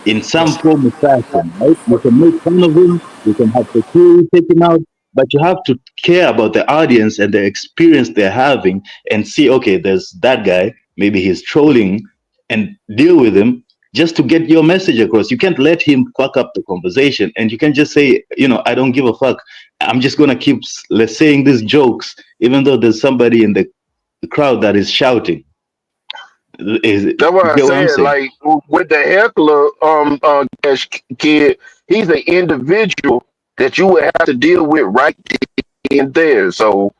in some form or fashion, right? You can make fun of him, you can have security take him out, but you have to care about the audience and the experience they're having and see, okay, there's that guy, maybe he's trolling, and deal with him just to get your message across. You can't let him fuck up the conversation, and you can just say, I don't give a fuck. I'm just gonna keep saying these jokes, even though there's somebody in the crowd that is shouting. That's what You I get what I'm said. saying? Like with the heckler, Cash Kid, he's an individual that you would have to deal with right in there. So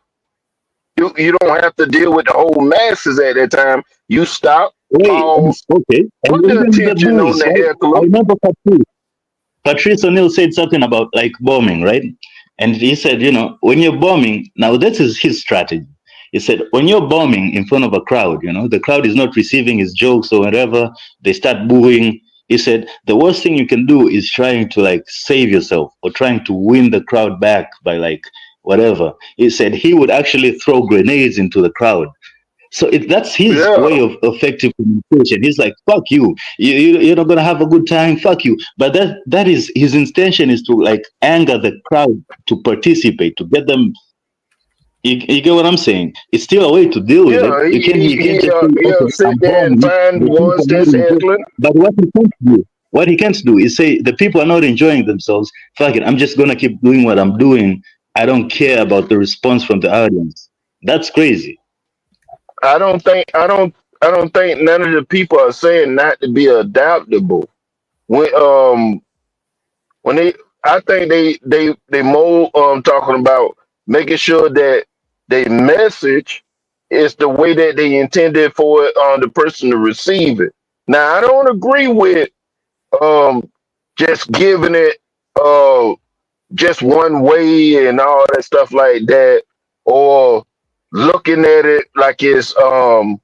you don't have to deal with the whole masses at that time. You stop, Wait, pause, okay. And put the even the attention on bullies, the right? I heckler. remember Patrice O'Neill said something about like bombing, right? And he said, when you're bombing, now this is his strategy. He said, when you're bombing in front of a crowd, the crowd is not receiving his jokes or whatever, they start booing. He said, the worst thing you can do is trying to like save yourself or trying to win the crowd back by like whatever. He said he would actually throw grenades into the crowd. So that's his Yeah, way of effective communication. He's like, "Fuck you. You're not gonna have a good time. Fuck you." But that is his intention is to like anger the crowd to participate to get them. You get what I'm saying? It's still a way to deal with it. yeah. You can't just say, He'll "Okay, I'm sit there and bombing. find the The people ones are not that's enjoying." heckling. But what he can't do is say the people are not enjoying themselves. Fuck it. I'm just gonna keep doing what I'm doing. I don't care about the response from the audience. That's crazy. I don't think I don't think none of the people are saying not to be adaptable. When when they I think they more talking about making sure that they message is the way that they intended for it, the person to receive it. Now I don't agree with um just giving it just one way and all that stuff like that, or looking at it like the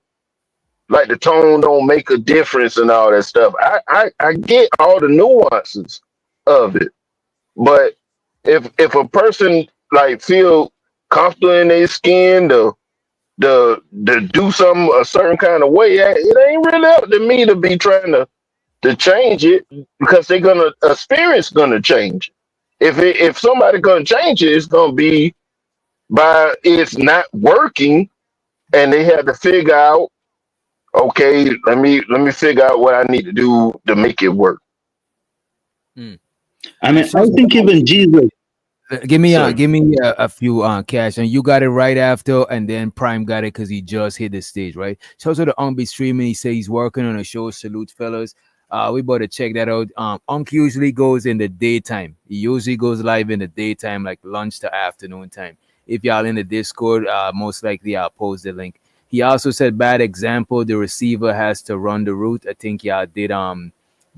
tone don't make a difference and all that stuff. I get all the nuances of it, but if a person like feel comfortable in their skin to do something a certain kind of way, it ain't really up to me to be trying to change it because they're gonna experience gonna change. If somebody gonna change it, it's gonna be by it's not working and they had to figure out, okay, let me figure out what I need to do to make it work. Mm. I And mean, I shows think even Jesus. Sorry. give me a few cash, and you got it right after, and then Prime got it because he just hit the stage, right? Shows the be streaming. He says he's working on a show. Salute, fellas. We better check that out. Unc usually goes in the daytime. He usually goes live in the daytime, like lunch to afternoon time. If y'all in the Discord, most likely I'll post the link. He also said bad example. The receiver has to run the route. I think y'all did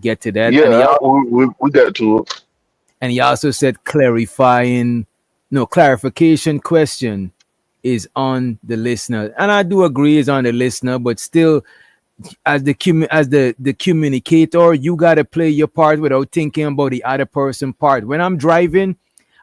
get to that, Yeah, we got to it. and he also said clarifying, no clarification question is on the listener, and I do agree is on the listener, but still, as the communicator, you gotta play your part without thinking about the other person part. When I'm driving,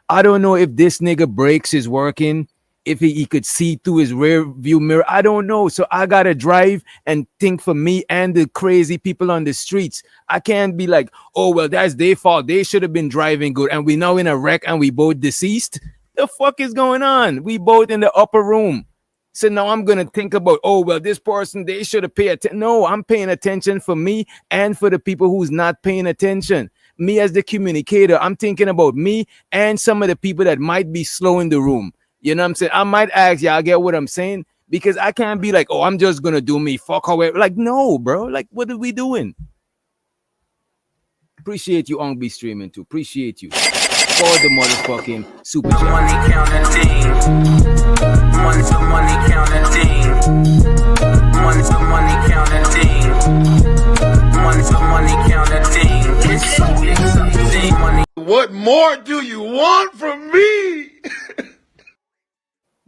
I don't know if this nigga brakes is working, if he could see through his rear view mirror. I don't know. So I gotta drive and think for me and the crazy people on the streets. I can't be like, oh well, that's their fault. They should have been driving good, and we now in a wreck and we both deceased. The fuck is going on? We both in the upper room. So now I'm gonna think about, oh well, this person they should have paid attention. No, I'm paying attention for me and for the people who's not paying attention. Me as the communicator, I'm thinking about me and some of the people that might be slow in the room. You know what I'm saying? I might ask y'all, get what I'm saying? Because I can't be like, oh, I'm just gonna do me. Fuck away. Like, no, bro. Like, what are we doing? Appreciate you on be streaming too. Appreciate you for the motherfucking super chat. Money counting thing. Money to money counting thing. Money to money counting thing. Money to money counting thing. It's something. Money. What more do you want from me?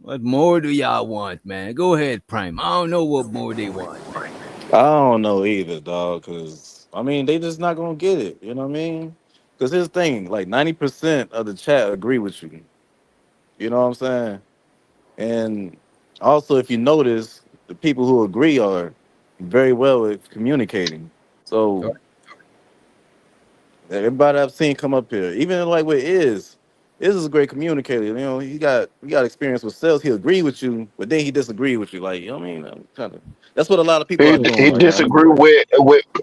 What more do y'all want, man? Go ahead, Prime. I don't know what more they want, man. I don't know either, dog. Cause I mean, they just not gonna get it. You know what I mean? Cause here's the thing: like 90% of the chat agree with you. You know what I'm saying? And also, if you notice, the people who agree are very well at communicating. So Everybody I've seen come up here, even like with is a great communicator. You know, he got experience with sales. He agree with you, but then he disagree with you. Like, you know what I mean? I'm kind of that's what a lot of people are doing He right now. disagree with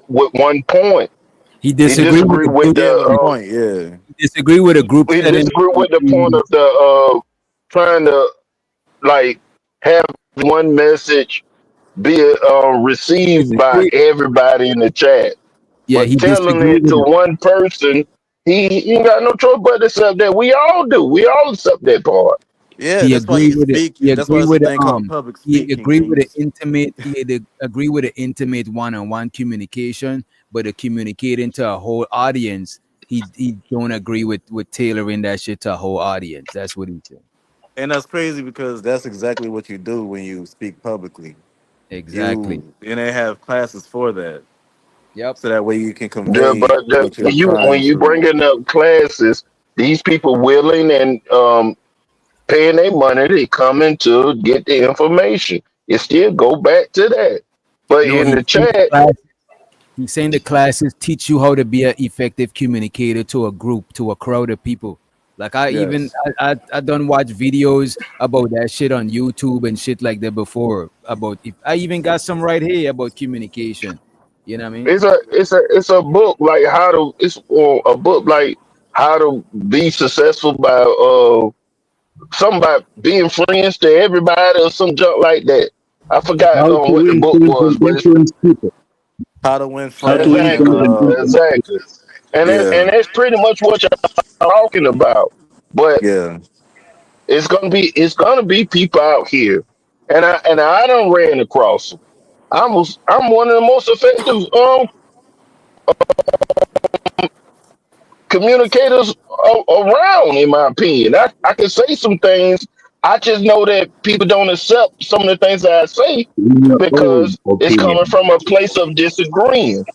one point. He He disagree with disagree the with group. Yeah, with a the point. Yeah, He disagree with a group he setting. disagree with the point of the trying to like have one message be received by Disagree. everybody in the chat. Yeah, But he telling disagree it with to it. one person, he ain't got no choice but to accept that. We all do. We all accept that part. yeah. He That's why agree you with it. speak. He That's why agree it's a with the thing called public he speaking. agree Can with you? the intimate agree with the intimate one-on-one communication, but the communicating to a whole audience, he don't agree with tailoring that shit to a whole audience. That's what he said. And that's crazy because that's exactly what you do when you speak publicly. Exactly. You and they have classes for that, Yep. so that way you can Yeah, convey but what you're when trying you to. bringing up classes, these people willing and paying their money, they coming to get the information. It still go back to that. But No, in he's the saying the chat, class. He's saying the classes teach you how to be an effective communicator to a group, to a crowd of people. Like Yes. I done watch videos about that shit on YouTube and shit like that before. About if I even got some right here about communication. You know what I mean? it's a book like how to it's a book like how to be successful by something about being friends to everybody or some junk like that. I forgot How to what the win book friends was, and but it's influence people. How to win How to friends win and friends exactly, and influence exactly, people. and yeah, that's pretty much what you're talking about. But yeah. it's gonna be people out here, and I don't ran across them. I'm one of the most effective communicators around, in my opinion. I can say some things. I just know that people don't accept some of the things that I say In your own because it's coming opinion. from a place of disagreeing.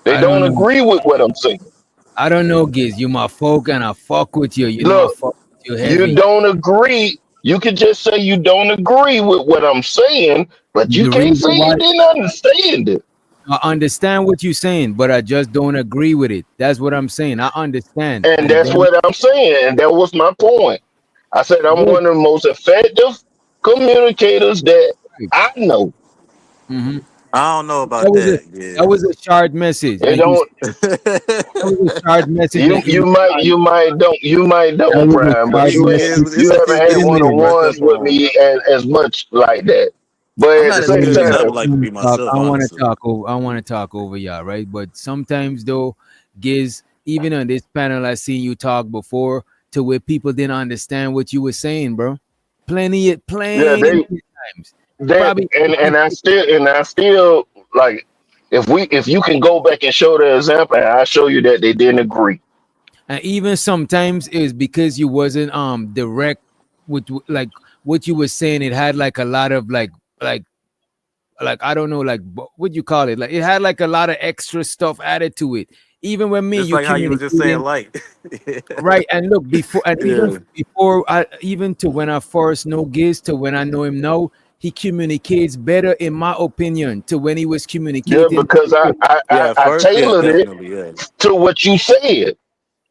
They I don't don't know. agree with what I'm saying. I don't know, Giz. You my folk and I fuck with you. You know I Look, fuck with you you heavy. don't agree. You can just say you don't agree with what I'm saying, but you The can't reason say why you didn't understand it. I understand what you're saying, but I just don't agree with it. That's what I'm saying. I understand. And And that's then what I'm saying. And that was my point. I said I'm good. one of the most effective communicators that I know. Mm-hmm. I don't know That about was a that. that was a short message. It Like you don't said, that was a short message that you you might that don't was a prime, but short He message. you haven't Wait had a one minute. on brush up ones with on. me as much like that. But I'm at the not as same Wait a good as I minute. would time, like to be myself, I want to honestly. talk over. I want to talk over y'all, right? But sometimes though, Giz, even on this panel, I seen you talk before to where people didn't understand what you were saying, bro. yeah, Plenty they times. that Probably and I still like if you can go back and show the example, I show you that they didn't agree. and even sometimes it was because you wasn't direct with like what you were saying. It had like a lot of like I don't know, like what you call it, like it had like a lot of extra stuff added to it. Even when me Just you like how you was just saying, communicating, like, right? And look, before and even yeah, before I even to when I first know Giz to when I know him now, he communicates better in my opinion to when he was Yeah, communicating because before. yeah. At I first, yeah, tailored it definitely, yeah. to what you said.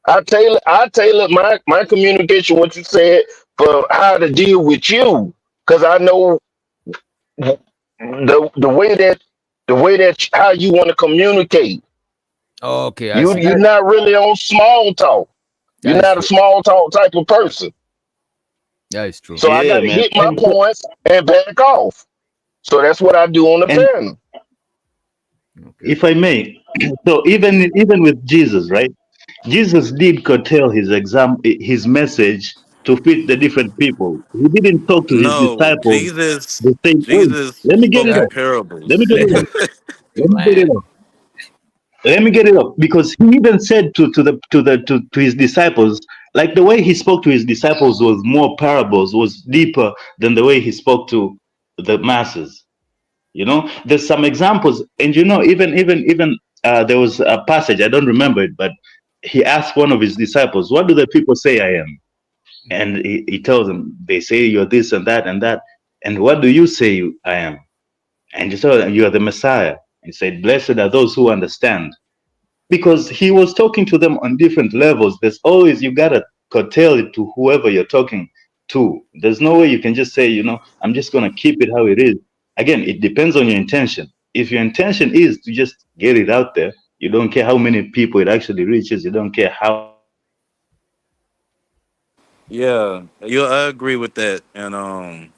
I tailored my communication what you said for how to deal with you because I know the way that how you want to communicate. Okay, I see You're that. not really on small talk. You're That is not a true. small talk type of person. That is true. So I got Yeah, to man. hit my points and back off. So that's what I do on the And panel. Okay. if I may, so even with Jesus, right? Jesus did curtail his message to fit the different people. He didn't talk to his No, disciples Jesus, the same way. Jesus Let me get spoke it in That off. Let me parables. get let it him off. Let me get it land. off. Let me get it off. Because he even said to his disciples, like the way he spoke to his disciples was more parables, was deeper than the way he spoke to the masses. There's some examples, and even there was a passage, I don't remember it, but he asked one of his disciples, what do the people say I am? And he tells them, they say you're this and that and that. And what do you say I am? And he told them, you are the Messiah. He said, blessed are those who understand. because he was talking to them on different levels. There's always, you gotta curtail it to whoever you're talking to. There's no way you can just say, I'm just gonna keep it how it is. Again, it depends on your intention. If your intention is to just get it out there, you don't care how many people it actually reaches, you don't care how Yeah, I agree with that, and I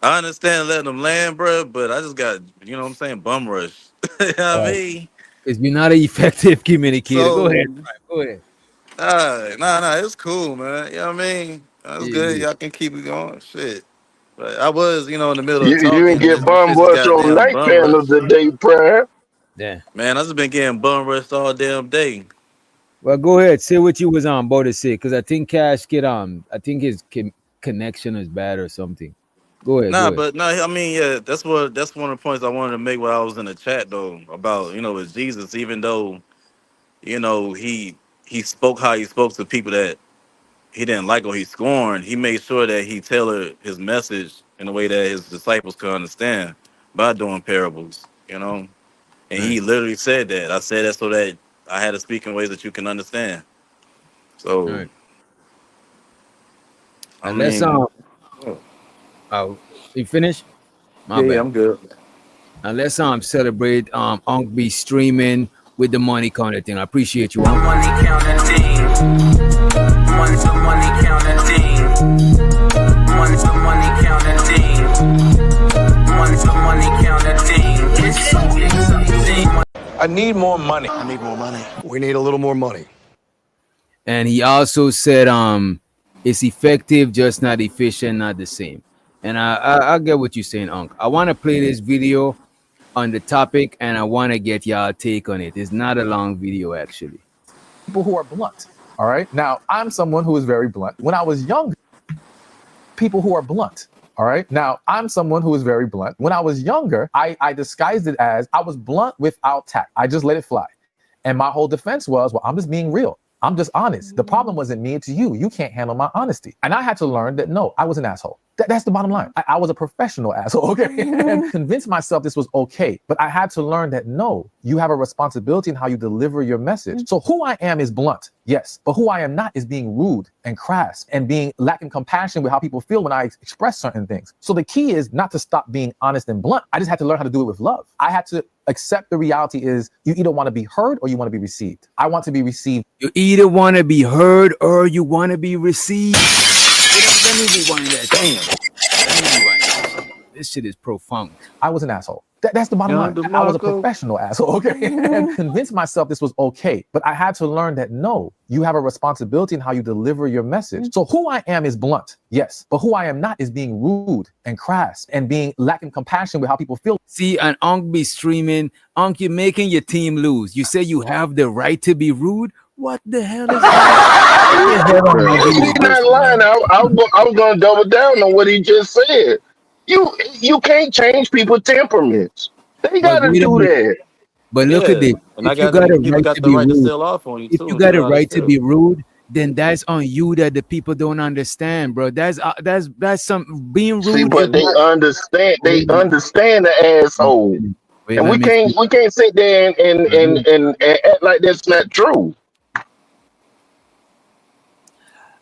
understand letting them land, bro. But I just got, what I'm saying, bum rush. You know what I mean? Because you're not an effective communicator. Go So, ahead, Prime. Go ahead. nah, it's cool, man. You know what I mean? That's Yeah, good. yeah. Y'all can keep it going. Shit. But I was, in the middle of You didn't talking, get and them bum shits rushed on goddamn night bum panel rush. today, Prime. Yeah. Man, I just been getting bum rushed all damn day. Well, go ahead. Say what you was on about to say, because I think Cash get on. I think his connection is bad or something. Go ahead. Go Nah, ahead. but nah, I mean, yeah, that's one of the points I wanted to make while I was in the chat though about with Jesus, even though he spoke how he spoke to people that he didn't like or he scorned. He made sure that he tailored his message in a way that his disciples could understand by doing parables. And Right. he literally said that. I said that so that I had to speak in ways that you can understand. So Right. I And let's mean, you finish? My yeah, bad. I'm good. And let's celebrate Unc be streaming with the money kind of thing. I appreciate you, Unc. Money counting team. Money counting team. Money counting team. Money counting team. It's so exciting. I need more money. I need more money. We need a little more money. And he also said it's effective, just not efficient, not the same. And I get what you're saying, Unc. I want to play this video on the topic, and I want to get y'all take on it. It's not a long video, actually. People who are blunt. All right. Now, I'm someone who is very blunt. When I was younger, people who are blunt. All right. Now, I'm someone who is very blunt. When I was younger, I disguised it as I was blunt without tact. I just let it fly. And my whole defense was, well, I'm just being real. I'm just honest. The problem wasn't me, it's you. You can't handle my honesty. And I had to learn that, no, I was an asshole. That's the bottom line. I was a professional asshole, okay? And convinced myself this was okay. But I had to learn that, no, you have a responsibility in how you deliver your message. So who I am is blunt, yes. But who I am not is being rude and crass and being lacking compassion with how people feel when I express certain things. So the key is not to stop being honest and blunt. I just had to learn how to do it with love. I had to accept the reality is you either want to be heard or you want to be received. I want to be received. You either want to be heard or you want to be received. Let me rewind that. Damn. Let me rewind that. This shit is profound. I was an asshole. That's the bottom Young line. I was a DeMarco. professional asshole, okay? And convinced myself this was okay. But I had to learn that, no, you have a responsibility in how you deliver your message. So who I am is blunt, yes. But who I am not is being rude and crass and being lacking compassion with how people feel. See, an Unc be streaming. Unc, you're making your team lose. You say you have the right to be rude. What the hell is that? He's not lying. I was going to double down on what he just said. You can't change people's temperaments. They got But to wait a do minute. that. But look at Yeah, this. and I If you got got a people right got to the be right to rude, sell off on you if too. you They got a know how to right to sell. be rude, then that's on you that the people don't understand, bro. That's some being See, rude is but they not. understand. Wait They a minute. understand the asshole, Wait, and let we me can't see. we can't sit there and act like that's not true.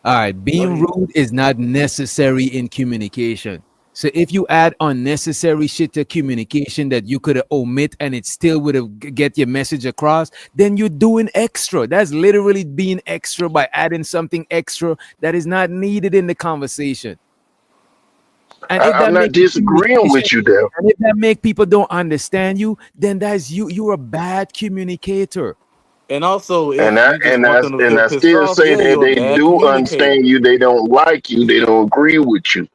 All right, being rude is not necessary in communication. So if you add unnecessary shit to communication that you could omit and it still would have get your message across, then you're doing extra. That's literally being extra by adding something extra that is not needed in the conversation. And if I'm that not make the disagreeing communication, with you there. and if that make people don't understand you, then that's you. You're a bad communicator. And also, And if I you just and want I them to and feel I pissed still off, say yeah, that you're a they bad do communicator. understand you. They don't like you. They don't agree with you.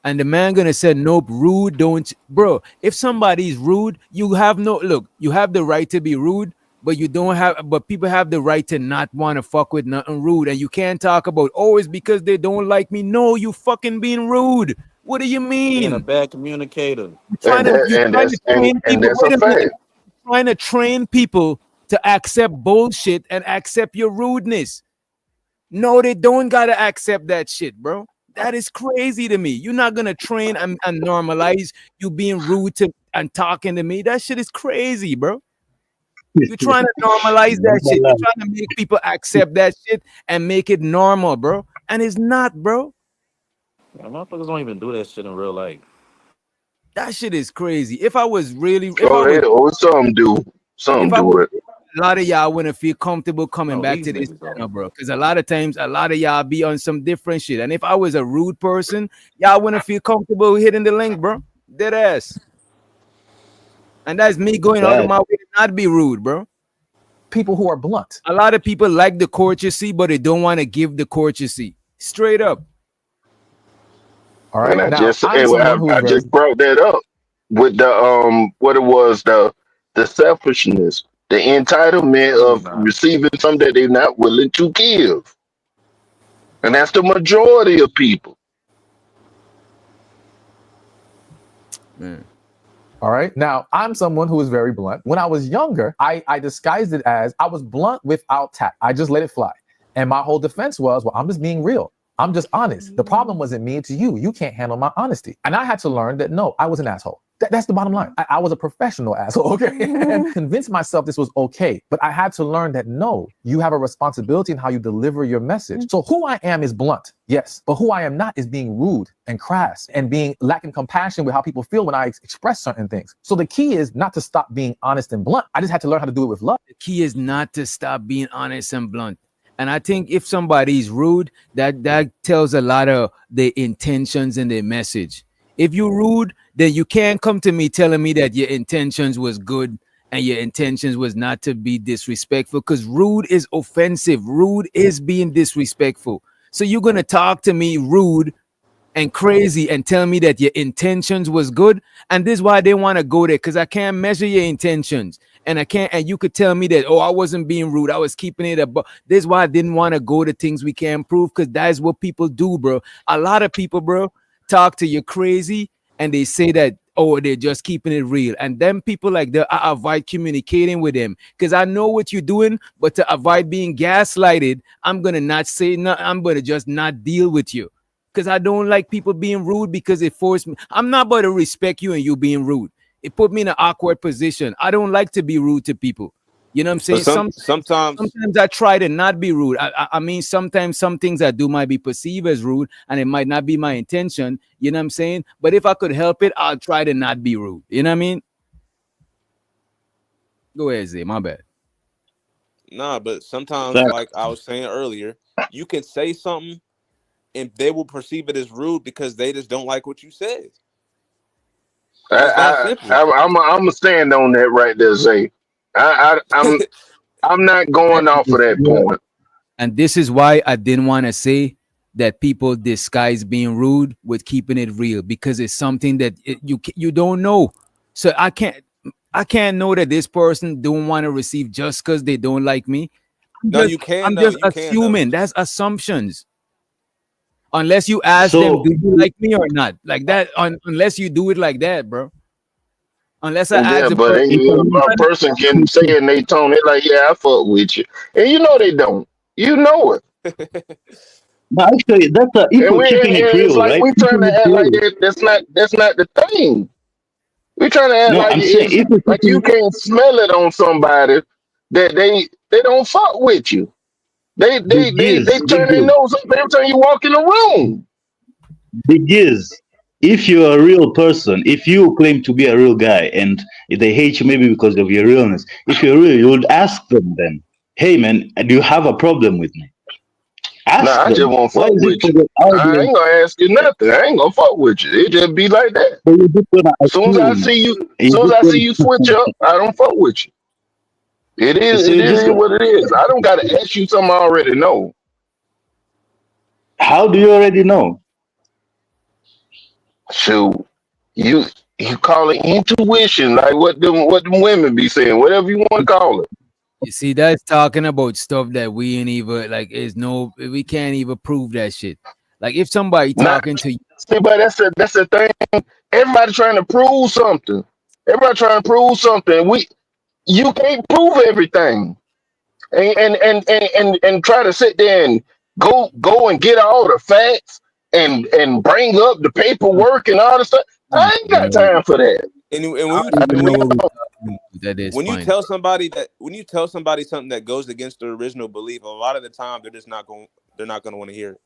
And the man gonna say, nope, rude, don't, bro. If somebody's rude, you have no look. You have the right to be rude, but you don't have. But people have the right to not want to fuck with nothing rude, and you can't talk about oh, it's because they don't like me. No, you fucking being rude. What do you Being a mean? bad communicator. You're trying to train And people. that's a Wait a minute. fact. Trying to train people to accept bullshit and accept your rudeness. No, they don't gotta accept that shit, bro. That is crazy to me. You're not gonna train and normalize you being rude to and talking to me. That shit is crazy, bro. You're trying to normalize that shit. You're trying to make people accept that shit and make it normal, bro. And it's not, bro. Yeah, motherfuckers don't even do that shit in real life. That shit is crazy. If I was really, Oh, they, oh, some do. if Some I do was, it. a lot of y'all wouldn't feel comfortable coming No, back these to this niggas channel, don't. bro. Because a lot of times, a lot of y'all be on some different shit. And if I was a rude person, y'all wouldn't feel comfortable hitting the link, bro. Dead ass. And that's me going out of Fact. my way to not be rude, bro. People who are blunt. A lot of people like the courtesy, but they don't want to give the courtesy. Straight up. All And right. I Now, just I'm someone who is I very just brought that up with the what it was, the selfishness, the entitlement Niggas of not. receiving something that they're not willing to give. And that's the majority of people. Man. All right. Now, I'm someone who is very blunt. When I was younger, I disguised it as I was blunt without tact. I just let it fly. And my whole defense was, well, I'm just being real. I'm just honest. The problem wasn't me, it's you. You can't handle my honesty. And I had to learn that no, I was an asshole. That's the bottom line. I was a professional asshole, okay? And convince myself this was okay. But I had to learn that no, you have a responsibility in how you deliver your message. So who I am is blunt, yes. But who I am not is being rude and crass and being lacking compassion with how people feel when I express certain things. So the key is not to stop being honest and blunt. I just had to learn how to do it with love. The key is not to stop being honest and blunt. And I think if somebody's rude, that tells a lot of their intentions and their message. If you're rude, then you can't come to me telling me that your intentions was good and your intentions was not to be disrespectful, because rude is offensive. Rude is being disrespectful. So you're gonna talk to me rude and crazy and tell me that your intentions was good, and this is why they want to go there, because I can't measure your intentions, and I can't, and you could tell me that, oh, I wasn't being rude, I was keeping it above. This is why I didn't want to go to things we can't prove, because that is what people do, bro. A lot of people, bro, talk to you crazy and they say that, oh, they're just keeping it real, and them people like that, I avoid communicating with them because I know what you're doing. But to avoid being gaslighted, I'm gonna not say no, I'm gonna just not deal with you, because I don't like people being rude, because it forced me. I'm not about to respect you and you being rude. It put me in an awkward position. I don't like to be rude to people. You know what I'm But saying? sometimes Sometimes I try to not be rude. I mean, sometimes some things I do might be perceived as rude and it might not be my intention. You know what I'm saying? But if I could help it, I'll try to not be rude. You know what I mean? Go ahead, Zay. My bad. nah, but sometimes, Fact. like I was saying earlier, you can say something and they will perceive it as rude because they just don't like what you said. And it's that simple. I'm a stand on that right there, Zay. I'm not going off of that point. And this is why I didn't want to say that people disguise being rude with keeping it real, because it's something that you don't know. So I can't know that this person don't want to receive just because they don't like me. No, you can I'm know. just You can know. assuming. That's assumptions. Unless you ask them, So do you like me or not? Like that. Unless you do it like that, bro. Unless I ask Yeah, the but person, a person can say it in their tone. They're like, "Yeah, I fuck with you," and you know they don't. You know it, but actually, that's if and we're keeping it and it's real, like right? we trying Keeping to it act like real. that. That's not the thing. We trying to act No, like I'm saying it's if we're like you keeping can't smell it on somebody that they don't fuck with you. They the turn their gears, nose up every time you walk in the room. the gears. If you're a real person, if you claim to be a real guy, and they hate you maybe because of your realness, if you're real, you would ask them then, "Hey, man, do you have a problem with me?" Nah, Ask I just them. won't Why fuck is it with for you. the I audience? ain't gonna ask you nothing. I ain't gonna fuck with you. It just be like that. So you're just gonna Soon as I assume, see you, and soon as you're I see just you switch up, I don't fuck with you. so It you're just is gonna. what it is. I don't gotta ask you something I already know. How do you already know? Shoot, you you call it intuition, like what them women be saying, whatever you want to call it. you see, that's talking about stuff that we ain't even like. Is no, we can't even prove that shit. Like if somebody Not talking to you, see, but that's the thing. Everybody trying to prove something. Everybody trying to prove something. You can't prove everything. And try to sit there and go and get all the facts and bring up the paperwork and all the stuff. I ain't got time for that. And I when don't even when know you what we're talking about at this when you point. tell somebody something that goes against their original belief, a lot of the time they're not gonna want to hear it.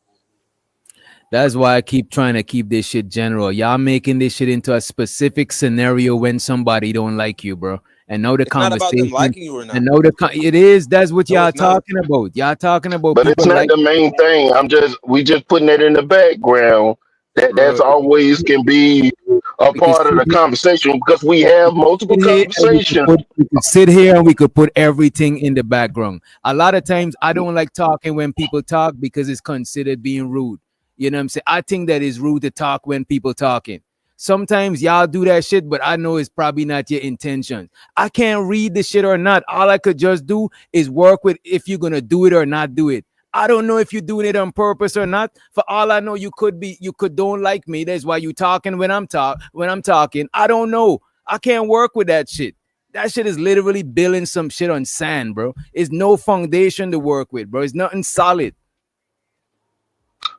That's why I keep trying to keep this shit general. Y'all making this shit into a specific scenario when somebody don't like you, bro. And now the It's not about them conversation, liking you or and not. now it is. That's what No, y'all it's not. talking about. Y'all talking about But it's people not like, the main thing. We just putting that in the background. That's bro. always can be a We could part of sit the conversation because we have multiple here and conversations. we could sit here and we could put everything in the background. A lot of times I don't like talking when people talk because it's considered being rude. You know what I'm saying? I think that it's rude to talk when people talking. Sometimes y'all do that shit, but I know it's probably not your intention. I can't read the shit or not. All I could just do is work with if you're gonna do it or not do it. I don't know if you're doing it on purpose or not. For all I know, you could don't like me. That's why you talking when I'm talking. I don't know. I can't work with that shit. That shit is literally building some shit on sand, bro. It's no foundation to work with, bro. It's nothing solid.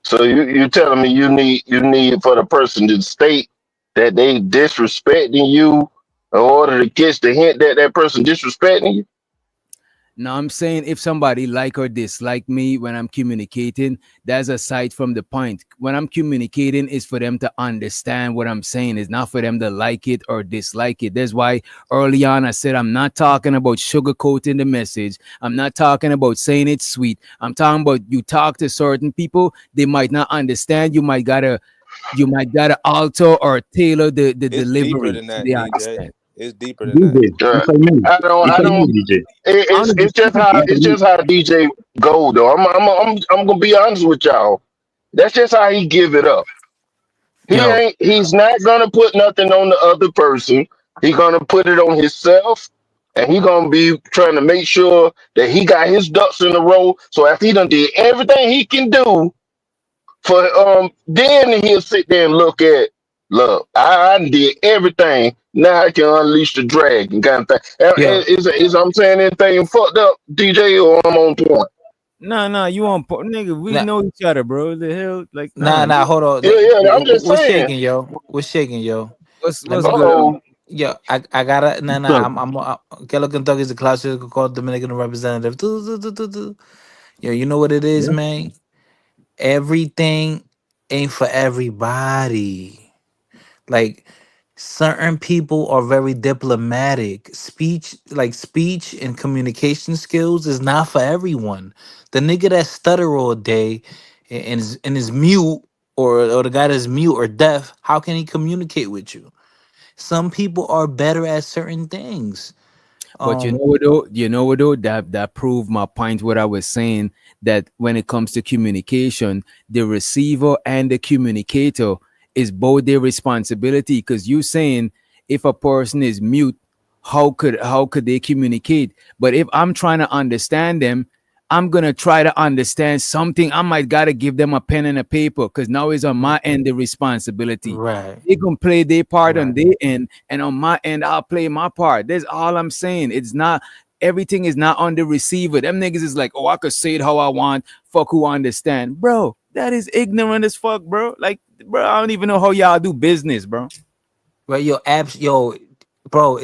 So you're telling me you need for the person to state that they disrespecting you in order to catch the hint that that person disrespecting you. Now I'm saying if somebody like or dislike me when I'm communicating, that's aside from the point. When I'm communicating, is for them to understand what I'm saying. It's not for them to like it or dislike it. That's why early on I said I'm not talking about sugarcoating the message. I'm not talking about saying it's sweet. I'm talking about you talk to certain people, they might not understand. You might gotta alter or tailor the It's deeper delivery than so that, they DJ. understand. It's deeper than that. DJ, Uh, if I may, I if I may, don't. DJ, I don't It's just how if I may, DJ go though. I'm gonna be honest with y'all. That's just how he give it up. yo, He's not gonna put nothing on the other person. He gonna put it on himself, and he gonna be trying to make sure that he got his ducks in a row. So after he done did everything he can do for then he'll sit there and look, I did everything. Now I can unleash the dragon kind of thing. Yo, Is I'm saying anything fucked up, DJ, or I'm on point? nah, you on nigga? We nah, know each other, bro. The hell, like, nah, you, hold on. Yeah, yeah. I'm just What's saying. shaking, yo? What's shaking, yo? Let what's me, good? Oh, yo, I gotta, so Kello Kentucky is the classical called Dominican representative. Yo, you know what it is, yeah, man? Everything ain't for everybody. Like certain people are very diplomatic. Speech and communication skills is not for everyone. The nigga that stutter all day and is mute, or the guy that's mute or deaf, how can he communicate with you? Some people are better at certain things. But you know Um, what though? That proved my point. What I was saying, that when it comes to communication, the receiver and the communicator is both their responsibility. Because you saying if a person is mute, how could they communicate? But if I'm trying to understand them, I'm gonna try to understand something. I might gotta give them a pen and a paper because now it's on my end the responsibility. right, They can play their part on right. their end, and on my end, I'll play my part. That's all I'm saying. It's not everything is not on the receiver. Them niggas is like, oh, I could say it how I want. Fuck who understand, bro. That is ignorant as fuck, bro. Like, bro, I don't even know how y'all do business, bro. Right, yo, bro,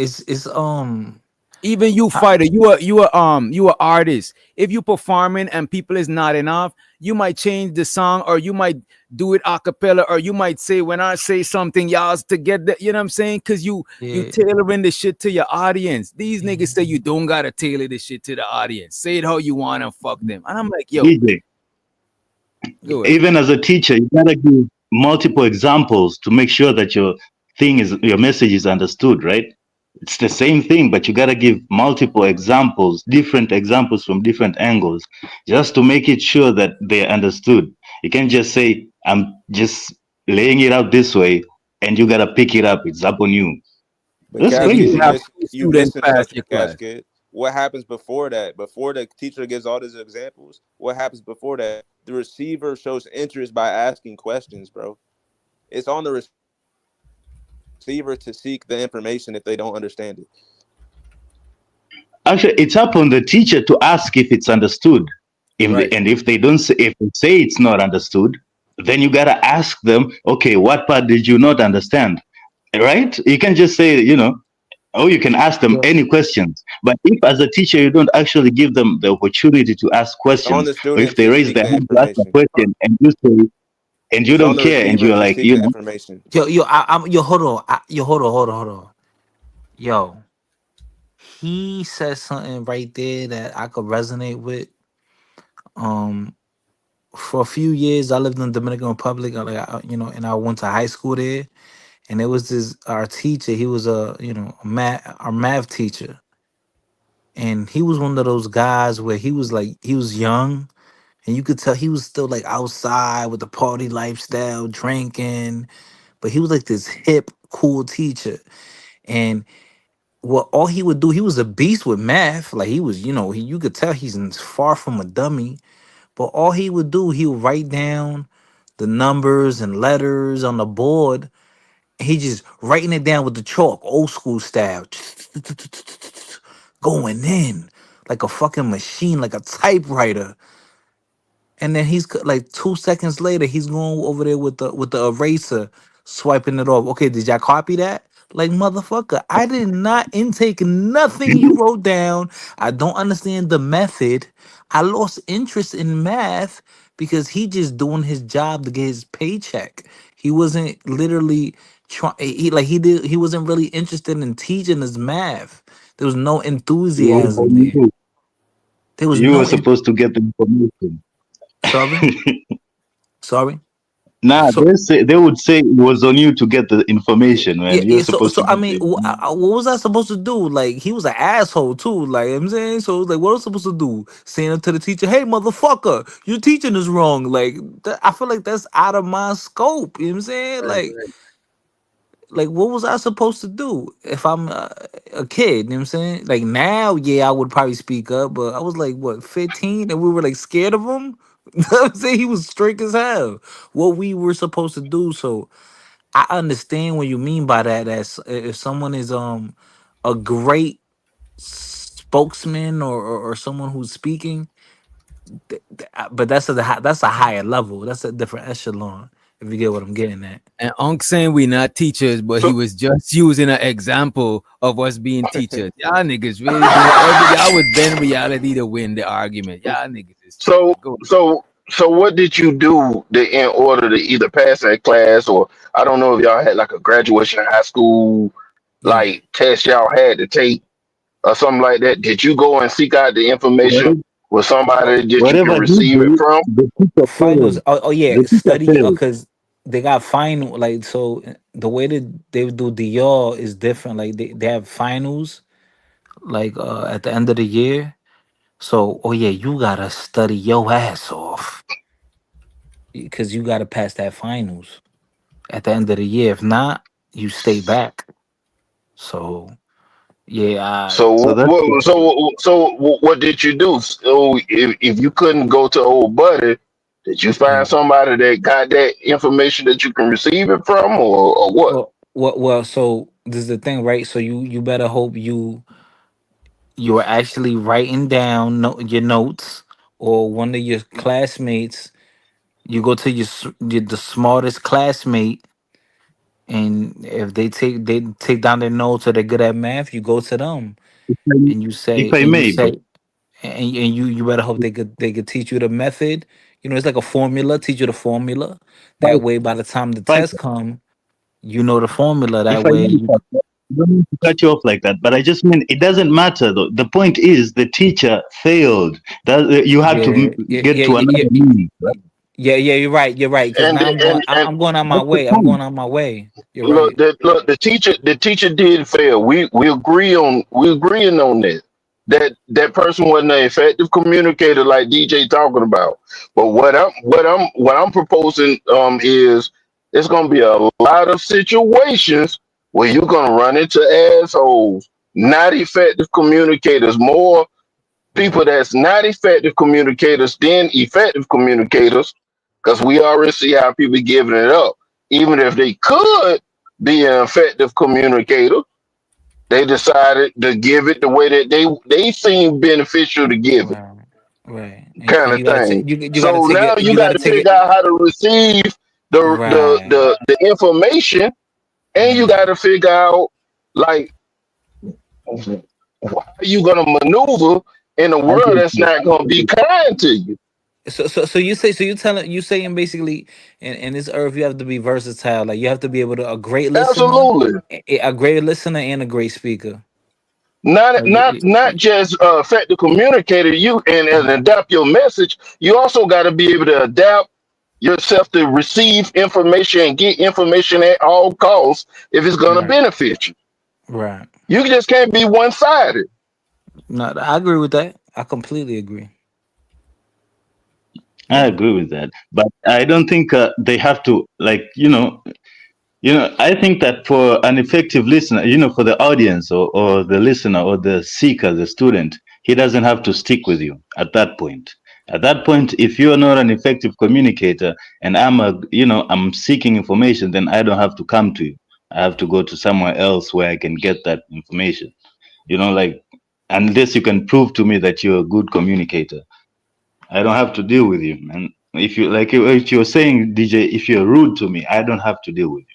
Even you I- fighter, you a artist. If you performing and people is not enough, you might change the song, or you might do it a cappella, or you might say when I say something, y'all to get that, you know what I'm saying? Cause you yeah, tailoring the shit to your audience. These yeah. niggas say you don't gotta tailor the shit to the audience. Say it how you want and fuck them. And I'm like, yo, DJ, go ahead. even as a teacher, you gotta give multiple examples to make sure that your message is understood, right? It's the same thing, but you gotta give multiple examples, different examples from different angles, just to make it sure that they're understood. You can't just say, I'm just laying it out this way, and you gotta pick it up. It's up on you. But That's Nigga, you Cascade, crazy. have two you students missing pass something, your class. Cascade. What happens before that? Before the teacher gives all these examples, what happens before that? The receiver shows interest by asking questions, bro. It's on the receiver to seek the information if they don't understand it. Actually, it's up on the teacher to ask if it's understood. Right. And if they don't say, if they say it's not understood, then you gotta ask them, okay, what part did you not understand? right? You can just say, or you can ask them Yo, any questions. But if as a teacher you don't actually give them the opportunity to ask It's on questions, the or if student they to raise seek their the hand to ask a information. question and you say, and you It's on don't the care, and receiver you're to like, seek the information. yo, hold on. Hold on. Yo, he said something right there that I could resonate with. Um, for a few years, I lived in the Dominican Republic. And I went to high school there. And it was this our teacher. He was our math teacher, and he was one of those guys where he was young, and you could tell he was still like outside with the party lifestyle, drinking, but he was like this hip, cool teacher. And what all he would do, he was a beast with math. Like he was, you could tell far from a dummy. But all he would do, he would write down the numbers and letters on the board. And he just writing it down with the chalk, old school style, going in like a fucking machine, like a typewriter. And then like 2 seconds later, he's going over there with the eraser, swiping it off. Okay, did y'all copy that? Like motherfucker, I did not intake nothing you wrote down. I don't understand the method. I lost interest in math because he just doing his job to get his paycheck. He wasn't literally trying. He wasn't really interested in teaching his math. There was no enthusiasm there. you, There was you were no. supposed to get the information. Sorry, sorry. Nah, So they would say it was on you to get the information, man. yeah, You're yeah. So, supposed to so I get mean, the information. what was I supposed to do? Like, he was an asshole too. Like, I'm saying, so like, what was I supposed to do? Saying up to the teacher, "Hey, motherfucker, your teaching is wrong." Like, I feel like that's out of my scope. You know what I'm saying? Right, right. Like, what was I supposed to do if I'm a kid? You know what I'm saying? Like now, yeah, I would probably speak up, but I was like, what, 15, and we were like scared of him. You know what I'm saying? He was strict as hell. What we were supposed to do, so. I understand what you mean by that. As if someone is a great spokesman or someone who's speaking, but that's a higher level. That's a different echelon. If you get what I'm getting at. And Unc saying we not teachers, but he So was just using an example of us being teachers. Y'all niggas really doing y'all would bend reality to win the argument. Y'all niggas is tripping. so Go. so what did you do in order to either pass that class, or I don't know if y'all had like a graduation high school Yeah. like test y'all had to take or something like that? Did you go and seek out the information Whatever, with Oh, somebody that you can whatever he receive it did, from? the teacher finals. failed. Oh yeah, The teacher study failed. because they got final. Like so, the way that they do the y'all is different. Like they have finals like at the end of the year. So, oh yeah, you gotta study your ass off because you gotta pass that finals at the end of the year. If not, you stay back. So, yeah, So So that's what did you do? So if you couldn't go to old buddy, did you yeah. find somebody that got that information that you can receive it from, or what? Well. So this is the thing, right? So you better hope you're actually writing down your notes, or one of your classmates. You go to the smartest classmate, and if they take down their notes or they're good at math, you go to them if I, and you if say I and you may, bro. say and you better hope they could teach you the method. It's like a formula. Teach you the formula. That Fight, way, by the time the fight. test come, you know the formula. That If I way, may, you I don't mean to cut you off like that, but I just mean it doesn't matter though. The point is the teacher failed. That you have to yeah yeah get yeah to yeah another yeah means, right? yeah. You're right. You're right. Because And now and I'm going on my That's the way. I'm point. going on my way. You're look, right. the teacher did fail. We agreeing on that. That person wasn't an effective communicator like DJ talking about. But what I'm proposing is it's gonna be a lot of situations where you're gonna run into assholes, not effective communicators, more Yeah. people that's not effective communicators than effective communicators, because we already see how people giving it up. Even if they could be an effective communicator, they decided to give it the way that they seem beneficial to give it, Right. Right. And kind of you gotta take thing. you gotta So take now it. you You got gotta to take figure it. out how to receive the Right. information and you got to figure out like how you gonna maneuver in a I world get that's you. not gonna be kind to you. So you say, so you saying basically in this earth you have to be versatile. Like you have to be able to a great listener, Absolutely. a great listener and a great speaker. Not Like not not just effective communicator, you and adapt your message. You also got to be able to adapt yourself to receive information and get information at all costs if it's going to right, benefit you. right. You just can't be one-sided. No, I agree with that. I completely agree. I Yeah. agree with that, but I don't think they have to like I think that for an effective listener, for the audience or the listener or the seeker, the student, he doesn't have to stick with you at that point. At that point, if you're not an effective communicator and I'm seeking information, then I don't have to come to you. I have to go to somewhere else where I can get that information. Like unless you can prove to me that you're a good communicator, I don't have to deal with you, man. If you like, if you're saying, DJ, if you're rude to me, I don't have to deal with you.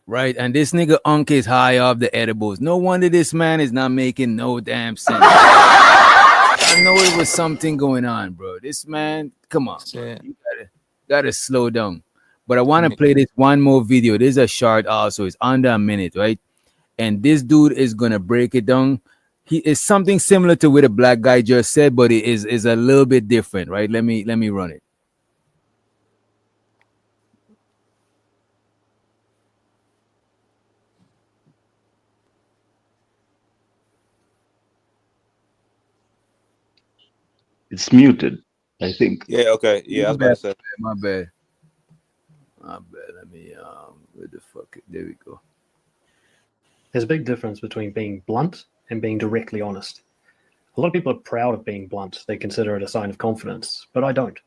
Right, and this nigga Unk is high off the edibles. No wonder this man is not making no damn sense. I know it was something going on, bro. This man, come on, bro. Shit. You gotta slow down. But I want to play this one more video. This is a short also. It's under a minute, right? And this dude is gonna break it down. He is something similar to what a black guy just said, but it is a little bit different, right? Let me run it. It's muted, I think. Yeah, okay. Yeah, I My was about bad, to say. my bad. My bad. Let me where the fuck there we go. There's a big difference between being blunt and being directly honest. A lot of people are proud of being blunt. They consider it a sign of confidence, but I don't.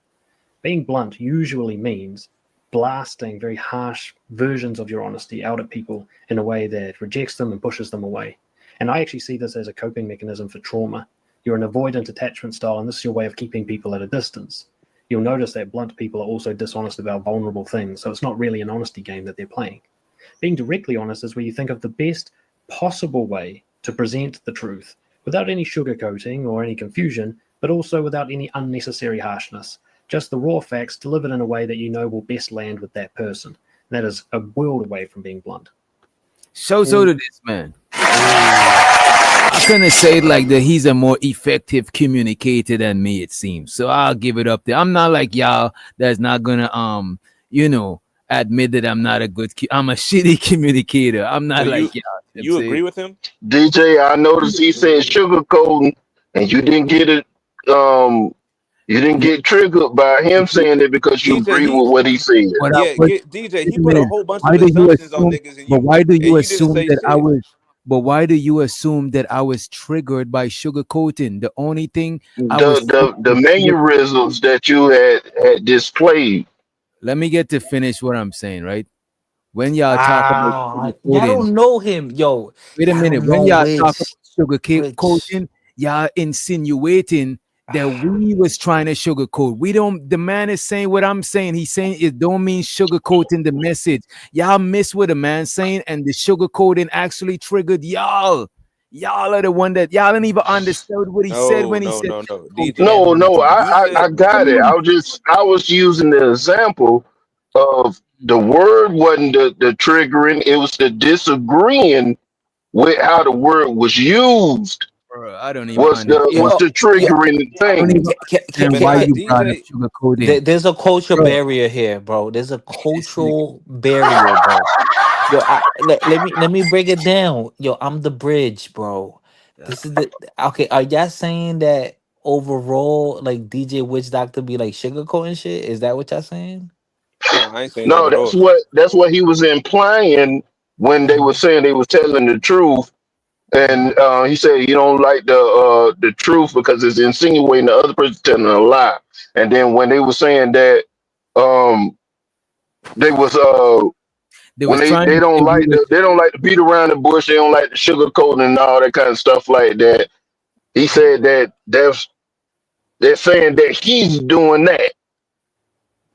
Being blunt usually means blasting very harsh versions of your honesty out at people in a way that rejects them and pushes them away. And I actually see this as a coping mechanism for trauma. You're an avoidant attachment style, and this is your way of keeping people at a distance. You'll notice that blunt people are also dishonest about vulnerable things, so it's not really an honesty game that they're playing. Being directly honest is where you think of the best possible way to present the truth without any sugarcoating or any confusion, but also without any unnecessary harshness. Just the raw facts delivered in a way that you know will best land with that person. And that is a world away from being blunt. So to this man. I couldn't say it like that. He's a more effective communicator than me, it seems. So I'll give it up there. I'm not like y'all that's not gonna admit that I'm not a good I'm a shitty communicator. I'm not So like y'all. you agree with him? DJ, I noticed he said sugarcoating, and you didn't get it. You didn't get triggered by him saying it because you DJ, agree with what he said. DJ, he put a whole bunch of why do you assumptions on assume? niggas, and But why do you didn't assume say that I shit. was? But why do you assume that I was triggered by sugarcoating? The only thing I was The mannerisms that you had displayed. Let me get to finish what I'm saying, right? When y'all talk about Wow, y'all sugarcoating, don't know him, yo. wait a Y'all minute. don't When know y'all which, talk about which. sugarcoating, y'all insinuating that we was trying to sugarcoat. We don't. The man is saying what I'm saying. He's saying it don't mean sugarcoating the message. Y'all miss what the man saying, and the sugarcoating actually triggered y'all. Y'all are the one that y'all didn't even understand what he said when he said No. sugarcoating. DJ, No, you I said got it. I was using the example of the word wasn't the triggering, it was the disagreeing with how the word was used Bro, I don't even was understand. the Yo, triggering I don't thing. even understand man, why like you brought up DJ. sugarcoating, there's a culture bro. barrier here, bro. There's a This nigga. cultural barrier, bro. Yo, let me break it down. Yo, I'm the bridge, bro. This is the okay. Are y'all saying that overall, like DJ Witch Doctor be like sugarcoating shit? Is that what y'all saying? No, I ain't saying that No, at all. that's what he was implying when they were saying they was telling the truth. And he said you don't like the truth because it's insinuating the other person telling a lie. And then when they were saying that um they was They when was trying they to say don't we like was they don't like to beat around the bush, they don't like the sugarcoating and all that kind of stuff like that. He said that they're saying that he's doing that.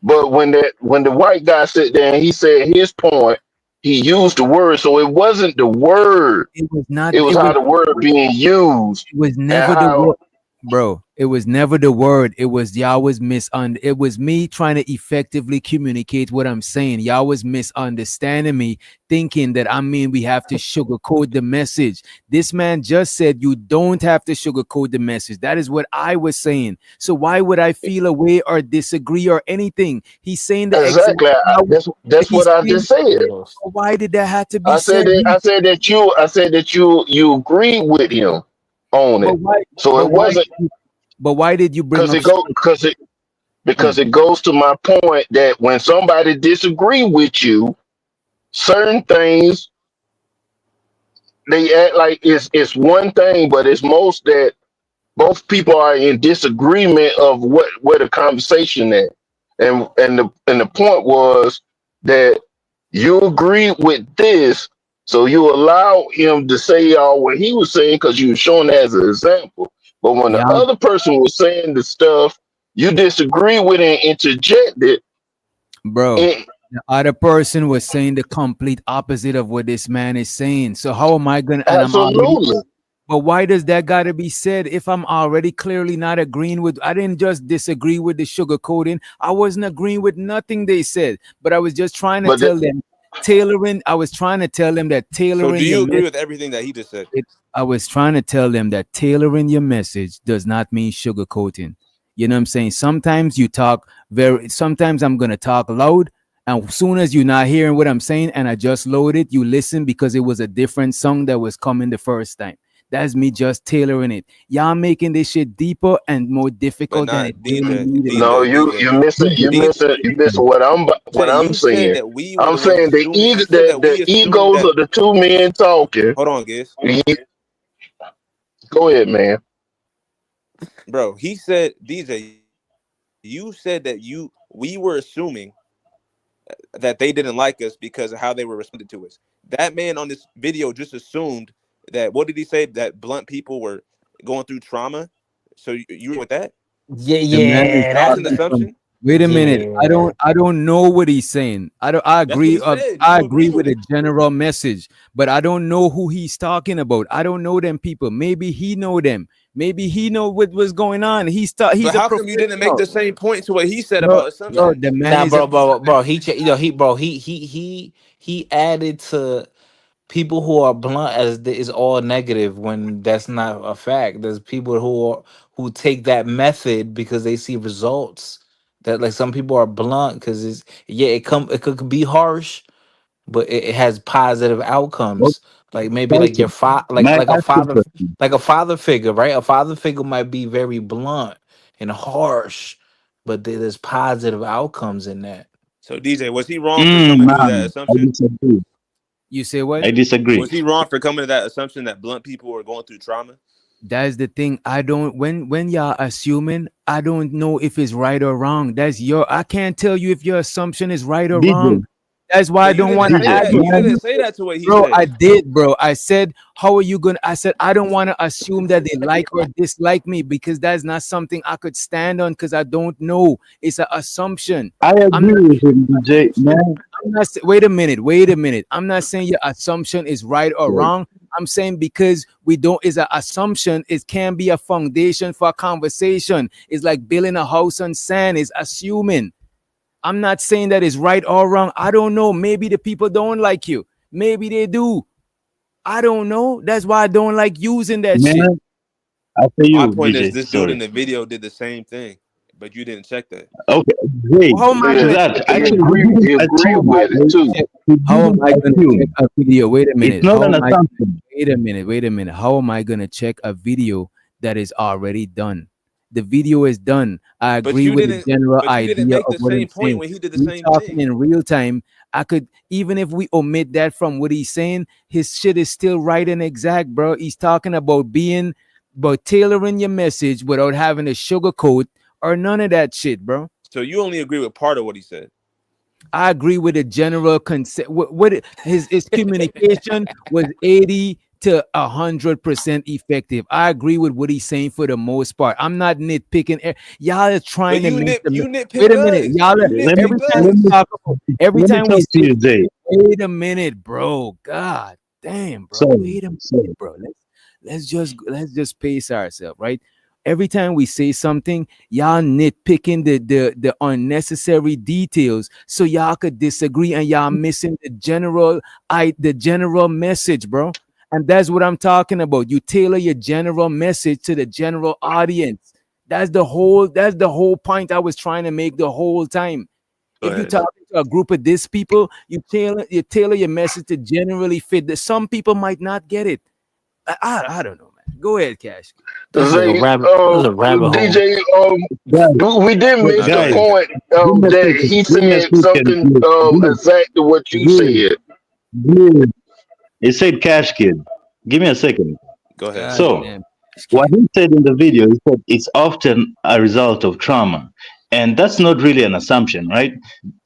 But when the white guy sat there and he said his point, he used the word, so it wasn't the word. It was not. It was how the word being used It was and never the how. word, bro. It was never the word. It was y'all was It was me trying to effectively communicate what I'm saying. Y'all was misunderstanding me, thinking that I mean we have to sugarcoat the message. This man just said you don't have to sugarcoat the message. That is what I was saying. So why would I feel a way or disagree or anything? He's saying the exact. Exactly. That's He's what I saying, just said. why did that have to be I said said? that. I said that you agreed with him on But it. why? So But it why? wasn't But why did you bring because up? it go because it goes to my point that when somebody disagree with you, certain things they act like it's one thing, but it's most that both people are in disagreement of where the conversation at, and the point was that you agreed with this, so you allow him to say all what he was saying because you were showing it as an example. But when the Yeah, other person was saying the stuff you disagree with and interjected, bro. it The other person was saying the complete opposite of what this man is saying. So how am I gonna? And I'm already. absolutely. But why does that gotta be said if I'm already clearly not agreeing with? I didn't just disagree with the sugar coating. I wasn't agreeing with nothing they said. But I was just trying to But tell them tailoring. I was trying to tell them that So do tailoring your you agree message. with everything that he just said? I was trying to tell them that tailoring your message does not mean sugarcoating. You know what I'm saying? Sometimes you talk sometimes I'm gonna talk loud, and as soon as you're not hearing what I'm saying and I just load it, you listen because it was a different song that was coming the first time. That's me just tailoring it. Y'all making this shit deeper and more But difficult than it not really DJ, needed to no, DJ, be. you DJ, you missing you DJ. missing you missing what I'm You said saying. that we were I'm the ones saying assuming. You said the that the we assumed egos that. of the two men talking. Hold on, Giz. Go ahead, man. Bro, he said, DJ, you said that we were assuming that they didn't like us because of how they were responding to us. That man on this video just assumed that, what did he say? That blunt people were going through trauma. So you with that? Yeah, The man is yeah, That was an talking from. assumption. Wait a minute. yeah. I don't know what he's saying. I don't. I That's what agree. he said. I You agree agreed with with the it. general message, but I don't know who he's talking about. I don't know them people. Maybe he know them. Maybe he know what was going on. But He's a how come you didn't make professional. the same point to what he said Bro, about bro, assumptions? the man Nah, is a bro. He, you know, he added to people who are blunt as is all negative when that's not a fact. There's people who take that method because they see results. That like some people are blunt because it could be harsh, but it has positive What outcomes. Like maybe like exciting. May I ask you a question? like a father figure, right? A father figure might be very blunt and harsh, but there's positive outcomes in that. So DJ, was he wrong for coming to that Man, I assumption? disagree. You say what? I disagree. Was he wrong for coming to that assumption that blunt people were going through trauma? That's the thing. I don't when y'all assuming, I don't know if it's right or wrong. That's your I can't tell you if your assumption is right or wrong. DJ, That's why I But you don't didn't want to say DJ, that. argue. You may I, didn't say that to what he Bro, I said. did, bro. I said, how are you gonna? I said, I don't want to assume that they like or dislike me because that's not something I could stand on because I don't know. It's an assumption. I I'm agree not, with him, DJ. Man, I'm not wait a minute, wait a minute. I'm not saying your assumption is right or wrong. I'm saying because we don't is an assumption, it can be a foundation for a conversation. It's like building a house on sand, is assuming. I'm not saying that it's right or wrong. I don't know. Maybe the people don't like you. Maybe they do. I don't know. That's why I don't like using that shit. man, after My you, point is, DJ. this dude in Sorry. the video did the same thing, but you didn't check that. Okay, great. How am I To Yeah, gonna that, he actually, agree. he He didn't agree assume. with it too. check? He How am didn't I gonna check assume. a video? Wait a It's minute. not How an am I assumption. wait a minute, wait a minute. How am I gonna check a video that is already done? The video is done. I But agree you with the didn't. general But you didn't idea make of the what same I'm point saying. when he did the We same talking thing. in real time. I could even if we omit that from what he's saying, his shit is still right and exact, bro. He's talking about tailoring your message without having to sugarcoat or none of that shit, bro. So you only agree with part of what he said. I agree with the general concept. His communication was 80 to 100% effective. I agree with what he's saying for the most part. I'm not nitpicking. Y'all are But trying to make them. you Wait nitpicked a minute, us. y'all. You Let me Every nitpicked time let we us. me talk, every let me time we talk to say, you, Jay. Wait a minute, bro. God damn, bro. Sorry, Wait a sorry. minute, bro. Let's just pace ourselves, right? Every time we say something, y'all nitpicking the unnecessary details so y'all could disagree and y'all missing the general message, bro. And that's what I'm talking about. You tailor your general message to the general audience. That's the whole point I was trying to make the whole time. Go If you ahead. talk to a group of these people, you tailor your message to generally fit. That some people might not get it. I don't know, man. Go ahead, Cash. This is a Say, rabbit. This is a rabbit hole. DJ, Guys, we did but make Now the go guys, ahead, Cat. point give me a that second. he Give me a said second, something please. exactly what you Please, said. please. It said cash kid. Give me a second. Go ahead. God So, damn. Cash what Kid. he said in the video, he said it's often a result of trauma. And that's not really an assumption, right?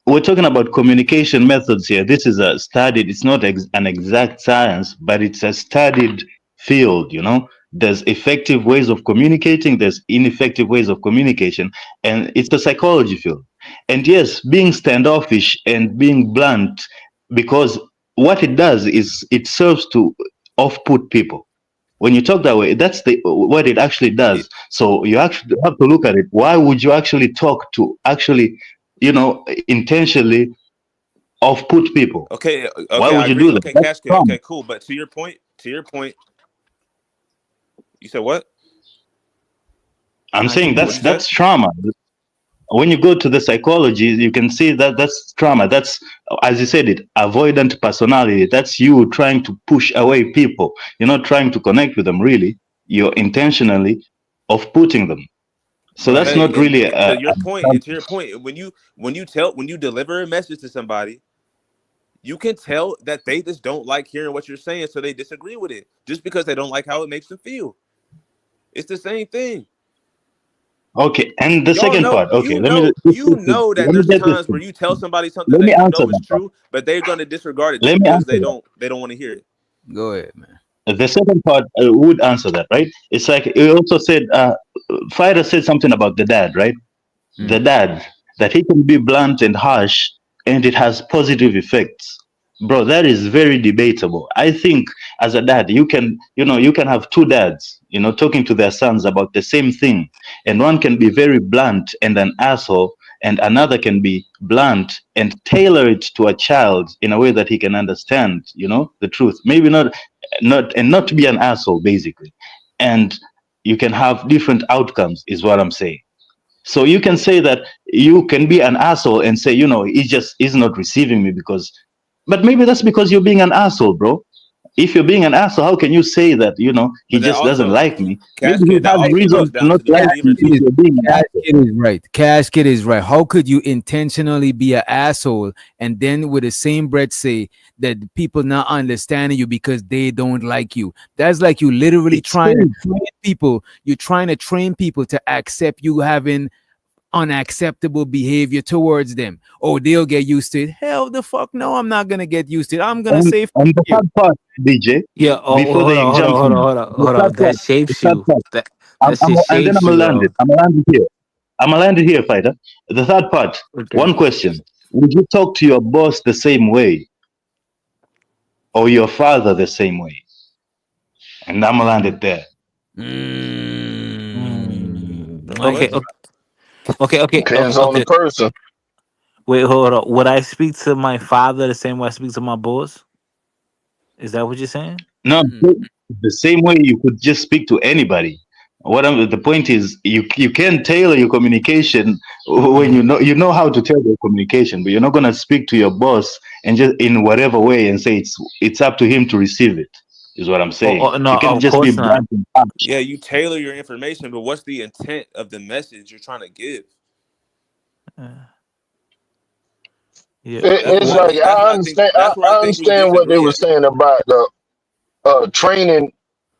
We're talking about communication methods here. This is a studied, it's not an exact science, but it's a studied field, you know? There's effective ways of communicating, there's ineffective ways of communication, and it's a psychology field. And yes, being standoffish and being blunt, because what it does is it serves to off put people. When you talk that way, that's what it actually Yeah. does. So you actually have to look at it. Why would you actually talk to actually, intentionally off put people? Okay. Why Okay. would I you agree. do that? Okay, That's Cash Kid. trauma. Okay, cool. But to your point, you said what? I'm Not to saying be What'd that's you say? that's trauma. When you go to the psychology, you can see that that's trauma. That's, as you said, it avoidant personality. That's you trying to push away people. You're not trying to connect with them. Really, you're intentionally off putting them. So that's right. not Okay. really And to your point, when you deliver a message to somebody, you can tell that they just don't like hearing what you're saying, so they disagree with it just because they don't like how it makes them feel. It's the same thing. okay. And the Y'all second know, part. Okay, let me that let me there's get this. times where you tell somebody something Let me that you answer know is that part. true, but they're gonna disregard it just Let me because answer that. they don't want to hear it. Go ahead, man. The second part would answer that, right? It's like he also said, Fighter said something about the dad, right? The Mm. dad, that he can be blunt and harsh and it has positive effects. Bro, that is very debatable. I think as a dad, you can have two dads, talking to their sons about the same thing. And one can be very blunt and an asshole, and another can be blunt and tailor it to a child in a way that he can understand, the truth. Maybe not to be an asshole, basically. And you can have different outcomes, is what I'm saying. So you can say that you can be an asshole and say, he's not receiving me because, but maybe that's because you're being an asshole, bro. If you're being an asshole, how can you say that, he But that just doesn't also, like me? Maybe Cash he Kid, that has also reasons comes to down not to the like receiver you if Kid too. you're being an Cash asshole. Kid is right. Cash Kid is right. How could you intentionally be an asshole and then with the same breath say that people not understanding you because they don't like you? That's like you literally It's trying to fake. train people. You're trying to train people to accept you having unacceptable behavior towards them. Oh, they'll get used to it. Hell the fuck no, I'm not gonna get used to it. I'm gonna And, say fuck and the you. third part, DJ, Yeah. before Hold they on. Hold on. jump Hold on. in, Hold on. the Hold third on. That part, the shapes third you. part, That shit and then shapes I'm you, gonna land it. though. I'm gonna land it here. I'm gonna land it here, fighter. The third part, Okay. one question. Would you talk to your boss the same way or your father the same way? And I'm gonna land it there. Okay. What? Mm. Okay. Okay. Okay. Okay. Depends on the Okay. person. Wait. Hold on. Would I speak to my father the same way I speak to my boss? Is that what you're saying? No, Mm. the same way you could just speak to anybody. The point is you can tailor your communication when Mhm. you know how to tailor your communication, but you're not gonna speak to your boss and just in whatever way and say it's up to him to receive it. Is what I'm saying. Oh, no. You can Of just be course not. blunt and harsh. Yeah, you tailor your information, but what's the intent of the message you're trying to give? Uh, yeah. It's Well, like I understand. That's where I I think we understand what they disagree were at. saying about the training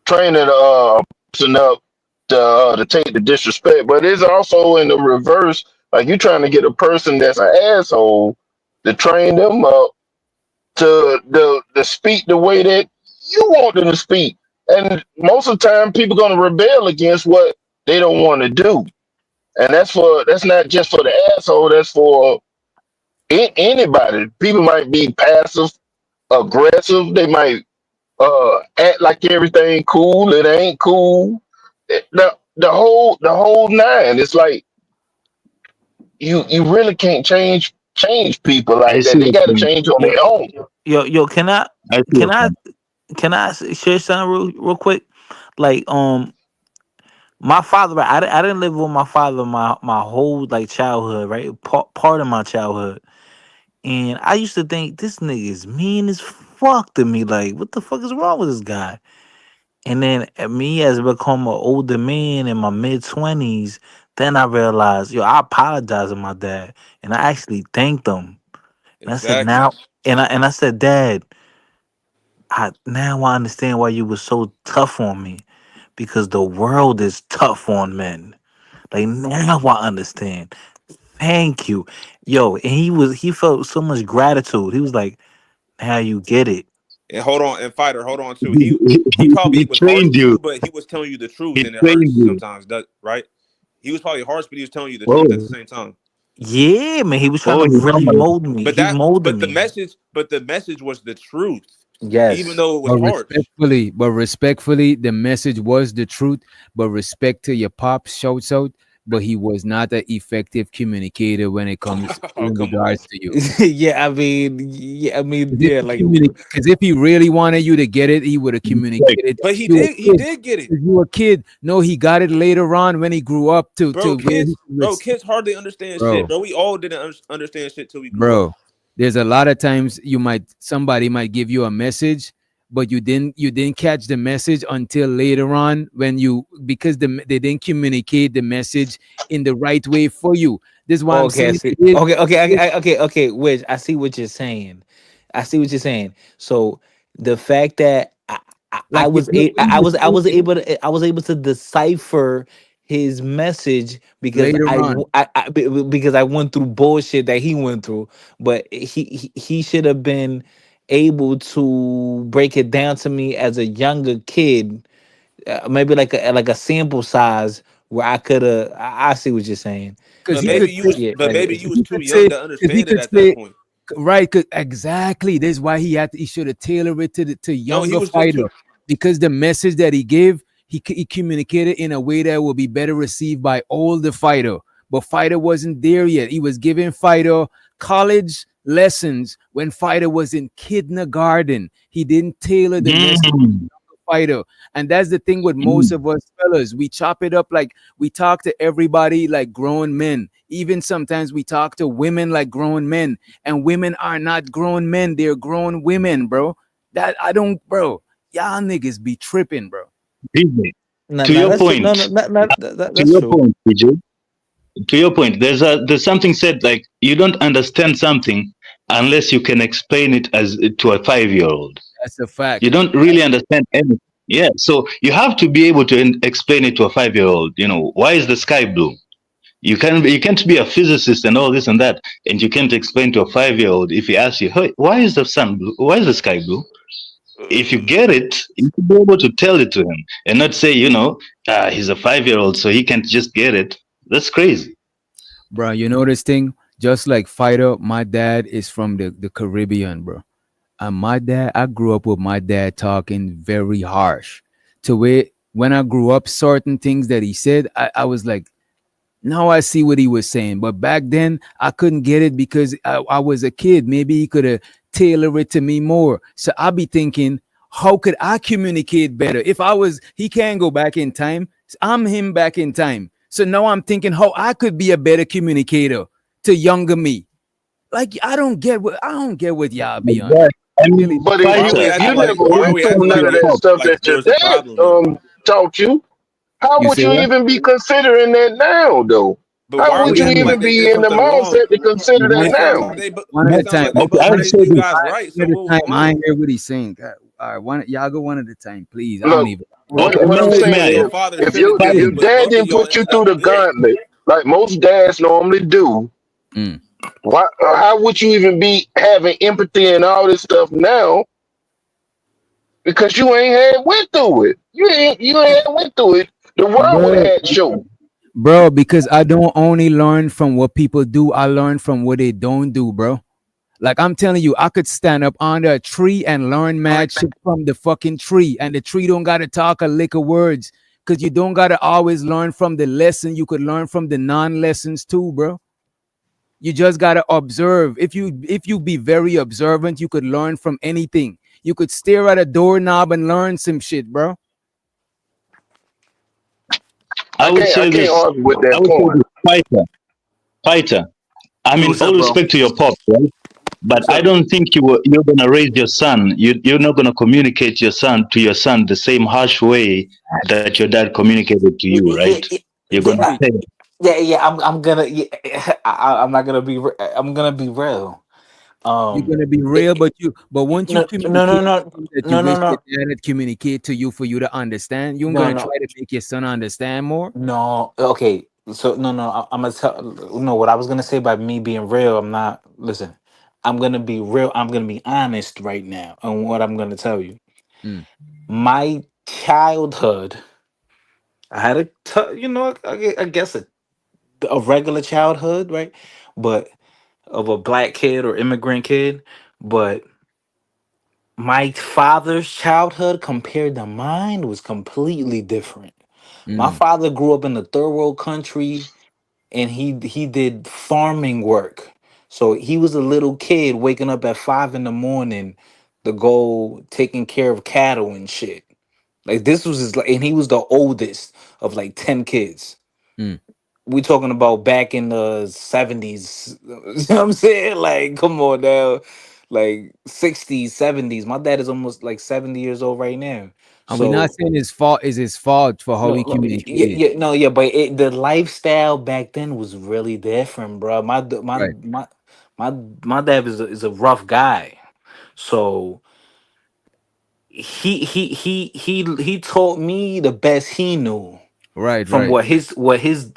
a person up to take the disrespect, but it's also in the reverse. Like you trying to get a person that's an asshole to train them up to speak the way that you want them to speak. And most of the time, people gonna rebel against what they don't want to do, and that's not just for the asshole. That's for Anybody. People might be passive aggressive. They might act like everything cool. It ain't cool. The whole nine. It's like you really can't change people I like see that. They what got to you change on their own. Yo, I see can what I you share something real quick? Like, my father, right, I didn't live with my father my whole like childhood, right? Part of my childhood. And I used to think this nigga is mean as fuck to me. Like, what the fuck is wrong with this guy? And then me as become an older man in my mid 20s, then I realized, yo, I apologized to my dad. And I actually thanked him. And I said, Exactly. now and I said, Dad, I understand why you were so tough on me. Because the world is tough on men. Like now I understand. Thank you. Yo, and he felt so much gratitude. He was like, now you get it. And hold on, and fighter, hold on too. mean. He He probably was harsh trained with you. you, but he was telling you the truth, He and it hurts trained you. sometimes. Does right? He was probably harsh, but he was telling you the truth at the Oh, same time. Yeah, man. He was trying oh, to he really normalized. mold me. But He molded me. the message was the truth, even Yes. though it was But harsh. respectfully, the message was the truth. But respect to your pops, shouts out. But he was not an effective communicator when it comes Oh, in come on. regards to you. Yeah, like, Because if he really wanted you to get it, he would have Respect. communicated. But he You did. a He kid. did get it, You a kid. No, he got it later on when he grew up to bro. where he Kids, could bro. Kids hardly understand shit, bro. bro. We all didn't understand shit till we grew up. Bro, there's a lot of times somebody might give you a message, but you didn't catch the message until later on when because they didn't communicate the message in the right way for you. This is why I'm okay, I saying see. Okay. Which I see what you're saying. I see what you're saying. So the fact that like you, you, I was able to decipher his message because later on. because I went through bullshit that he went through, but he should have been able to break it down to me as a younger kid, maybe like a sample size where I could have. I see what you're saying. Because he Yeah, could say, yeah, But maybe you was he too could young say, to because he understand it could at that say, point. right, exactly. That's why he should have tailored it to No, he younger was just fighter, too. because the message that he gave, he communicated in a way that will be better received by older fighter. But fighter wasn't there yet. He was giving fighter college lessons when fighter was in kindergarten. He didn't tailor the message Mm, fighter. And that's the thing with most mm. of us fellas. We chop it up like we talk to everybody like grown men. Even sometimes we talk to women like grown men. And women are not grown men, they're grown women, bro. That I don't, bro. Y'all niggas be tripping, bro. Disney. no, To no, your that's true. No, point, no, that's your true. point, PJ. To your point, there's something said like you don't understand something unless you can explain it as to a 5 year old. That's a You fact. don't really understand anything. Yeah, so you have to be able to explain it to a 5 year old. You know, why is the sky blue? You can't be a physicist and all this and that, and you can't explain to a 5 year old if he asks you, hey, why is the sun blue? Why is the sky blue? If you get it, you should be able to tell it to him and not say, he's a 5 year old, so he can't just get it. That's crazy. Bro, you know this thing? Just like Fighter, my dad is from the Caribbean, bro. And my dad, I grew up with my dad talking very harsh. To where when I grew up, certain things that he said, I was like, now I see what he was saying. But back then, I couldn't get it because I was a kid. Maybe he could have tailored it to me more. So I'll be thinking, how could I communicate better? If I was, he can go back in time. I'm him back in time. So now I'm thinking how I could be a better communicator to younger me. Like I don't get what y'all be on. Exactly. I Really. mean, But Why are we fighter, you acting never like? Why are went we through acting none like of that we stuff like that your there's a dad problem though? taught you. How You would say you what? even be considering that now, though? But How why are would we What you you acting mean? even like they be did in the something wrong? mindset to consider that One It at a sounds now? like time. One at a it sounds time. like they okay, both I'll raised say you this. guys right. So One at what a was time. I wrong? ain't hear what he's saying. God, all right, y'all go one at a time, please. I don't Look, even. what Okay, what I'm may saying Your I? is, father if should have you get if it, your Fighter. but dad both of didn't y'all put you ended through up the good. gauntlet like most dads normally do, Mm. why? How would you even be having empathy and all this stuff now? Because you ain't had went through it. You ain't had went through it. The world would have Bro, had show. bro, because I don't only learn from what people do, I learn from what they don't do, bro. Like I'm telling you, I could stand up under a tree and learn mad shit from the fucking tree, and the tree don't gotta talk a lick of words, cause you don't gotta always learn from the lesson. You could learn from the non-lessons too, bro. You just gotta observe. If you be very observant, you could learn from anything. You could stare at a doorknob and learn some shit, bro. I would I say can't this. argue with I that would say point. this, fighter. I mean, What's all up, bro? respect to your pop, right? But What's I up? don't think you're gonna raise your son. You're not gonna communicate your son the same harsh way that your dad communicated to you, right? Yeah, yeah, You're gonna yeah, say, yeah. I'm gonna. Yeah, I'm not gonna be. I'm gonna be real. You're Um, gonna be it, real, but once you no, no, no, communicate no, something that you no, no, wish your no, dad had communicate to you for you to understand, you're no, gonna try no, to make your son understand more. no. Okay, so no. I'm gonna tell. No, what I was gonna say by me being real. I'm not. Listen, I'm gonna be real. I'm gonna be honest right now on what I'm gonna tell you. Mm, My childhood, I had I guess a regular childhood, right? But of a black kid or immigrant kid, but my father's childhood compared to mine was completely different. My mm, father grew up in a third world country and he did farming work. So he was a little kid waking up at 5 in the morning to go taking care of cattle and shit. Like this was his and he was the oldest of like 10 kids. mm. We talking about back in the 70s. You know what I'm saying? Like, come on now. Like 60s, 70s. My dad is almost like 70 years old right now. And we're not So saying his fault is his fault for how no, he no, yeah, communicated. yeah, no, yeah, but the lifestyle back then was really different, bro. Right, My my dad is a rough guy. So he taught me the best he knew right, from right. what his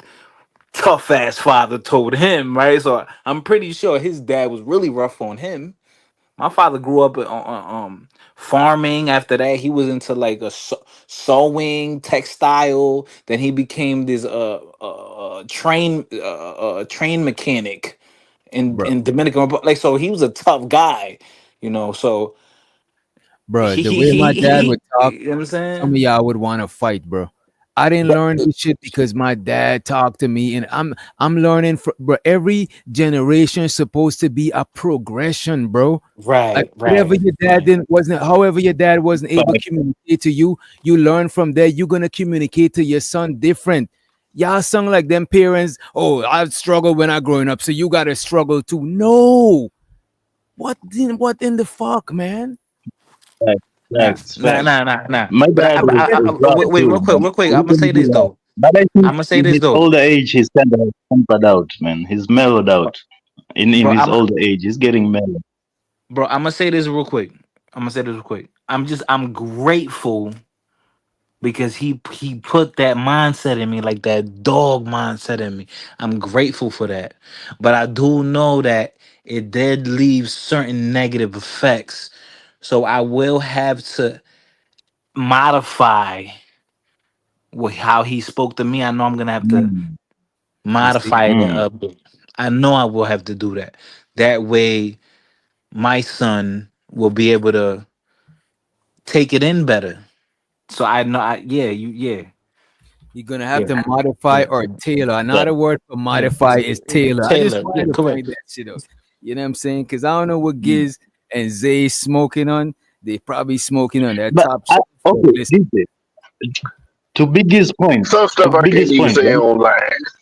tough ass father told him, right? So I'm pretty sure his dad was really rough on him. My father grew up farming. After that, he was into like sewing, textile. Then he became this train mechanic Bro, in Dominican Republic. Like so, he was a tough guy, So bro, he the he way he, my dad he would talk, you know what I'm some of saying? y'all would want to fight, bro. I didn't But learn this shit because my dad talked to me, and I'm learning from, bro. Every generation is supposed to be a progression, bro. Like right, whatever right, your dad right, didn't wasn't, however your dad wasn't able to but communicate to you, you learn from there. You're gonna communicate to your son different. Y'all sung like them parents. Oh, I struggled when I growing up, so you gotta struggle too. No, what in the fuck, man? facts, nah, facts, nah, facts. nah, nah, nah. My But dad was rough wait, too, real man. quick. He I'm gonna say didn't do this that. though. But I think I'm gonna say in this his though, older age, he's kind of tempered out, man. He's mellowed out. In bro. his older age, he's getting mellowed. I'm gonna say this real quick. I'm grateful because he put that mindset in me, like that dog mindset in me. I'm grateful for that, but I do know that it did leave certain negative effects. So I will have to modify how he spoke to me. I know I'm gonna have to Mm, You see, modify it mm. a bit. I know I will have to do that. That way, my son will be able to take it in better. So I know, you're gonna have yeah, to modify yeah, or tailor. But Another word for yeah. modify is tailor. I just Taylor, yeah, wanted to correct. point that shit out. You know what I'm saying? Because I don't know what mm. Giz and Zay smoking on. They probably smoking on that But top I, shelf. But okay, listen, this to Biggie's point. Some To stuff I can't Biggie's even point, say right? online.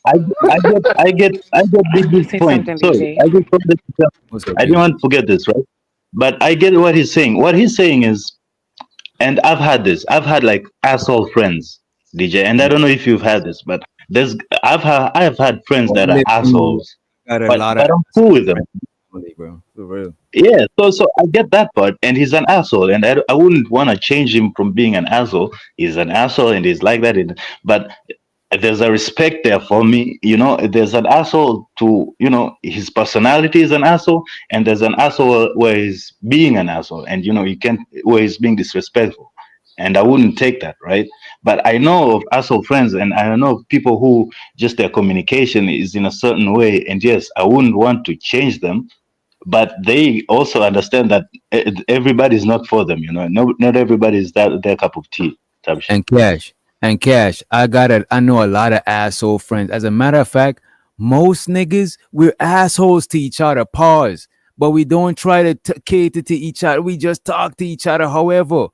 I get Biggie's Say point. something, Sorry, BJ. I just wanted to tell, what's up, I didn't Giz? want to forget this, right? But I get what he's saying. What he's saying is, and I've had this. I've had like asshole friends, DJ, and I don't know if you've had this, but there's I've had friends Oh, that are listen, assholes, got a but lot of but I'm cool asshole with them. friends, really, bro. For real. Yeah, so I get that part, and he's an asshole, and I wouldn't want to change him from being an asshole. He's an asshole, and he's like that. But there's a respect there for me, there's an asshole to, his personality is an asshole, and there's an asshole where he's being an asshole, and you can't, where he's being disrespectful, and I wouldn't take that, right? But I know of asshole friends, and I know of people who just their communication is in a certain way. And yes, I wouldn't want to change them, but they also understand that everybody's not for them. No, not everybody is that their cup of tea. Type shit. And cash. I know a lot of asshole friends. As a matter of fact, most niggas, we're assholes to each other. Pause. But we don't try to cater to each other. We just talk to each other. However,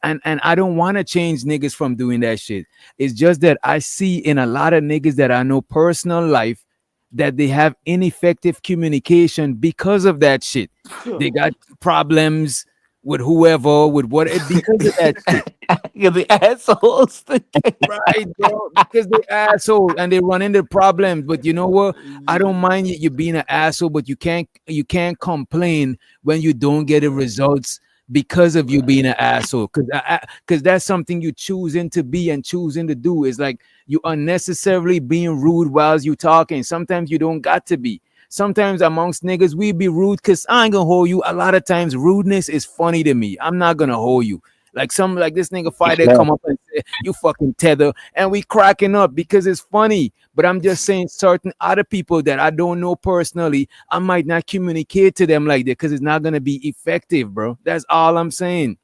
and I don't want to change niggas from doing that shit. It's just that I see in a lot of niggas that I know personal life that they have ineffective communication because of that shit. They got problems with whoever, with what, because of that shit. You're the assholes. Right, bro. Because they assholes and they run into problems. But you know what? I don't mind you being an asshole, but you can't complain when you don't get the results because of you being an asshole. Because that's something you choosing to be and choosing to do. Is like you unnecessarily being rude while you talking. Sometimes you don't got to be. Sometimes amongst niggas, we be rude because I ain't gonna hold you. A lot of times rudeness is funny to me. I'm not gonna hold you. Like this nigga fighter Yeah. come up and say, you fucking tether, and we cracking up because it's funny. But I'm just saying certain other people that I don't know personally, I might not communicate to them like that because it's not gonna be effective, bro. That's all I'm saying.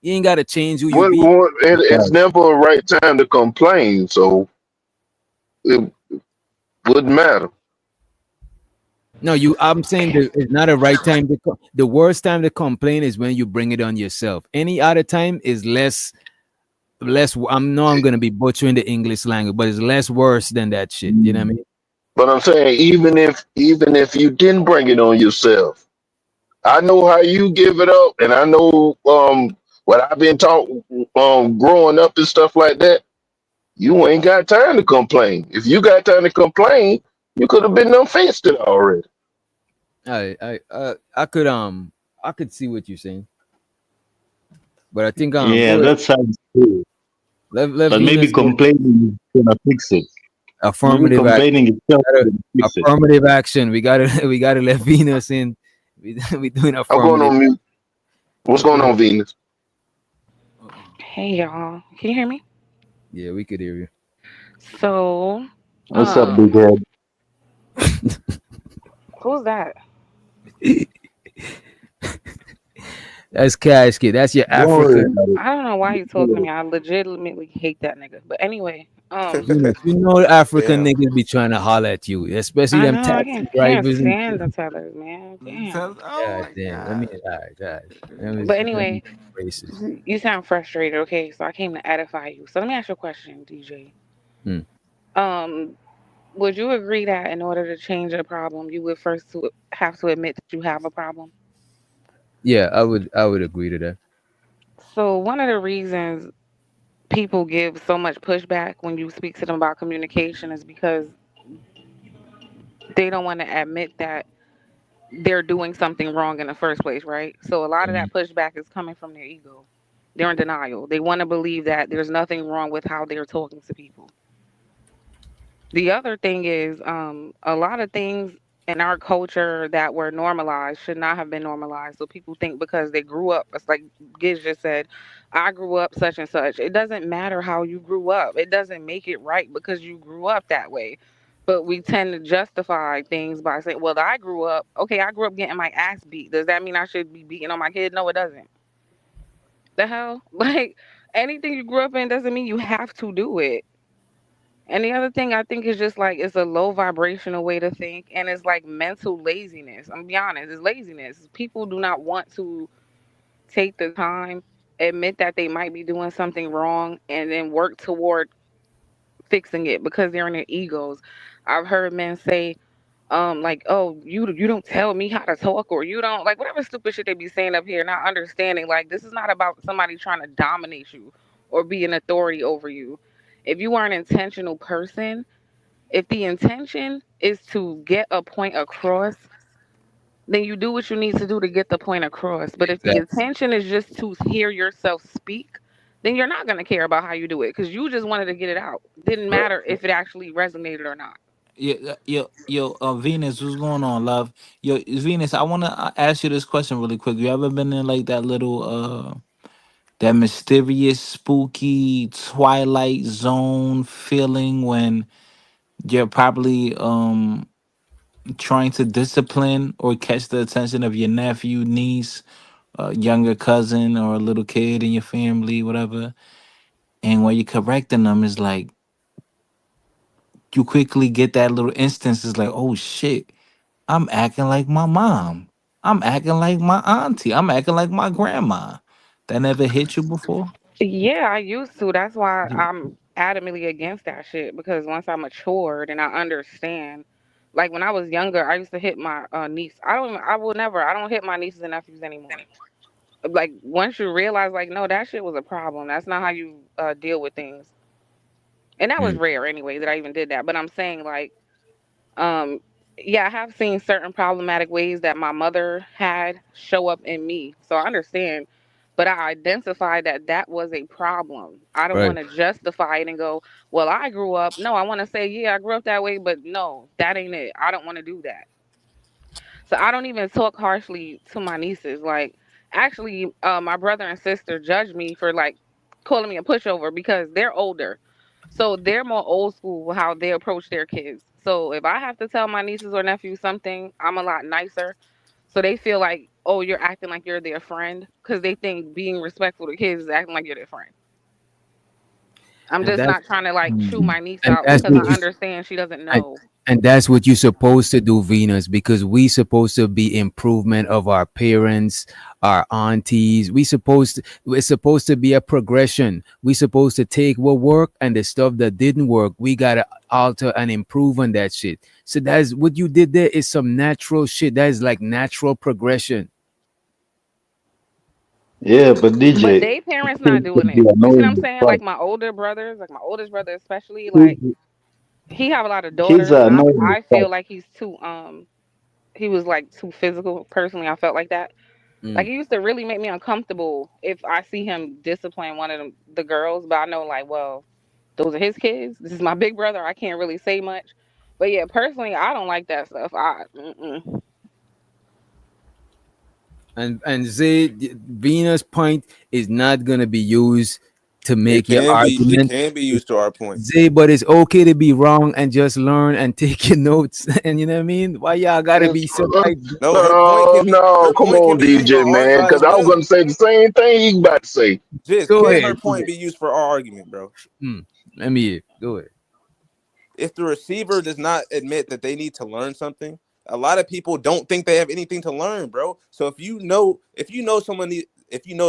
You ain't gotta change who you be. It's never a right time to complain, so it wouldn't matter. No, I'm saying that it's not a right time to the worst time to complain is when you bring it on yourself. Any other time is less. I'm gonna be butchering the English language, but it's less worse than that shit. You know what I mean? But I'm saying even if you didn't bring it on yourself, I know how you give it up, and I know what I've been taught growing up and stuff like that. You ain't got time to complain. If you got time to complain, you could have been done fixed it already. I could see what you're saying, but I think Yeah, that sounds cool. let But maybe Venus go. complaining is gonna fix it. Maybe Affirmative action. complaining itself is gonna fix it. Affirmative action. We gotta we gotta let Venus in. We doing I'm going affirmative. on mute. What's going on, Venus? Hey y'all, can you hear me? Yeah, we could hear you. So, What's up, big head? who's that? That's Cash Kid. That's your Don't worry African. about it. I don't know why you talking to me. I legitimately hate that nigga. But anyway, Venus, you know African Damn. niggas be trying to holler at you, especially I them know I taxi can't drivers and stand shit. the tellers, man. Damn. Oh God my damn. Let me god. all right, guys. But Let me anyway, racist. you sound frustrated. Okay, so I came to edify you. So let me ask you a question, DJ. Hmm. Um, would you agree that in order to change a problem, you would first have to admit that you have a problem? Yeah, I would agree to that. So one of the reasons people give so much pushback when you speak to them about communication is because they don't want to admit that they're doing something wrong in the first place, right? So a lot of that pushback is coming from their ego. They're in denial. They want to believe that there's nothing wrong with how they're talking to people. The other thing is, a lot of things in our culture that were normalized should not have been normalized. So people think because they grew up, it's like Giz just said, I grew up such and such. It doesn't matter how you grew up. It doesn't make it right because you grew up that way. But we tend to justify things by saying, well, I grew up, okay, I grew up getting my ass beat. Does that mean I should be beating on my kid? No, it doesn't. The hell? Like, anything you grew up in doesn't mean you have to do it. And the other thing I think is just like it's a low vibrational way to think, and it's like mental laziness. I'm gonna be honest, it's laziness. People do not want to take the time, admit that they might be doing something wrong, and then work toward fixing it because they're in their egos. I've heard men say, like, oh, you don't tell me how to talk, or you don't like whatever stupid shit they be saying up here, not understanding like this is not about somebody trying to dominate you or be an authority over you. If you are an intentional person, if the intention is to get a point across, then you do what you need to do to get the point across. But if the Exactly. intention is just to hear yourself speak, then you're not going to care about how you do it because you just wanted to get it out. Didn't matter if it actually resonated or not. Venus, what's going on, love? Venus, I want to ask you this question really quick. You ever been in like that mysterious, spooky Twilight Zone feeling when you're probably trying to discipline or catch the attention of your nephew, niece, younger cousin, or a little kid in your family, whatever. And when you're correcting them, it's like you quickly get that little instance. It's like, oh shit, I'm acting like my mom. I'm acting like my auntie. I'm acting like my grandma. That never hit you before? Yeah, I used to. That's why You- I'm adamantly against that shit because once I matured and I understand, like when I was younger, I used to hit my niece. I will never, I don't hit my nieces and nephews anymore. Like once you realize, like, no, that shit was a problem. That's not how you deal with things. And that was mm. rare anyway that I even did that. But I'm saying, like, um, yeah, I have seen certain problematic ways that my mother had show up in me. So I understand. But I identified that that was a problem. I don't Right. want to justify it and go, well, I grew up. No, I want to say, yeah, I grew up that way, but no, that ain't it. I don't want to do that. So I don't even talk harshly to my nieces. Like, actually, my brother and sister judge me for like calling me a pushover because they're older. So they're more old school with how they approach their kids. So if I have to tell my nieces or nephews something, I'm a lot nicer. So they feel like, oh, you're acting like you're their friend because they think being respectful to kids is acting like you're their friend. I'm And just that's not trying to like chew Mm. my niece and out that's because I what you understand she doesn't and, know. and that's what you're supposed to do, Venus, because we supposed to be improvement of our parents, our aunties. It's supposed to be a progression. We supposed to take what worked and the stuff that didn't work, we gotta alter and improve on that shit. So that's what you did there is some natural shit. That is like natural progression. Yeah, but But DJ, they parents not kids doing can be it. You see what I'm annoying as saying? fuck. Like my older brothers, like my oldest brother especially, like Kids, he have a lot of kids daughters, are and annoying as I fuck. feel like he's too he was like too physical. Personally, I felt like that. Like Mm. it used to really make me uncomfortable if I see him discipline one of them the girls, but I know like, well, those are his kids. This is my big brother. I can't really say much. But yeah, personally, I don't like that stuff. And say Venus point is not gonna be used to It make your can be. It argument. can be used to our point. Zay, but it's okay to be wrong and just learn and take your notes. And you know what I mean? Why y'all gotta be so like, No, her point No, can be. no, Her come point can on, be used for DJ, our man, side because as I was well. gonna say the same thing you about to say. Just go can ahead, her go point ahead. be used for our argument, bro? Let me hear. Go ahead. If the receiver does not admit that they need to learn something, a lot of people don't think they have anything to learn, bro. So if you know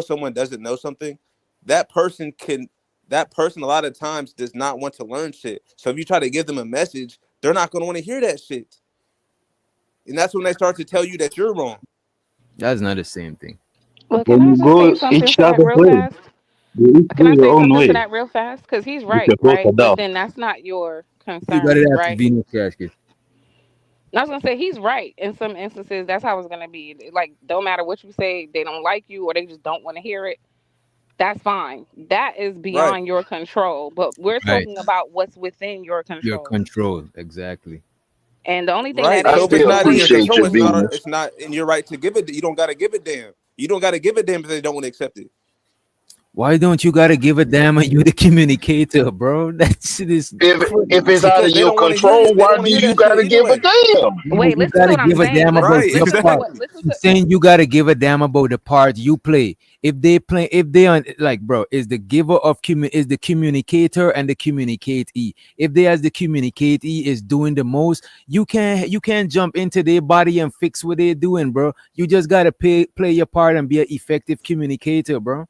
someone doesn't know something, that person can that person a lot of times does not want to learn shit. So if you try to give them a message, they're not going to want to hear that shit. And that's when they start to tell you that you're wrong. That's not the same thing. Well, can When I you just say go something each to that other real way, fast? you each Can go I your say own something to way. that real fast? Because he's You right, can both right? But adopt. then that's not your You got it concern, after right? Venus casket. I was gonna say he's right in some instances. That's how it's gonna be. Like, don't matter what you say, they don't like you or they just don't want to hear it. That's fine. That is Right. beyond your control. But we're Right. talking about what's within your Your control. control. Exactly. And the only thing Right. that I So is if it's is still not in your listen. appreciate control, you, Venus. it's not in your right to give it. You don't got to give a damn. You don't got to give a damn if they don't want to accept it. Why don't you gotta give a damn and you the communicator, bro? That shit is If it's crazy. out of Because they your don't want to hear control, it. They don't why want do to hear you that shit gotta give a anyway. damn? No, Wait, you listen to gotta what I'm give a saying. damn Listen, about Right. your listen to part. what. Exactly. Listen I'm to. saying you gotta give a damn about the part you play. If they on like, bro, is the giver of is the communicator and the communicatee. If they as the communicatee is doing the most, you can't jump into their body and fix what they're doing, bro. You just gotta play your part and be an effective communicator, bro.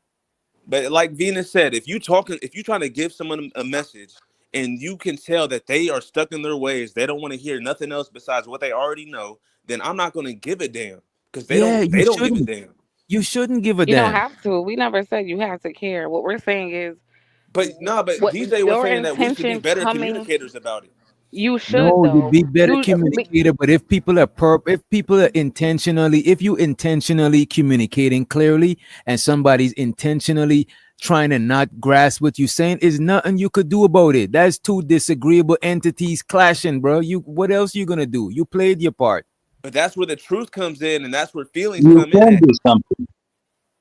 But like Venus said, if you trying to give someone a message and you can tell that they are stuck in their ways, they don't want to hear nothing else besides what they already know, then I'm not going to give a damn because they Yeah, don't you they don't give a shouldn't. damn. You shouldn't give a You don't damn. have to. We never said you have to care. What we're saying is But no, but what DJ was your saying that we should be intentions better coming. communicators about it. You should No, you though. be better You communicator. But if people are intentionally, if you intentionally communicating clearly, and somebody's intentionally trying to not grasp what you're saying, is nothing you could do about it. That's two disagreeable entities clashing, bro. What else you gonna do? You played your part. But that's where the truth comes in, and that's where feelings You come in can at. do something.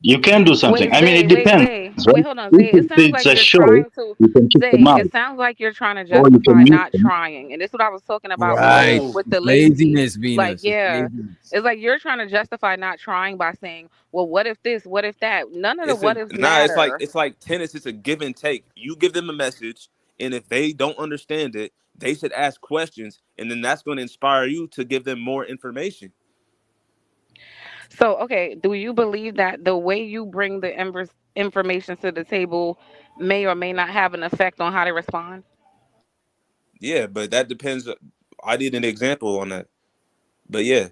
You can do something. Wait, I mean, Zay, it wait, depends, Zay. Wait, right? hold on, If Zay. It sounds it's like a you're show, trying to, you can keep them Zay, out, it sounds like you're trying to or you can justify mute not them. trying. And this is what I was talking about Right. with No. with the It's lazy. laziness, Like, Venus. It's yeah. laziness. It's like you're trying to justify not trying by saying, well, what if this? What if that? None of the It's a what ifs nah. matter. It's like tennis. It's a give and take. You give them a message, and if they don't understand it, they should ask questions, and then that's going to inspire you to give them more information. So, okay, do you believe that the way you bring the information to the table may or may not have an effect on how they respond? Yeah, but that depends. I did an example on that, but yeah,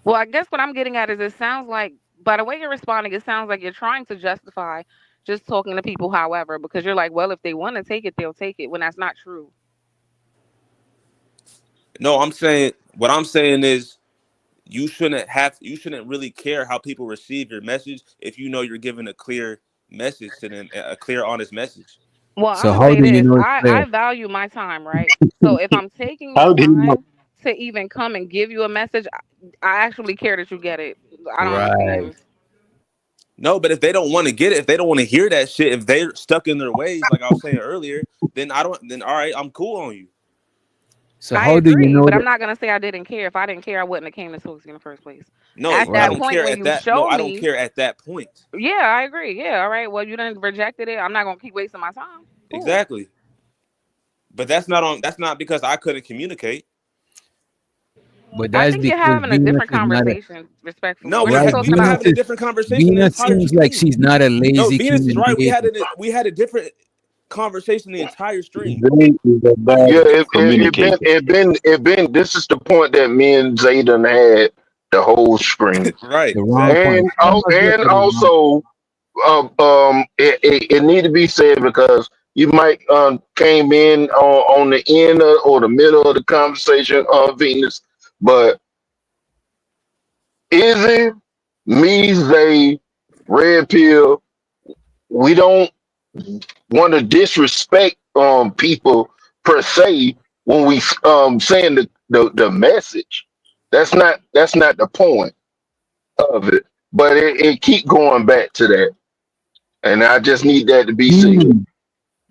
Well, I guess what I'm getting at is it sounds like, by the way you're responding, it sounds like you're trying to justify just talking to people, however, because you're like, well, if they want to take it, they'll take it, when that's not true. no. I'm saying what I'm saying is you shouldn't really care how people receive your message if you know you're giving a clear message to them, a clear, honest message. Well, I'm So gonna how say do you this. know it's I clear? value my time, right? So if I'm taking the How do you know? time to even come and give you a message, I actually care that you get it. I don't Right. understand. No, but if they don't want to get it, if they don't want to hear that shit, if they're stuck in their ways, like I was saying earlier, then I don't. Then all right, I'm cool on you. So I how do you agree, know but I'm that? not gonna say I didn't care. If I didn't care, I wouldn't have came to talk to you in the first place. No, At I that Right. don't point, care when at you that. No, show I don't me, care at that point. yeah, I agree. Yeah, all right. Well, you done rejected it. I'm not gonna keep wasting my time. Cool. Exactly. But that's not on. That's not because I couldn't communicate. But I that's think you're because having a Venus different is not a conversation, respectfully. No, We're not talking we've been about. having a different conversation the Venus entire seems like stream. she's not a No, lazy Venus is human right. being. We had a different conversation the entire stream. Zay is a Yeah, bad communicator. it been. This is the point that me and Zay done had the whole screen, Right, The wrong exactly. point. and Some of us and are the wrong. also, it need to be said because you might came in on the end or the middle of the conversation on Venus, but Izzy, me, Zay, Red Pill, we don't want to disrespect people per se when we saying the message. That's not the point of it. But it keep going back to that, and I just need that to be said. Hmm.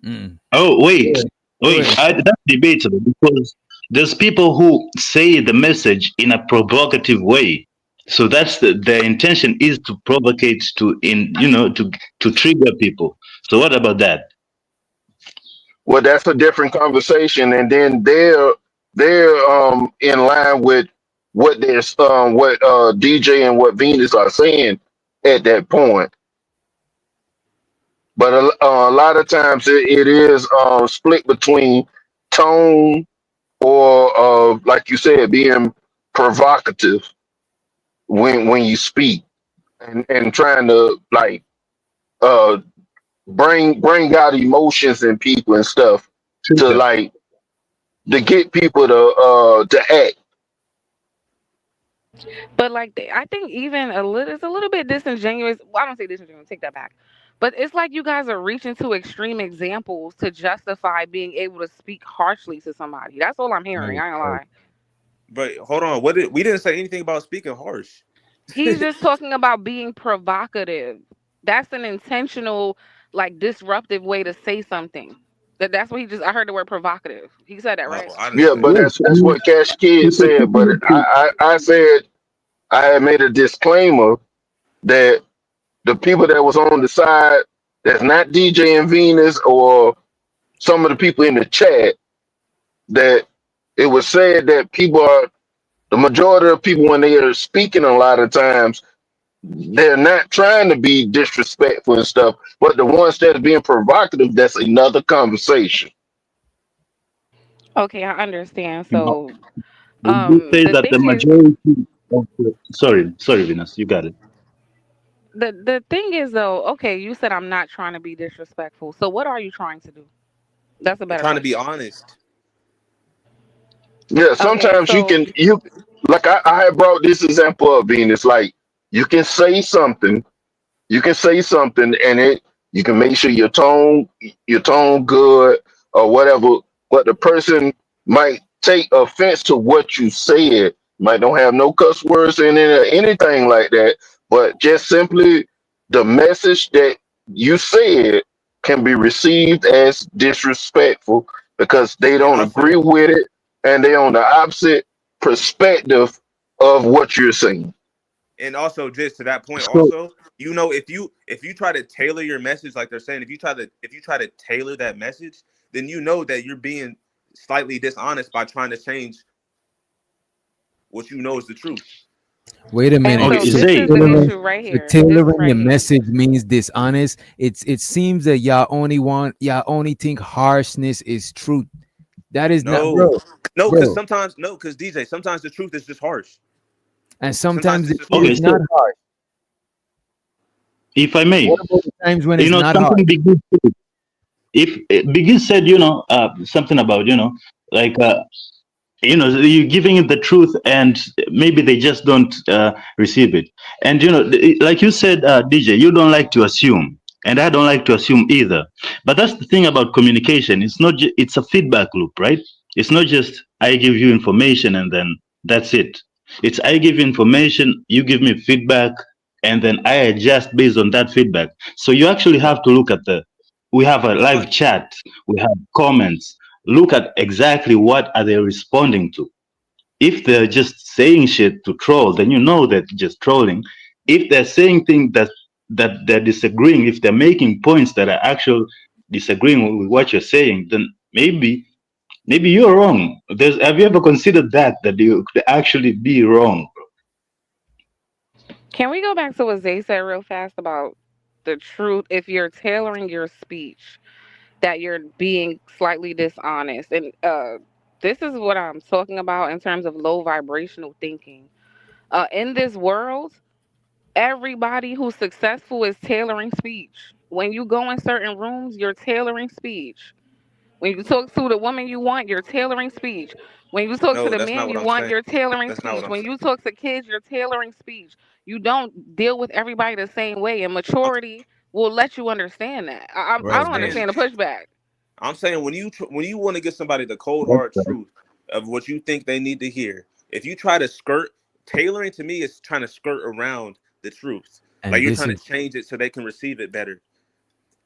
Mm. Oh, Go wait, ahead. Go wait. ahead. That's debatable because there's people who say the message in a provocative way. So that's their intention is to provocate, to trigger people. So what about that? Well, that's a different conversation, and then they're in line with what DJ and what Venus are saying at that point. But a lot of times it is split between tone or like you said, being provocative when you speak and trying to like uh bring out emotions in people and stuff to Trigger. like to get people to act. But like, I think even a little, it's a little bit disingenuous. Well, I don't say disingenuous. Take that back. But it's like you guys are reaching to extreme examples to justify being able to speak harshly to somebody. That's all I'm hearing. Right. I ain't gonna Right. lie. But hold on, we didn't say anything about speaking harsh. He's just talking about being provocative. That's an intentional, like, disruptive way to say something. That's what he just. I heard the word provocative. He said that, right? I didn't Yeah, say but that. Yes, I that's mean, what Cash Kid people said. But taking it to I said I had made a disclaimer that the people that was on the side that's not DJ and Venus or some of the people in the chat that it was said that people are the majority of people when they are speaking a lot of times they're not trying to be disrespectful and stuff, but the ones that are being provocative, that's another conversation. Okay, I understand. you know, So, they do say the that the thing is, majority of sorry, Venus, you got it. the thing is though. Okay, you said I'm not trying to be disrespectful. So, what are you trying to do? That's a I'm better trying to be question. honest. Yeah, Okay, sometimes so you like I had brought this example up being it's like you can say something, and it you can make sure your tone good or whatever, but the person might take offense to what you said. Might don't have no cuss words in it or anything like that, but just simply the message that you said can be received as disrespectful because they And don't also, agree with it and they on the opposite perspective of what you're saying. just to that point, So also, if you try to tailor your message, like they're saying, if you try to tailor that message, then you know that you're being slightly dishonest by trying to change what you know is the truth. Wait a And minute. so okay, So this Zay. is the tailoring, issue right so here. This tailoring the right here. message means dishonest. It seems that y'all only think harshness is truth. That is not, No, bro, no, because bro. sometimes no, because DJ, sometimes the truth is just harsh. And Sometimes sometimes it's the just truth Okay, is harsh. not so harsh. if I What may, about the times when it's not harsh? something big. If Biggie said, something about, like, you're giving it the truth, and maybe they just don't receive it. And like you said, DJ, you don't like to assume, and I don't like to assume either. But that's the thing about communication. It's not. It's a feedback loop, right? It's not just I give you information and then that's it. It's I give you information, you give me feedback, and then I adjust based on that feedback. So you actually have to look at the. We have a That's live why. chat. We have comments. Look at exactly what are they responding to. If they're just saying shit to troll, then you know that just trolling. If they're saying things that they're disagreeing, if they're making points that are actual disagreeing with what you're saying, then maybe you're wrong. Have you ever considered that you could actually be wrong? Can we go back to what Zay said real fast about the truth? If you're tailoring your speech, that you're being slightly dishonest. And this is what I'm talking about in terms of low vibrational thinking. In this world, everybody who's successful is tailoring speech. When you go in certain rooms, you're tailoring speech. When you talk to the woman you want, you're tailoring speech. When you talk to No, the that's not man what you I'm want, saying. you're tailoring That's not what speech. I'm When saying. you talk to kids, you're tailoring speech. You don't deal with everybody the same way, and I'm, maturity will let you understand that. I I'm Right, don't right. saying understand the pushback. I'm saying when you want to get somebody the cold That's hard right. truth of what you think they need to hear, if you try to skirt tailoring to me is trying to skirt around the truth. Like And you're this trying to is change it so they can receive it better.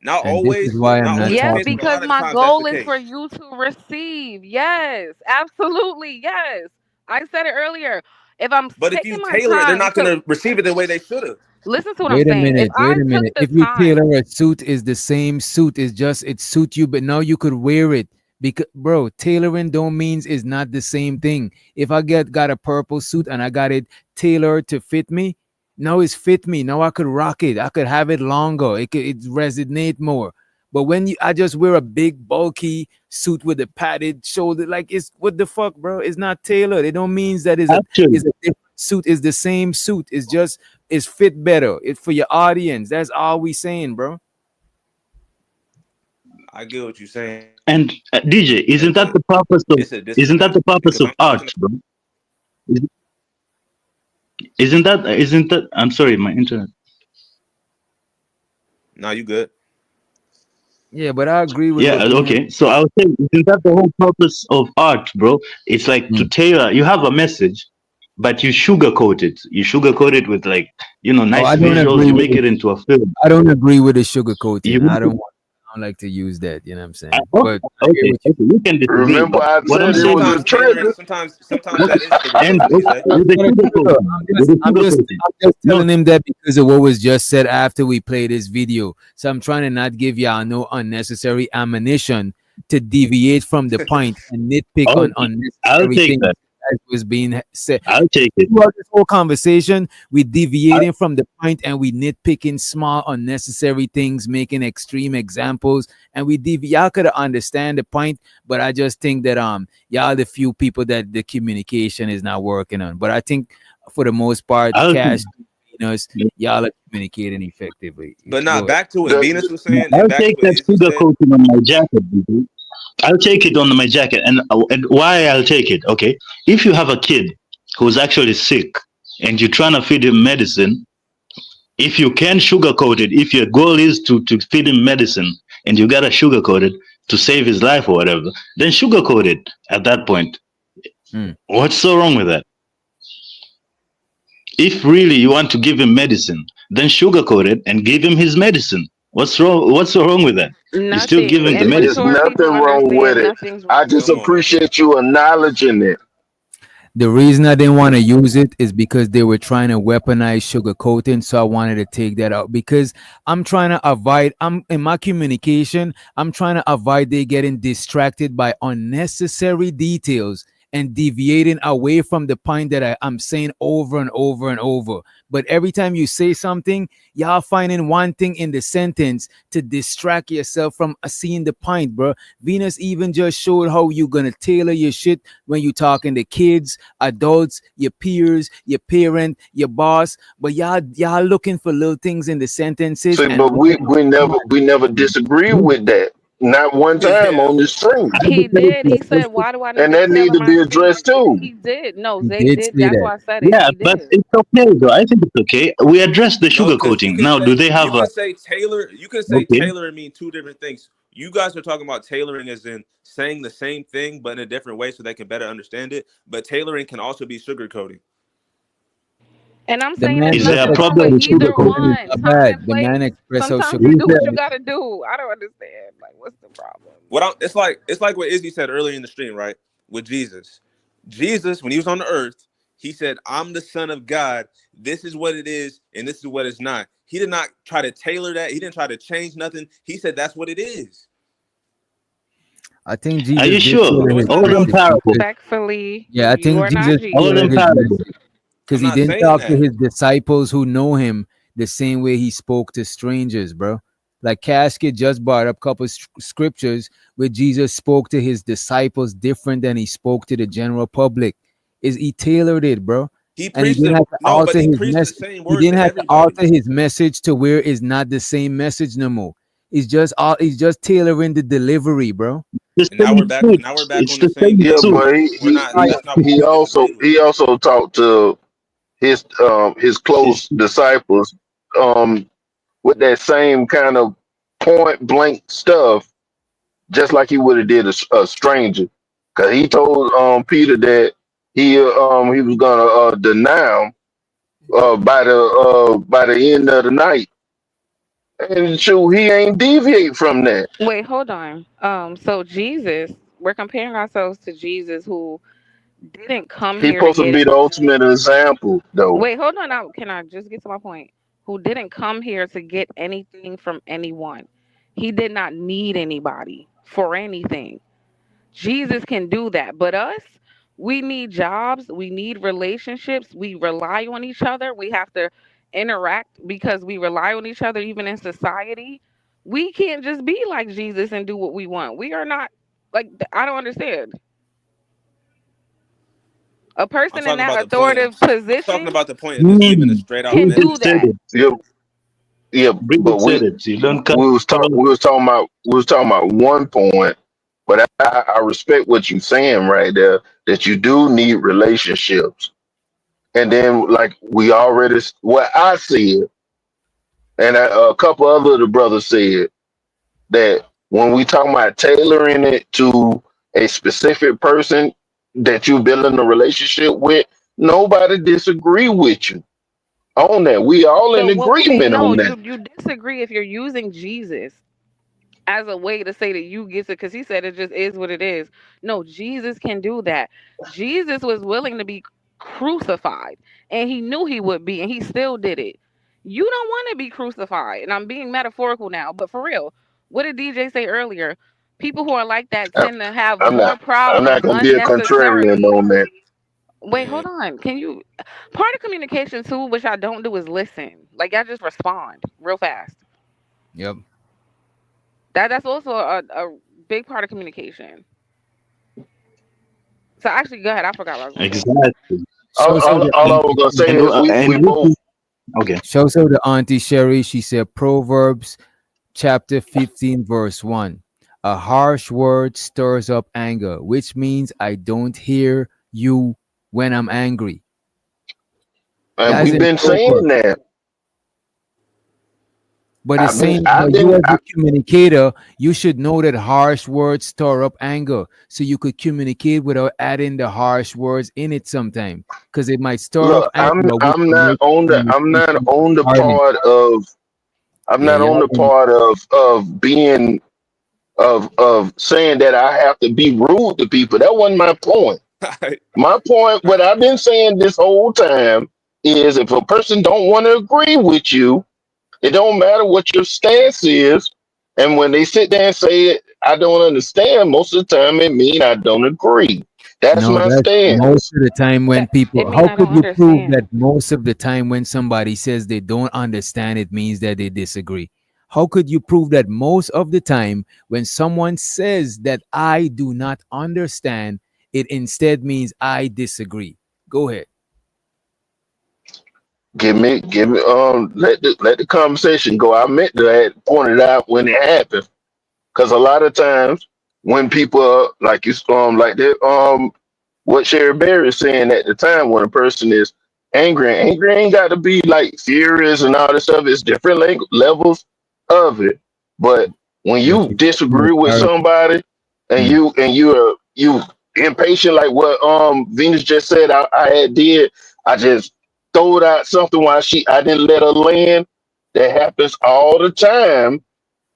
Not and this is always, why I'm not not always the Yes, case, talking. but a because lot of the my times that's the goal is for case. you to receive. Yes, absolutely. Yes. I said it earlier. If I'm But if you taking my tailor it, they're time not to gonna receive it the way they should have. listen to what I'm Wait a saying, if minute, I wait a took minute. the If you time, tailor a suit is the same suit, it's just it suit you, but now you could wear it. Because bro, tailoring don't means is not the same thing. If I got a purple suit and I got it tailored to fit me, now it's fit me. Now I could rock it. I could have it longer. It resonate more. But when I just wear a big bulky suit with a padded shoulder, like it's what the fuck, bro? It's not tailored. It don't means that Actually, is a different suit. Is the same suit. It's just it's fit better. It's for your audience. That's all we saying, bro. I get what you're saying, and DJ, but it's a disconnect isn't that the because purpose I'm of talking. art, bro? Is- isn't that? I'm sorry, my internet. No, you good. Yeah, but I agree with Yeah, what Venus. okay. So I was saying, isn't that the whole purpose of art, bro? It's like to Mm. tailor. You have a message, but you sugarcoat it. You sugarcoat it with, like, Oh, nice I don't visuals. agree You with make it. it into a film. I don't agree with the sugar coating. You I don't like to use that. You know what I'm saying? okay, But I hear okay, what you. okay. You can disagree, Remember, but I what I'm said But it saying was is, a sometimes tailoring, trigger. sometimes that is and sugarcoating, DJ. It's with the not a trigger. sugarcoating, with the sugarcoating. I'm just No, telling him that because of what was just said after we play this video. So I'm trying to not give y'all no unnecessary ammunition to deviate from the point and nitpick on okay, I'll unnecessary take things that. that was being said. I'll take it. Throughout this whole conversation, we I, deviating from the point and we nitpicking small unnecessary things, making extreme examples, and y'all could understand the point, but I just think that y'all the few people that the communication is not working on. But I think for the most part, I'll Cash, Venus, y'all are communicating effectively. But Go not ahead. back to what The, Venus was saying, and I'll back to take what that Izzy said. sugarcoating on my jacket, baby. I'll take it on my jacket, and why I'll take it? Okay, if you have a kid who's actually sick and you're trying to feed him medicine, if you can sugarcoat it, if your goal is to feed him medicine and you gotta sugarcoat it to save his life or whatever, then sugarcoat it at that point. Mm. What's so wrong with that? if really you want to give him medicine, then sugarcoat it and give him his medicine. What's wrong? What's so wrong with that? You're still Nothing. giving the And medicine. mature Nothing people wrong with understand it. nothing's I wrong just with Come it. on. appreciate you acknowledging it. The reason I didn't want to use it is because they were trying to weaponize sugarcoating. So I wanted to take that out because I'm trying to avoid, I'm in my communication, I'm trying to avoid they getting distracted by unnecessary details and deviating away from the point that I'm saying over and over and over. But every time you say something, y'all finding one thing in the sentence to distract yourself from seeing the point, bro. Venus even just showed how you gonna tailor your shit when you talking to kids, adults, your peers, your parent, your boss. But y'all looking for little things in the sentences See, and but we never disagree with that. Not one time Yeah. on the stream. He did. He said, "Why do I need And to that need tailor to my be speech?" addressed too. He did. No, he Zay did did. say That's that. why I said it. Yeah, He but did. it's okay though. I think it's okay. We address the No, because sugarcoating. Now, do they have you a can say Taylor, you can say okay? Taylor and mean two different things. You guys are talking about tailoring as in saying the same thing but in a different way so they can better understand it. But tailoring can also be sugarcoating. And I'm The saying man there's Is just there a nothing wrong with problem with expressed his either sugarcoating? opinion one. so Time and bad. The man place. expressed how Sometimes you Is do sugarcoating what there, you is. gotta do. I don't understand. Like, what's the problem? It's like what Izzy said earlier in the stream, right? With Jesus. Jesus, when he was on the earth, he said, I'm the son of God. This is what it is, and this is what it's not. He did not try to tailor that. He didn't try to change nothing. He said that's what it is. I think are Jesus you did sure? It tailor was his not All them message about parables. because Respectfully, yeah, I you think are not Jesus All Jesus. tailored them his parables. message because I'm he not didn't saying talk to that. his disciples who know him the same way he spoke to strangers, bro. Like Casket just brought up a couple scriptures where Jesus spoke to his disciples different than he spoke to the general public. Is he tailored it, bro? He And he preached didn't it. have to No, but alter he his preached the message. same He word didn't to have to everybody. alter his message to where it's not the same message no more. He's just tailoring the delivery, bro. The And now same we're back. suit. Now we're back It's on the the same same Yeah, thing. suit. but We're not. Right. That's not what we just agreed with. he also talked to his It's, close disciples um with that same kind of point blank stuff, just like he would have did a stranger. Cause he told Peter that he was gonna deny him by the end of the night. And shoot, he ain't deviate from that. Wait, hold on. So Jesus, we're comparing ourselves to Jesus, who didn't come He here to supposed to get. be the ultimate example, though. Wait, hold on. Now, can I just get to my point? Who didn't come here to get anything from anyone? He did not need anybody for anything. Jesus can do that. But us, we need jobs, we need relationships, we rely on each other. We have to interact because we rely on each other even in society. We can't just be like Jesus and do what we want. We are not like I don't understand. A I'm person in talking about that the point. authoritative I'm talking position about the point of just giving a mm, straight out can Bridget do message. said that. it. Yeah, yeah, Bridget but said it. You don't cut. we was talking about one point, but I respect what you're saying right there, that you do need relationships. And then like we already what I said, and a couple other of the brothers said that when we talk about tailoring it to a specific person that you're building a relationship with, nobody disagree with you on that. We all in But what would be agreement no, on you that. you disagree if you're using Jesus as a way to say that you get it because he said it just is what it is. No, Jesus can do that. Jesus was willing to be crucified and he knew he would be and he still did it. You don't want to be crucified. And I'm being metaphorical now, but for real, what did DJ say earlier? People who are like that I- tend to have I'm more not I'm not problems gonna be a contrarian unnecessarily. on that. Wait, Yeah. hold on. Can you part of communication too, which I don't do is listen. Like I just respond real fast. Yep. That's also a big part of communication. So actually, go ahead. I forgot what I was gonna say. Exactly. Show so the All I And was auntie gonna say is we and both okay. show so the auntie Sherry. She said Proverbs chapter 15 verse 1. A harsh word stirs up anger, which means I don't hear you when I'm angry. and That's we've in been saying Proverbs. that. But it's I've been, saying, I've but you been, as a communicator, you should know that harsh words stir up anger. So you could communicate without adding the harsh words in it sometime. Because it might stir up look, anger, which I'm will not make on the the, I'm not conversation on the hardened. part of, I'm Yeah, not yeah. on the part of being of saying that I have to be rude to people. That wasn't my point. My point, what I've been saying this whole time, is if a person don't want to agree with you, it don't matter what your stance is. And when they sit there and say I don't understand, most of the time it mean I don't agree. That's No, my that's most stance. of the time when That it people. mean How I don't could you prove that understand. most of the time when somebody says they don't understand, it means that they disagree? How could you prove that most of the time when someone says that I do not understand, it instead means I disagree? Go ahead. Give me let the conversation go. I meant to have pointed out when it happened. Because a lot of times when people like you like that what Sherry Berry is saying at the time, when a person is angry, and angry ain't got to be like furious and all this stuff. It's different levels of it. But when But you you disagree with somebody and mm. you impatient, like what Venus just said, I had did. I just throwed out something while I didn't let her land. That happens all the time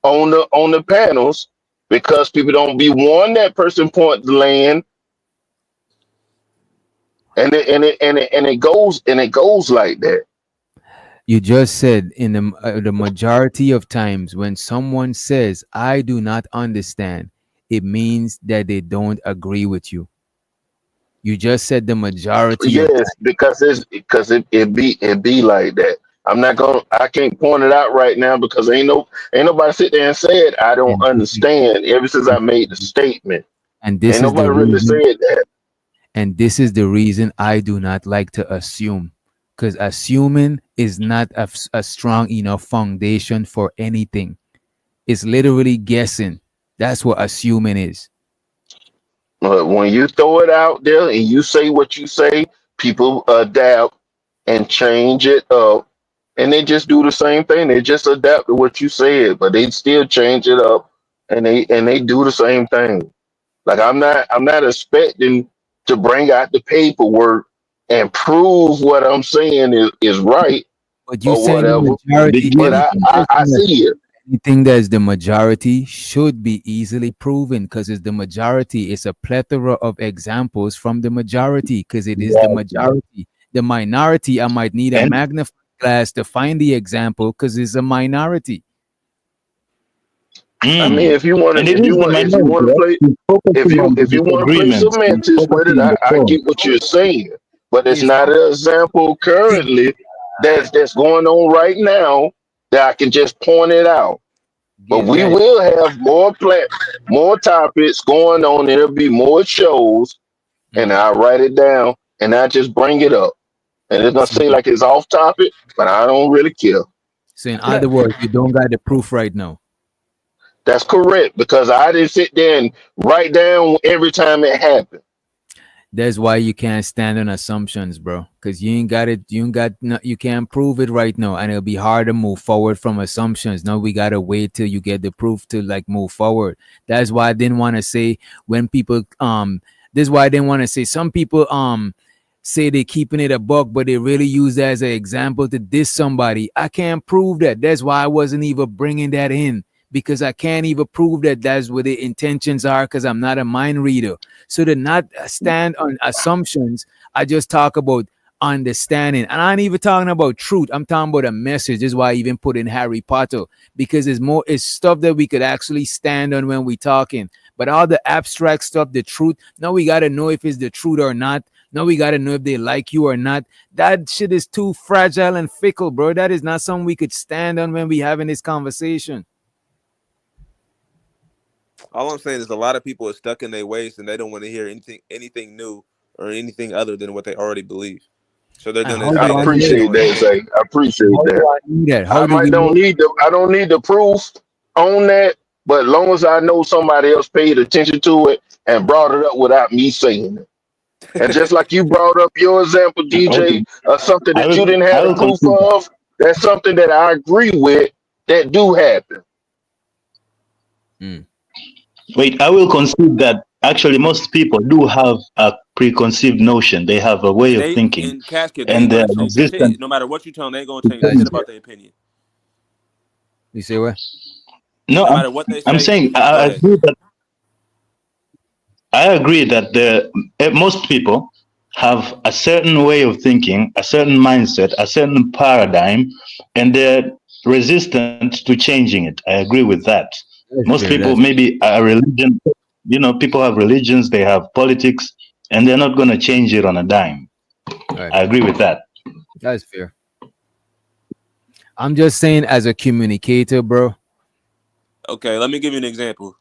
on the panels, because people don't be wanting that person point the land, and it goes like that. You just said in the majority of times when someone says I do not understand, it means that they don't agree with you. You just said the majority of Yes, because it be like that. I can't point it out right now because ain't nobody sit there and said I don't and understand ever since I made the statement. and Ain't this is the nobody really reason said that. and this is the reason I do not like to assume, because assuming is not a strong enough foundation for anything. It's literally guessing. That's what assuming is. But when you throw it out there and you say what you say, people adapt and change it up, and they just do the same thing. They just adapt to what you said, but they still change it up, and they do the same thing. Like I'm not expecting to bring out the paperwork and prove what I'm saying is right But you or saying the whatever. majority, But I see it. anything that is the majority should be easily proven because it's the majority. It's a plethora of examples from the majority because it is the majority. The minority, I might need a And magnifying glass to find the example because it's a minority. I mean, mm, and it is the if you minority, want to right? play He's focusing on the if you want to play disagreements. He's semantics with it, focusing on the I cause. get what you're saying, but it's It's not an example currently that's going on right now that I can just point it out. But get we that. will have more topics going on. There'll be more shows, and Mm. I write it down and I just bring it up. And it's gonna So, seem like it's off topic, but I don't really care. so in other words, you don't got the proof right now. That's correct because I didn't sit there and write down every time it happened. That's why you can't stand on assumptions, bro. Because you ain't got it. You ain't got. No, you can't prove it right now, and it'll be hard to move forward from assumptions. Now we gotta wait till you get the proof to like move forward. That's why I didn't want to say when people. This is why I didn't want to say some people say they keeping it a buck, but they really use that as an example to diss somebody. I can't prove that. That's why I wasn't even bringing that in because I can't even prove that that's what the intentions are because I'm not a mind reader. So to not stand on assumptions, I just talk about understanding. And I ain't even talking about truth. I'm talking about a message. This is why I even put in Harry Potter, because it's stuff that we could actually stand on when we talking. But all the abstract stuff, the truth, now we gotta know if it's the truth or not. Now we gotta know if they like you or not. That shit is too fragile and fickle, bro. That is not something we could stand on when we having this conversation. All I'm saying is a lot of people are stuck in their ways and they don't want to hear anything new or anything other than what they already believe. So they're And gonna how I do say I that know shit that? appreciate on that, Zay. I appreciate How do that. I know that? I How do might we know? I don't need the proof on that, but long as I know somebody else paid attention to it and brought it up without me saying it. And just like you brought up your example, DJ, Okay, of something I that you will. didn't I have the will proof conclude that. of, that's something that I agree with. that do happen. Mm. Wait, I will concede that actually most people do have a preconceived notion. They have a way And of they thinking, in casket, they and ain't they're gonna change resistant shit. No matter what you tell them, they ain't gonna to change change shit it. about their opinion. You say what? No, No matter what they I'm say, saying go I ahead. agree that most people have a certain way of thinking, a certain mindset, a certain paradigm, and they're resistant to changing it. I agree with that. That's Most fair. people, That's maybe a religion, people have religions, they have politics, and they're not going to change it on a dime. right. I agree with that. That's fair. I'm just saying, as a communicator, bro. Okay, let me give you an example.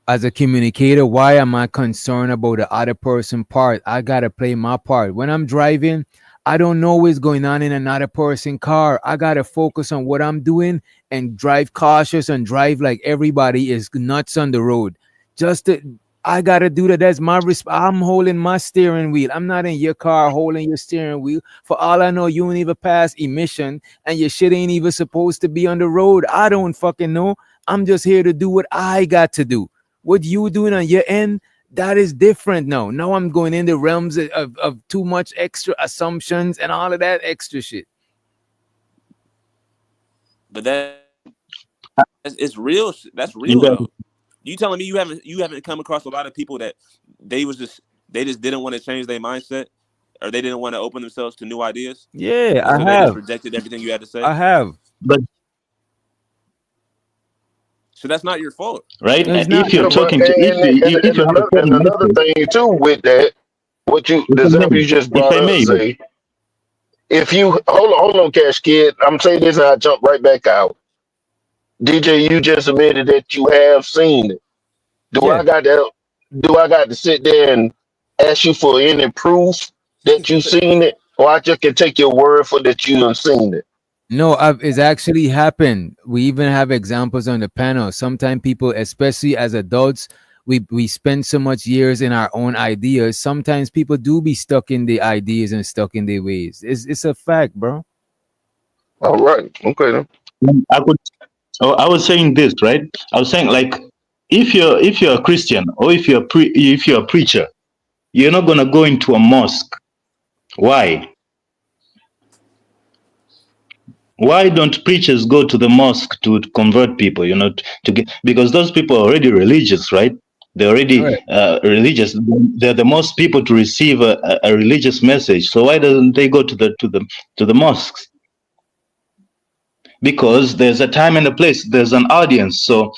As a communicator, why am I concerned about the other person part? I gotta play my part. When I'm driving, I don't know what's going on in another person's car. I gotta focus on what I'm doing and drive cautious and drive like everybody is nuts on the road. Just to, I gotta do that. That's my I'm holding my steering wheel. I'm not in your car holding your steering wheel. For all I know, you ain't even pass emission and your shit ain't even supposed to be on the road. I don't fucking know. I'm just here to do what I got to do. What you doing on your end, that is different now. Now I'm going in the realms of too much extra assumptions and all of that extra shit. But it's real. That's You real guys, though. You telling me you haven't come across a lot of people that they was just they just didn't want to change their mindset, or they didn't want to open themselves to new ideas, Yeah, and so I they just have. rejected everything you had to say. I have. but So that's not your fault. right, No, it's and not. if you're Yeah, but talking to, if you have a certain another message, thing too with that, what you if the I may, example you just if brought I up, may, say if you hold on, Cash Kid, I'm saying this and I jump right back out. DJ, you just admitted that you have seen it. Do Yeah. I got to sit there and ask you for any proof that you seen it, or I just can take your word for that you have seen it? No, it's actually happened. We even have examples on the panel. Sometimes people, especially as adults, we spend so much years in our own ideas. Sometimes people do be stuck in the ideas and stuck in their ways. It's a fact, bro. All right, okay then. I could. Oh, I was saying this, right? I was saying like, if you're a Christian or if you're a preacher, you're not gonna go into a mosque. Why? Why don't preachers go to the mosque to convert people? To get, because those people are already religious, right? They're All already right. religious. They're the most people to receive a religious message. So why doesn't they go to the mosques? Because there's a time and a place. There's an audience. So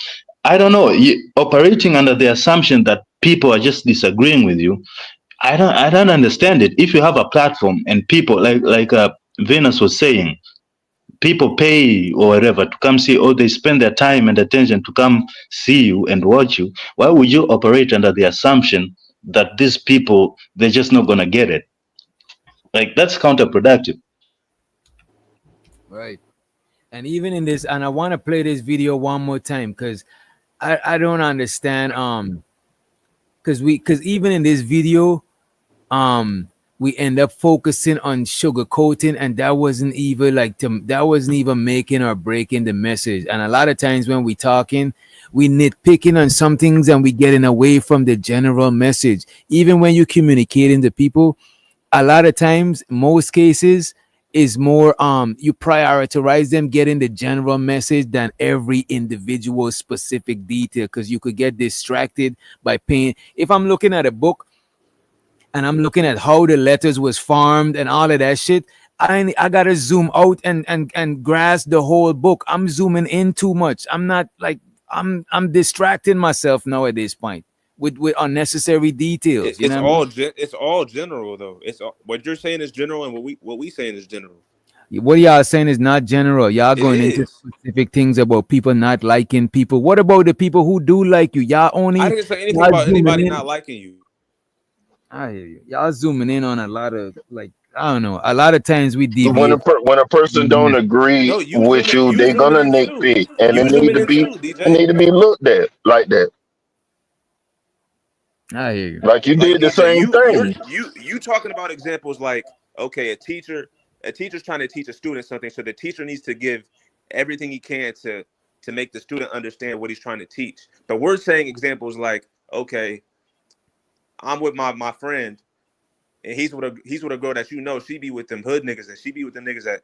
I don't know. Operating under the assumption that people are just disagreeing with you, I don't understand it. If you have a platform and people like Venus was saying, people pay or whatever to come see, or they spend their time and attention to come see you and watch you, why would you operate under the assumption that these people, they're just not gonna get it? Like, that's counterproductive. Right. And even in this, and I want to play this video one more time because I don't understand. Because even in this video, we end up focusing on sugarcoating, and that wasn't even that wasn't even making or breaking the message. And a lot of times when we talking, we nitpicking on some things and we getting away from the general message. Even when you communicating to people, a lot of times, most cases, is more you prioritize them getting the general message than every individual specific detail, because you could get distracted by paying. If I'm looking at a book and I'm looking at how the letters was formed and all of that shit, I gotta zoom out and grasp the whole book. I'm zooming in too much. I'm not like I'm distracting myself now at this point with unnecessary details. You know what I mean? It's all general though. What you're saying is general, and what we saying is general. What y'all saying is not general. Y'all It going into is. specific things about people not liking people. What about the people who do like you? Y'all I only didn't say anything y'all about zooming anybody not in. liking you. I hear you. Y'all zooming in on a lot of like I don't know. A lot of times we When deviate. when a person don't agree No, you with zooming you, you they're zooming gonna in too. nitpick, and You zooming in too, it DJ. need to be looked at like that. I hear you. Like you Like did the DJ, same thing. you talking about examples like, okay, a teacher's trying to teach a student something, so the teacher needs to give everything he can to to make the student understand what he's trying to teach. But we're saying examples like, okay, I'm with my friend, and he's with a girl that she be with them hood niggas, and she be with them niggas that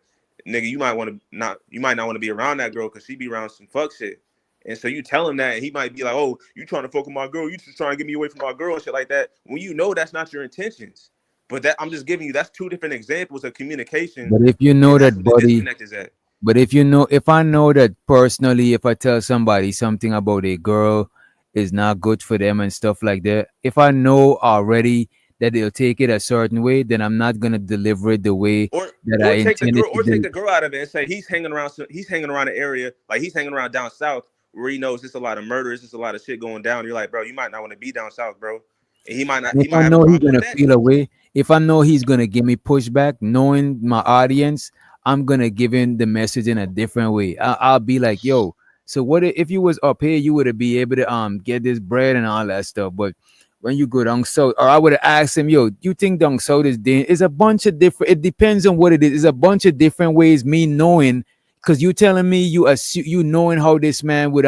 nigga you might not want to be around that girl because she be around some fuck shit. And so you tell him that, and he might be like, "Oh, you trying to fuck with my girl? You just trying to get me away from my girl and shit like that." When you know that's not your intentions. But that I'm just giving you that's two different examples of communication, But if you know and that's that, where the buddy, disconnect is at. but if I know that personally, if I tell somebody something about a girl is not good for them and stuff like that, if I know already that they'll take it a certain way, then I'm not gonna deliver it the way Or that I or take the intended girl to or take do. the girl out of it and say he's hanging around the area, like he's hanging around down south where he knows there's a lot of murder, there's just a lot of shit going down. You're like, bro, you might not want to be down south, bro. And And if he I might have a know he's problem with gonna that. feel away, if I know he's gonna give me pushback, knowing my audience, I'm gonna give him the message in a different way. I'll be like, "Yo, so what if you was up here, you would have be able to get this bread and all that stuff, but when you go down south, or I would have asked him, yo, you think down south is It's a bunch of different. It depends on what it is. It's a bunch of different ways. Me knowing, because you telling me you knowing how this man would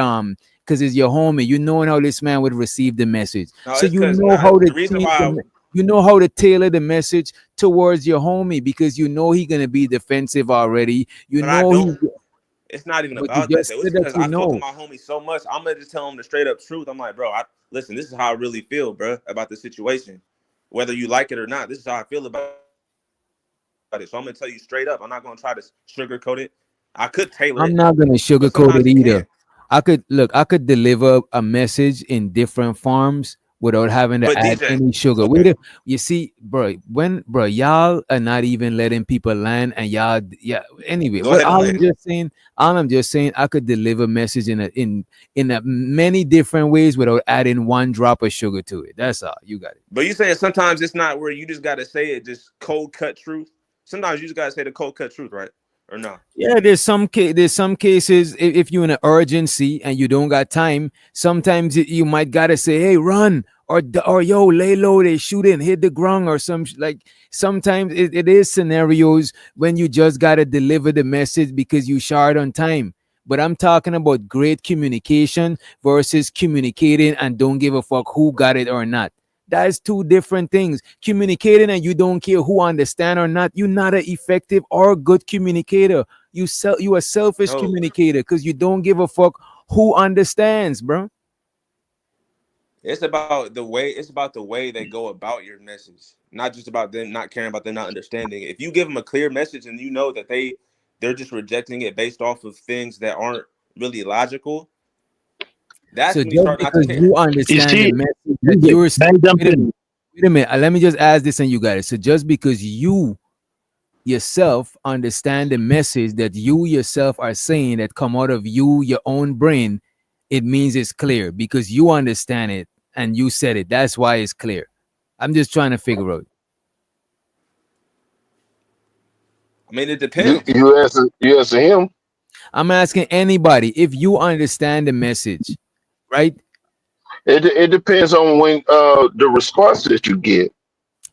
because it's your homie. You knowing how this man would receive the message. No, So it's you because know how to the reason change why you know how to tailor the message towards your homie because you know he gonna be defensive already. You but I know he, don't. It's not even but you about that just though. It's said that because you I fuck with know. my homie so much. I'm gonna just tell him the straight up truth. I'm like, bro, listen. This is how I really feel, bro, about the situation. Whether you like it or not, this is how I feel about it. So I'm gonna tell you straight up. I'm not gonna try to sugarcoat it. I could tailor I'm it, not gonna but sugarcoat sometimes it you either. can't. I could deliver a message in different forms without having to But add DJ, any sugar. okay, You see, bro, y'all are not even letting people land, and y'all, yeah. Anyway, go what ahead and land. all I'm just saying, I could deliver message in a many different ways without adding one drop of sugar to it. That's all. You got it. But you saying sometimes it's not where you just gotta say it, just cold cut truth. Sometimes you just gotta say the cold cut truth, right? Or no? Yeah, there's some cases if you're in an urgency and you don't got time, sometimes you might gotta say, "Hey, run!" or "Yo, lay low, they shooting, hit the ground," or like sometimes it is scenarios when you just gotta deliver the message because you short on time. But I'm talking about great communication versus communicating and don't give a fuck who got it or not. That's two different things. Communicating and you don't care who understand or not. You're not an effective or good communicator. You a selfish No, communicator because you don't give a fuck who understands, bro. it's about the way. It's about the way they go about your message, not just about them not caring about them not understanding. If you give them a clear message and you know that they're just rejecting it based off of things that aren't really logical, that's So when you just start not to because care. you You understand the see, message that DJ, you're can I jump wait a in? minute, wait a minute. Let me just ask this and you got it. So just because you yourself understand the message that you yourself are saying that come out of you, your own brain, it means it's clear because you understand it and you said it. That's why it's clear. I'm just trying to figure out. I mean, it You depends. you answer him. I'm asking anybody if you understand the message, right? It depends on when the response that you get.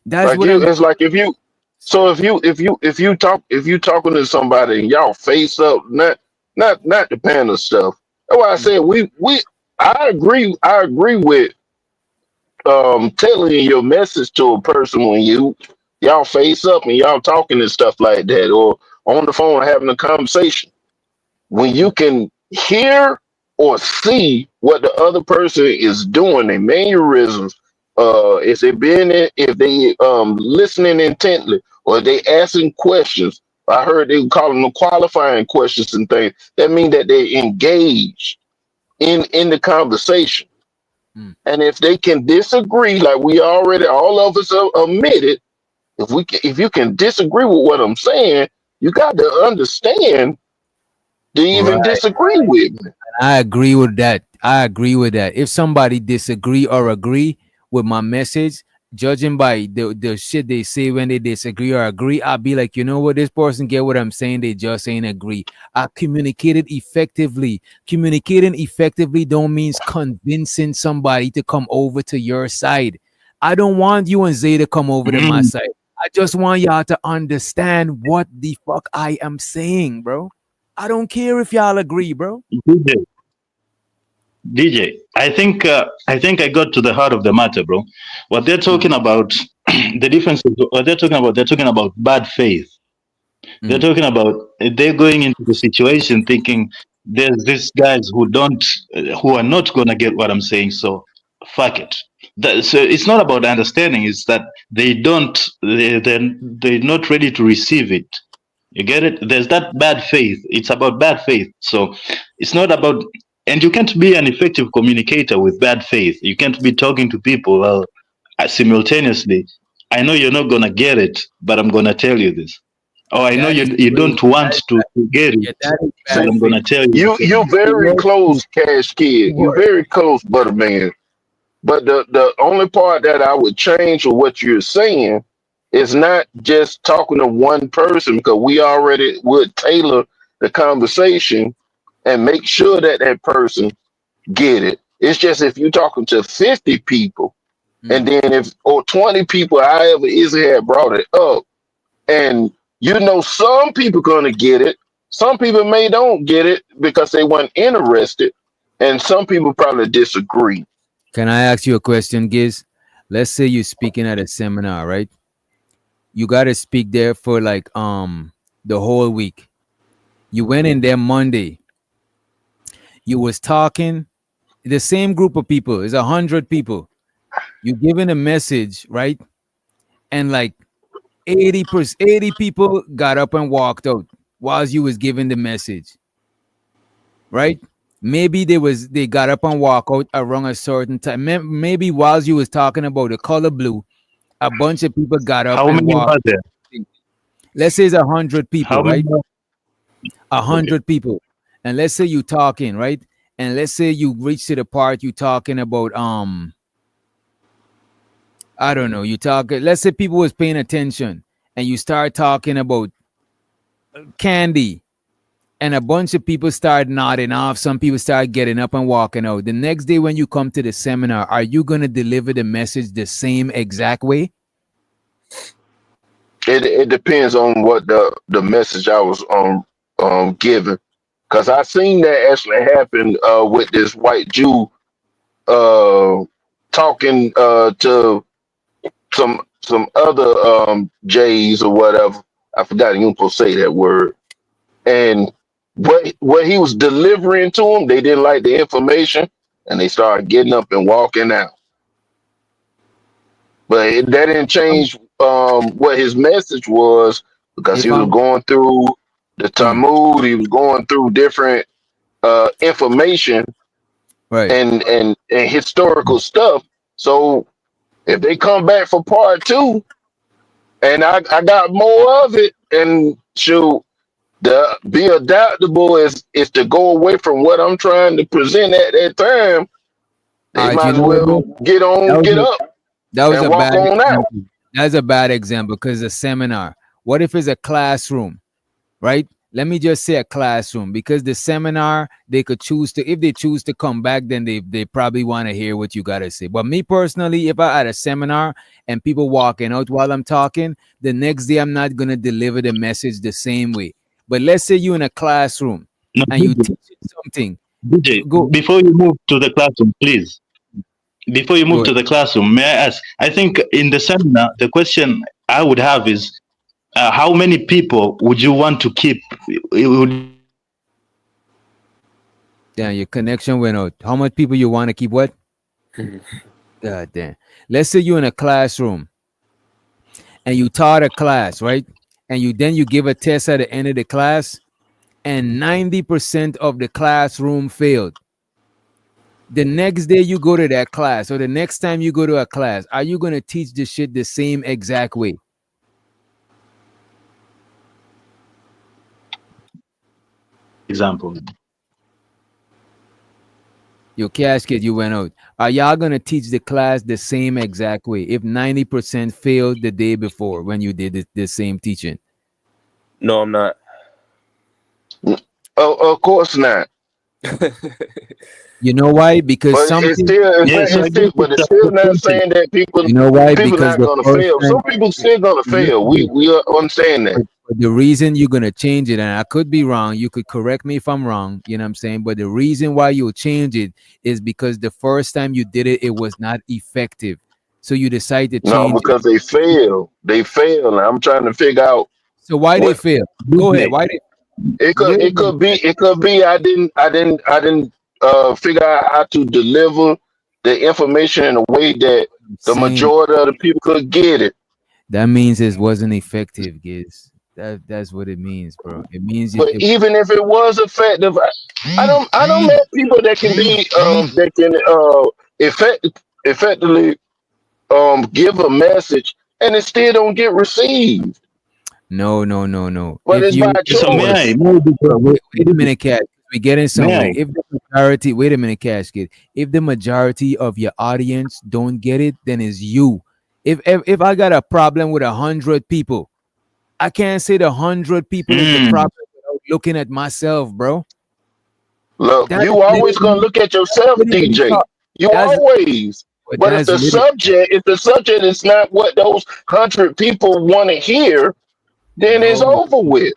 That's Like what you, I'm it's like if you. So if you talking to somebody and y'all face up, not the panda stuff. That's why I saying. said we I agree with tailoring your message to a person when y'all face up and y'all talking and stuff like that, or on the phone having a conversation. When you can hear or see what the other person is doing, their mannerisms, if they if they listening intently, or they asking questions. I heard they call them qualifying questions and things. That mean that they engage in the conversation. Mm. And if they can disagree, like we already all of us have admitted, if you can disagree with what I'm saying, you got to understand to even Right. disagree with me. I agree with that. I agree with that. If somebody disagree or agree with my message, judging by the shit they say when they disagree or agree, I'll be like, you know what, this person get what I'm saying, they just ain't agree. I communicated effectively. Communicating effectively don't means convincing somebody to come over to your side. I don't want you and Zay to come over to my Mm, side. I just want y'all to understand what the fuck I am saying, bro. I don't care if y'all agree, bro. DJ, DJ, I think I got to the heart of the matter, bro. What they're talking about, the difference is what they're talking about. They're talking about bad faith. They're Mm. talking about they're going into the situation thinking there's these guys who are not gonna get what I'm saying. So fuck it. So it's not about understanding. It's that they're not ready to receive it. You get it? There's that bad faith. It's about bad faith. So it's not about, and you can't be an effective communicator with bad faith. You can't be talking to people simultaneously. I know you're not gonna get it, but I'm gonna tell you this. Oh, I know That is you way don't want that, to get yeah, it, that is but bad I'm faith. gonna tell you the You thing. very Yes, close, Cash Kid. You Lord. very close, Butterman. But the only part that I would change for what you're saying is not just talking to one person, because we already would tailor the conversation and make sure that that person get it. It's just if you're talking to 50 people, and Mm. then if or 20 people, however Izzy had brought it up, and some people gonna get it, some people may don't get it because they weren't interested, and some people probably disagree. Can I ask you a question, Giz? Let's say you're speaking at a seminar, right? You gotta speak there for like the whole week. You went in there Monday. You was talking. The same group of people. It's 100 people. You giving a message, right? And like 80 people got up and walked out whilst you was giving the message, right? Maybe they got up and walk out around a certain time. Maybe whilst you was talking about the color blue, a bunch of people got up How and many walked. are there? Let's say it's 100 people, How many? right? A Okay. hundred people, and let's say you talking, right? And let's say you reach to the part you talking about I don't know, you talk, let's say people was paying attention and you start talking about candy, and a bunch of people start nodding off. Some people start getting up and walking out. The next day when you come to the seminar, are you going to deliver the message the same exact way? It depends on what the message I was giving, because I seen that actually happen with this white Jew uh talking to some other J's or whatever. I forgot you supposed to say that word. And what he was delivering to them, they didn't like the information, and they started getting up and walking out. But that didn't change what his message was, because If he was I'm going through the mm, Talmud, he was going through different information right. and historical stuff. So if they come back for part two, and I got more of it, and shoot, the be adaptable is to go away from what I'm trying to present at that time. All They right, might you as know what? well That was get a, up that was and a walk bad on out. example. That's a bad example because a seminar. What if it's a classroom? Right? Let me just say a classroom, because the seminar they could choose to, if they choose to come back, then they probably want to hear what you gotta say. But me personally, if I had a seminar and people walking out while I'm talking, the next day I'm not gonna deliver the message the same way. But let's say you in a classroom No, and you teaching something. DJ, Go before you move to the classroom, please. Before you move go to the classroom, may I ask? I think in the seminar, the question I would have is, how many people would you want to keep? Would Damn, your connection went out. How much people you want to keep what? God damn. Let's say you're in a classroom and you taught a class, right? And you give a test at the end of the class, and 90% of the classroom failed. The next day you go to that class, or the next time you go to a class, are you going to teach the shit the same exact way? example? Your cash kid, you went out. Are y'all going to teach the class the same exact way if 90% failed the day before when you did the same teaching? No, I'm not. Of course not. You know why? Because But it's something, still Yes, I guess but it's it's a still not percentage. saying that you know why? people Because not the gonna first fail. time, Some people still gonna fail. We understand that. But the reason you're gonna change it, and I could be wrong, you could correct me if I'm wrong, you know what I'm saying? But the reason why you'll change it is because the first time you did it, it was not effective. So you decide to No, change it. because they fail. They fail. And I'm trying to figure out So why they what fail? Go ahead. Why they it could. wait a It minute. could be. It could be. I didn't figure out how to deliver the information in a way that I'm the saying majority of the people could get it. that means it wasn't effective, Giz. That's what it means, bro. It means But even if it was effective, I don't met people that can be that can effectively give a message and it still don't get received. no, no, no, no. But If it's by you So may choice. I? May I be wait a minute, Cash. We getting may somewhere. I? If the majority, wait a minute, Cash, kid. If the majority of your audience don't get it, then it's you. If I got a problem with 100 people, I can't say the 100 people is the Mm. problem without looking at myself, bro. Look, That is you always gonna literally look at yourself, literally DJ. talk. You That's always. But that's literally if the subject is not what those 100 people want to hear, then it's no. over with.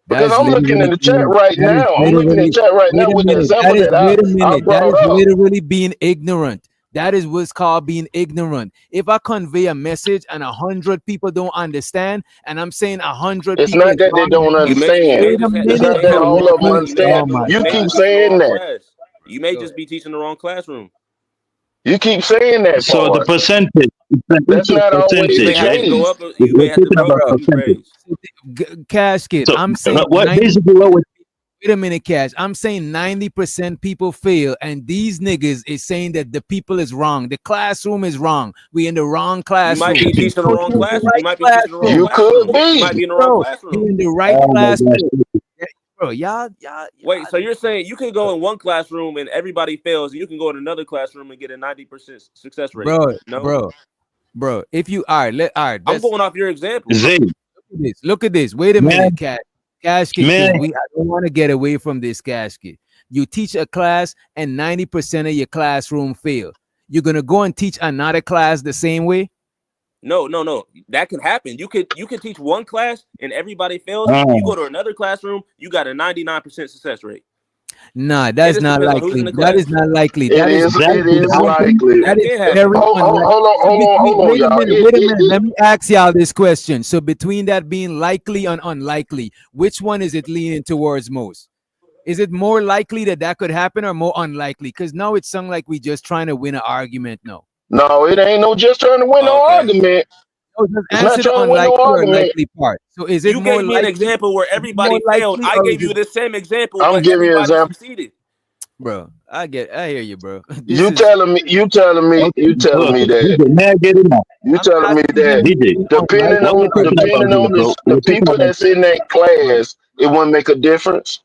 Because That's I'm looking in literally the chat being, right that is now. I'm looking in the literally, chat right wait now a with the minute, example that wait a I minute, that brought is up. literally being ignorant. That is what's called being ignorant. If I convey a message and 100 people don't understand, and I'm saying 100 It's people not is that they wrong, don't You may understand. wait a just It's you minute not may that have the though. all wrong of them you may understand. Oh have the my you You may keep God. be teaching the saying wrong that. class. You may Go just ahead. be teaching the wrong classroom. You keep saying that So the part. percentage, it's an That's issue of not always You the may percentage, have to right? go case. up. You may We're have to talking go about up a Bro, few percentage. grades. Casket, So I'm saying what 90. basically what we Wait a minute, Cash. I'm saying 90% people fail, and these niggas is saying that the people is wrong. The classroom is wrong. We in the wrong You might be classroom. teaching the So wrong you in the classroom. You right might be teaching the wrong You classroom. could classroom. You might be. be in the wrong Bro, you classroom. in the right oh my gosh. classroom. Yeah, bro, y'all. Wait, so you're saying you can go in one classroom and everybody fails, and you can go in another classroom and get a 90% success rate? Bro, No, bro. If you all right, I'm let's going off your example. Zay, look at this. Look at this. Wait a minute, man, casket, because man. I don't want to get away from this casket. You teach a class and 90% of your classroom fail. You're gonna go and teach another class the same way? No. That can happen. You could teach one class and everybody fails. You Oh, go to another classroom, you got a 99% success rate. Nah, It that's just not depends on who's in likely. the That class. is not likely. It is. It exactly. is likely. That That is can very happen. unlikely. So between, Hold on, wait a y'all. minute, Let me ask y'all this question. So between that being likely and unlikely, which one is it leaning towards most? Is it more likely that that could happen or more unlikely? Because now it sounds like we just trying to win an argument. No. No, it ain't no just trying to win no Okay. argument. No, just It's not answer the trying to win no unlikely or argument. likely part. So is it You more gave me an likely? example where Is it more everybody failed. likely I or is gave it, you the same example, I'm but giving you an everybody example. succeeded. bro? I hear you, bro. This You is, telling me, you telling me, Okay, you telling me okay. that, DJ, may I get in now? you I'm telling me asking that you DJ, between depending what unlikely we're on or talking about depending here, on bro, this, the we're talking people about, that's in that bro. class, it wouldn't make a difference.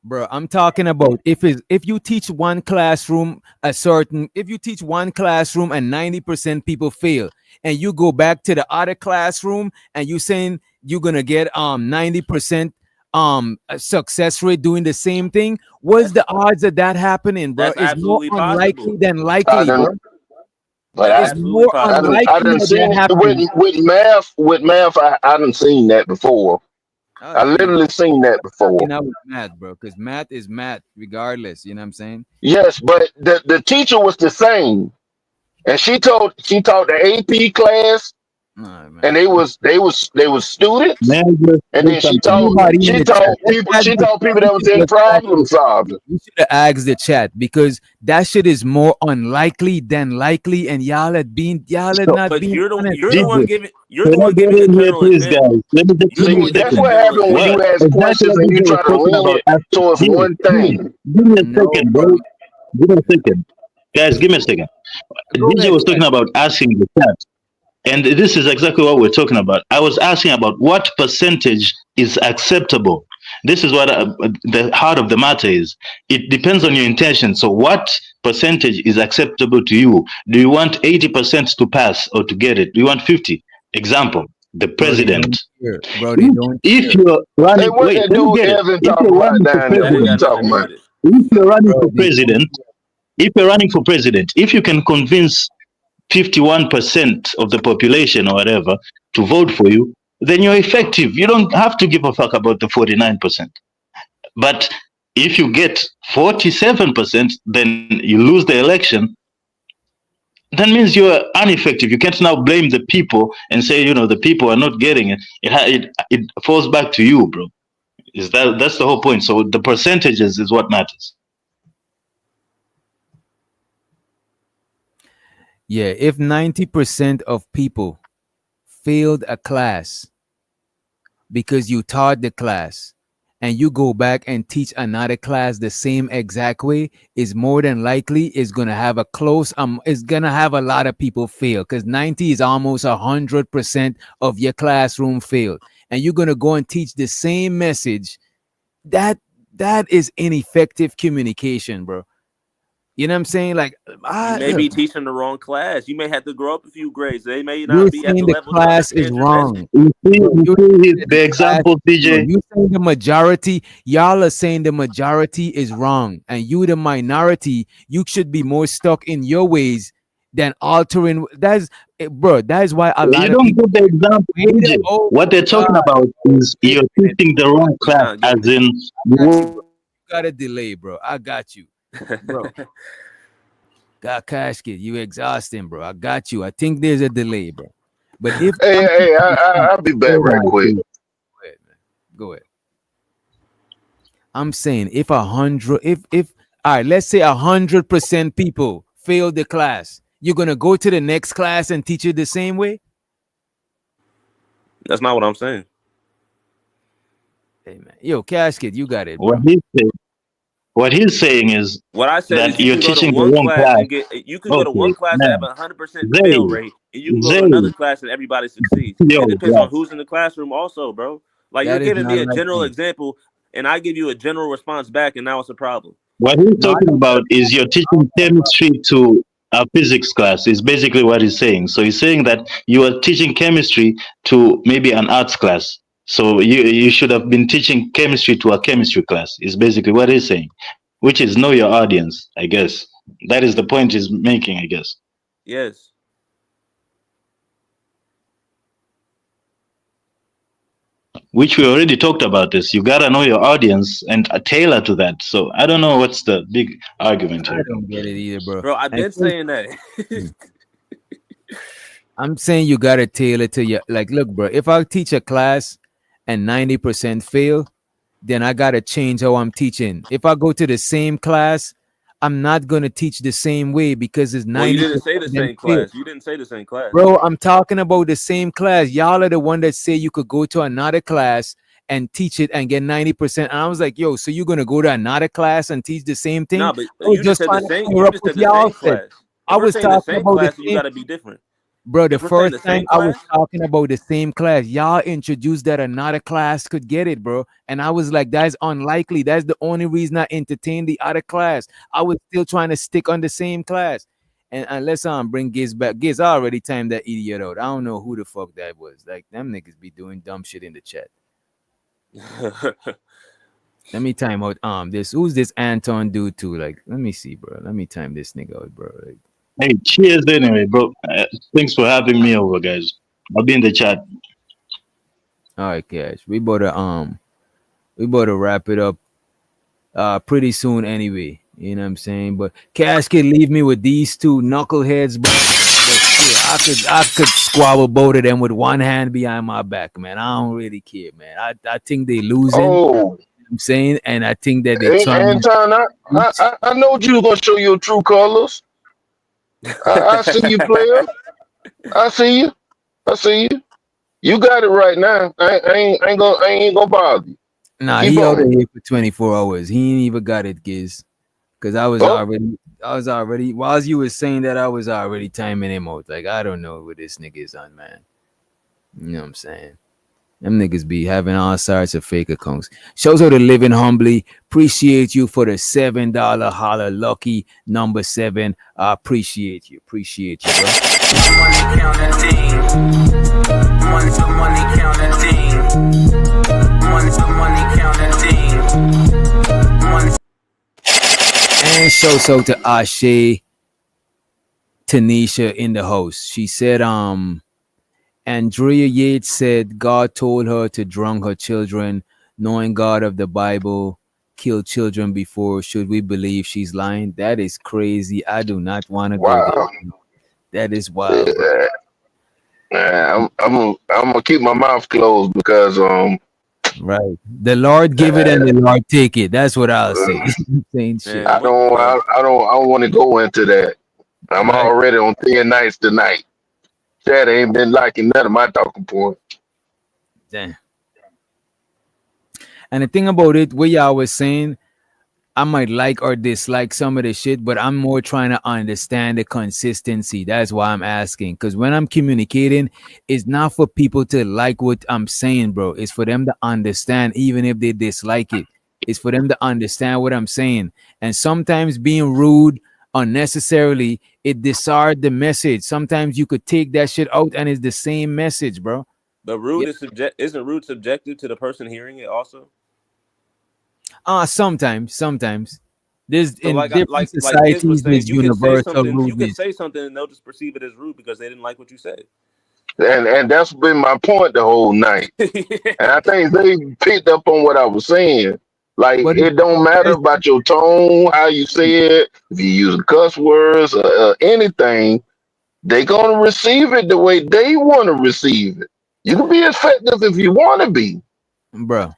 Bro, I'm talking about if you teach one classroom if you teach one classroom and 90% people fail, and you go back to the other classroom and you saying you're gonna get 90% a success rate doing the same thing, what's That's the odds of that happening, bro? that's It's more absolutely unlikely possible. than I likely, bro. done, but That's It's absolutely more possible. I unlikely done that that seen it happens. with math. I done seen that before. Oh, I you literally seen that before. talking out with math, bro, because math is math regardless, you know what I'm saying? Yes, but the teacher was the same, and she taught the AP class, All right, and man. they was students, may I just and say then something? Nobody in the chat. Let's ask she the taught chat. people that was in problem solving. We should have asked the chat because that shit is more unlikely than likely, and y'all had So, not But been honest, you're the bro. one DJ, giving you're the can I one get giving the in here, general please, guys? example. Let me just You're say the this See, one that's giving the second. what general happened when What you example. ask exactly questions what and you DJ was try to talking lean about it after towards Jimmy, one Jimmy, thing. give me a No, second, bro. bro. Give me a second. Guys, give me a second. Go DJ ahead, was talking chat. about asking the chat. And this is exactly what we're talking about. I was asking about what percentage is acceptable. This is what the heart of the matter is. It depends on your intention. So, what percentage is acceptable to you? Do you want 80% to pass or to get it? Do you want 50? Example, the Bro, they president. don't care. Bro, they If, don't if care. you're Hey, running, what wait, that let me dude get it. Evan If talking you're about running for down there? That ain't What he got president, nothing to talking do about? with it. if you're running Bro, for they don't president, care. if you're running for president, if you can convince 51% of the population or whatever to vote for you, then you're effective. You don't have to give a fuck about the 49%. But if you get 47%, then you lose the election. That means you're ineffective. You can't now blame the people and say, the people are not getting it. It falls back to you, bro. That's the whole point. So the percentages is what matters. Yeah, if 90% of people failed a class because you taught the class and you go back and teach another class the same exact way, is more than likely is gonna have a close is gonna have a lot of people fail, because 90 is almost 100% of your classroom failed, and you're gonna go and teach the same message. That is ineffective communication, bro. You know what I'm saying? Like, You may look, be teaching the wrong class. You may have to grow up a few grades. They may you're not be at saying the the level to class is understand your message. wrong. You see, Bro, you you're see saying his, that the the class example, is wrong. CJ. You saying the majority, y'all are saying the majority is wrong, and you, the minority, you should be more stuck in your ways than altering. Bro. That is why a You lot of don't people. get the example, Wait CJ. oh What my they're talking God. about is Wait you're a minute. teaching the wrong He's class, not as getting in I got you, bro. You got a delay, bro. I got you, bro. it. Got casket. You exhausting, bro. I got you. I think there's a delay, bro. But if Hey, I'll be back hold right on, quick. please. go ahead, man. Go ahead. I'm saying if if all right, let's say 100% people fail the class, you're gonna go to the next class and teach it the same way? That's not what I'm saying. Hey man, yo, casket, you got it, What bro. he's saying is What I said is that you you're can go to teaching the one wrong class class. and you can go to one Okay, class that have man. 100% fail Zay, rate, and you can go to another Zay, class and everybody succeeds. yo, It depends bro. on who's in the classroom, also, bro. Like you're That is giving me not a like general me. example, and I give you a general response back, and now it's a problem. What he's No, I talking don't about is you're teaching chemistry to a physics class, is basically what he's saying. So he's saying that you are teaching chemistry to maybe an arts class. So you should have been teaching chemistry to a chemistry class, is basically what he's saying, which is know your audience, I guess. That is the point he's making, I guess. Yes. Which we already talked about this. You gotta know your audience and tailor to that. So I don't know what's the big argument I here. don't get it either, bro. Bro, I've And been saying that. I'm saying you gotta tailor to your, like, look, bro. If I teach a class and 90% fail, then I gotta change how I'm teaching. If I go to the same class, I'm not gonna teach the same way because it's Well, you 90% didn't say the of them same fail. class. You didn't say the same class. Bro, I'm talking about the same class. Y'all are the one that say you could go to another class and teach it and get 90%. And I was like, yo, so you're gonna go to another class and teach the same thing? No, but I was you just just said the trying to same. clear You up just what said the y'all same said. class. I If we're was saying the talking same about the class, then you same. got to be different. Bro, the If we're saying the first time same I was class, talking about the same class, y'all introduced that another class could get it, bro. And I was like, that's unlikely. That's the only reason I entertained the other class. I was still trying to stick on the same class. And unless I bring Giz back, Giz, I already timed that idiot out. I don't know who the fuck that was. Like, them niggas be doing dumb shit in the chat. Let me time out. This who's this Anton dude too? Like, let me see, bro. Let me time this nigga out, bro. Like, Hey, cheers anyway, bro. Thanks for having me over, guys. I'll be in the chat. all right, Cash. We about to wrap it up pretty soon anyway. You know what I'm saying? But Cash can leave me with these two knuckleheads, bro. But shit, I could squabble both of them with one hand behind my back, man. I don't really care, man. I think they losing. You know Oh, what I'm saying, and I think that they hey, trying. Anton, I know you was gonna show your true colors. I see you, player. I see you. I see you. You got it right now. I ain't gonna bother you. Nah, Keep he out of on. here for 24 hours. He ain't even got it, Giz. Cause Oh, I was already, while you was saying that, I was already timing him out. Like, I don't know what this nigga is on, man. You know what I'm saying? Them niggas be having all sorts of fake accounts. Shows how to living humbly. Appreciate you for the $7 holler lucky number 7. I appreciate you. Appreciate you, bro. Money counting team. Money counting team. Money counting team. Money. And shows out to Ashe Tanisha in the host. She said, Andrea Yates said God told her to drown her children, knowing God of the Bible killed children before. Should we believe she's lying? That is crazy. I do not want to go there. Wow. That is wild, bro. Yeah, I'm gonna keep my mouth closed because Right. The Lord give it and the Lord take it. That's what I'll say. Saying shit. Man, what, bro? I don't want to go into that. I'm Right. already on 10 nights tonight. Chad ain't been liking none of my talking points. Damn. And the thing about it, what y'all was saying, I might like or dislike some of the shit, but I'm more trying to understand the consistency. That's why I'm asking. Because when I'm communicating, it's not for people to like what I'm saying, bro. It's for them to understand, even if they dislike it. It's for them to understand what I'm saying. And sometimes being rude unnecessarily, it discard the message. Sometimes you could take that shit out and it's the same message, bro. But Yeah. rude is isn't rude subjective to the person hearing it also? Sometimes. There's So in like different like Iz was societies, saying, there's universal you could rudeness. say something and they'll just perceive it as rude because they didn't like what you said. And that's been my point the whole night. And I think they picked up on what I was saying. Like But it don't matter it's about your tone, how you say it, if you use cuss words or anything, they gonna receive it the way they want to receive it. You can be effective if you want to be. bro,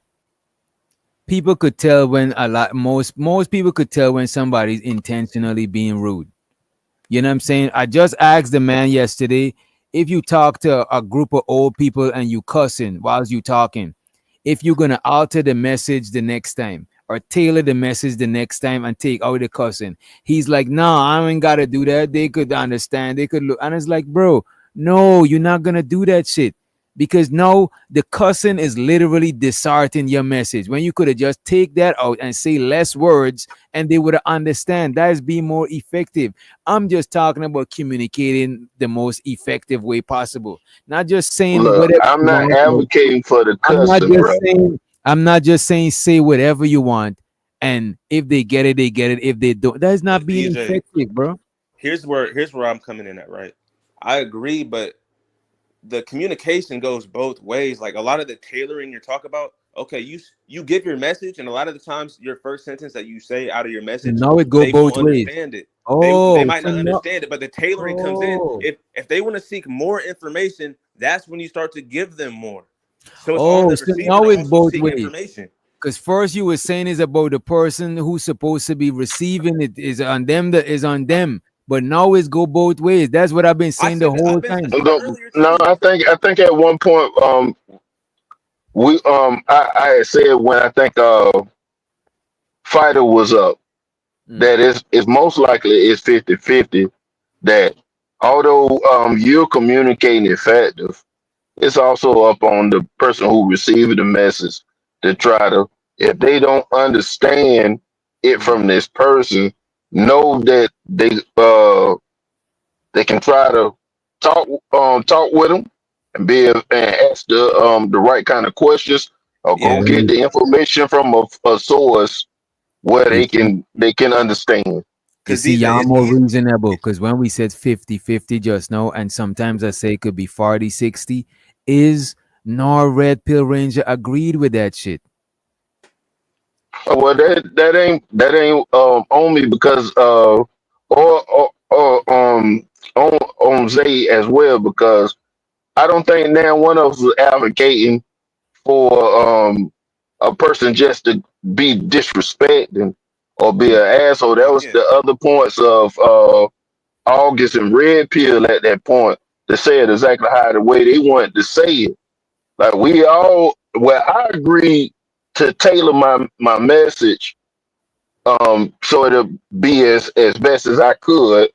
people could tell when a lot most people could tell when somebody's intentionally being rude. You know what I'm saying? I just asked the man yesterday, if you talk to a group of old people and you cussing whilst you talking, if you're gonna alter the message the next time or tailor the message the next time and take out the cussing. He's like, nah, I ain't gotta do that. They could understand, they could look. And it's like, bro, no, you're not gonna do that shit. Because now the cussing is literally distorting your message. When you could have just take that out and say less words and they would understand. That is being more effective. I'm just talking about communicating the most effective way possible. Not just saying Look, whatever I'm you not want. advocating for the I'm not cussing, bro. just saying, I'm not just saying say whatever you want. And if they get it, they get it. If they don't, that is not But being DJ, effective, bro. here's where I'm coming in at, right? I agree, but the communication goes both ways. Like a lot of the tailoring you're talking about, okay, you give your message, and a lot of the times your first sentence that you say out of your So message, now it go they both won't ways. understand it. They Oh, might so not no. understand it, but the tailoring comes in. Oh, If they want to seek more information, that's when you start to give them more. So it's on oh, the so receiver now to it's also both seek ways. information. Because first you were saying is about the person who's supposed to be receiving it is on them, that is on them. But now it's go both ways. That's what I've been saying the I've whole been time. saying that earlier No, too. I think at one point I had said when I think Fighter was up Mm. that is most likely it's 50-50 that although you're communicating effective, it's also up on the person who received the message to try to, if they don't understand it Mm. from this person, know that they can try to talk with them and and ask the right kind of questions or go Yeah, get Well, the information from a source where you see, they can understand. you because see, DJ, y'all it's more easy. reasonable because when we said 50-50 just now, and sometimes I say it could be 40-60, is nor Red Pill Ranger agreed with that shit. Well, that ain't only because or on Zay as well because I don't think now one of us is advocating for a person just to be disrespecting or be an asshole. That was Yeah, the other points of August and Red Pill at that point to say it exactly how the way they wanted to say it. Like we all, well, I agree to tailor my message so it'll be as best as I could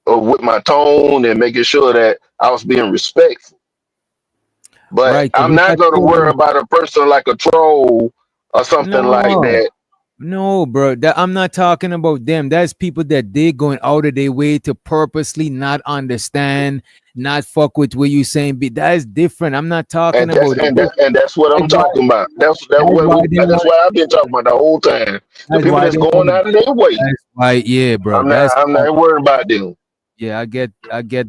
with my tone and making sure that I was being respectful. But Right. 'Cause I'm if not I going to tell worry them, about a person like a troll or something like no. that. No, bro, that I'm not talking about them. That's people that they going out of their way to purposely not understand, not fuck with what you saying. But that is different. I'm not talking about it. And that's what I'm That's why. talking about. That's why they That's want. why I've been talking about the whole time. The That's people why that's they going want. out of their way. That's why. Yeah, bro. That's I'm why. not worried about them. Yeah, I get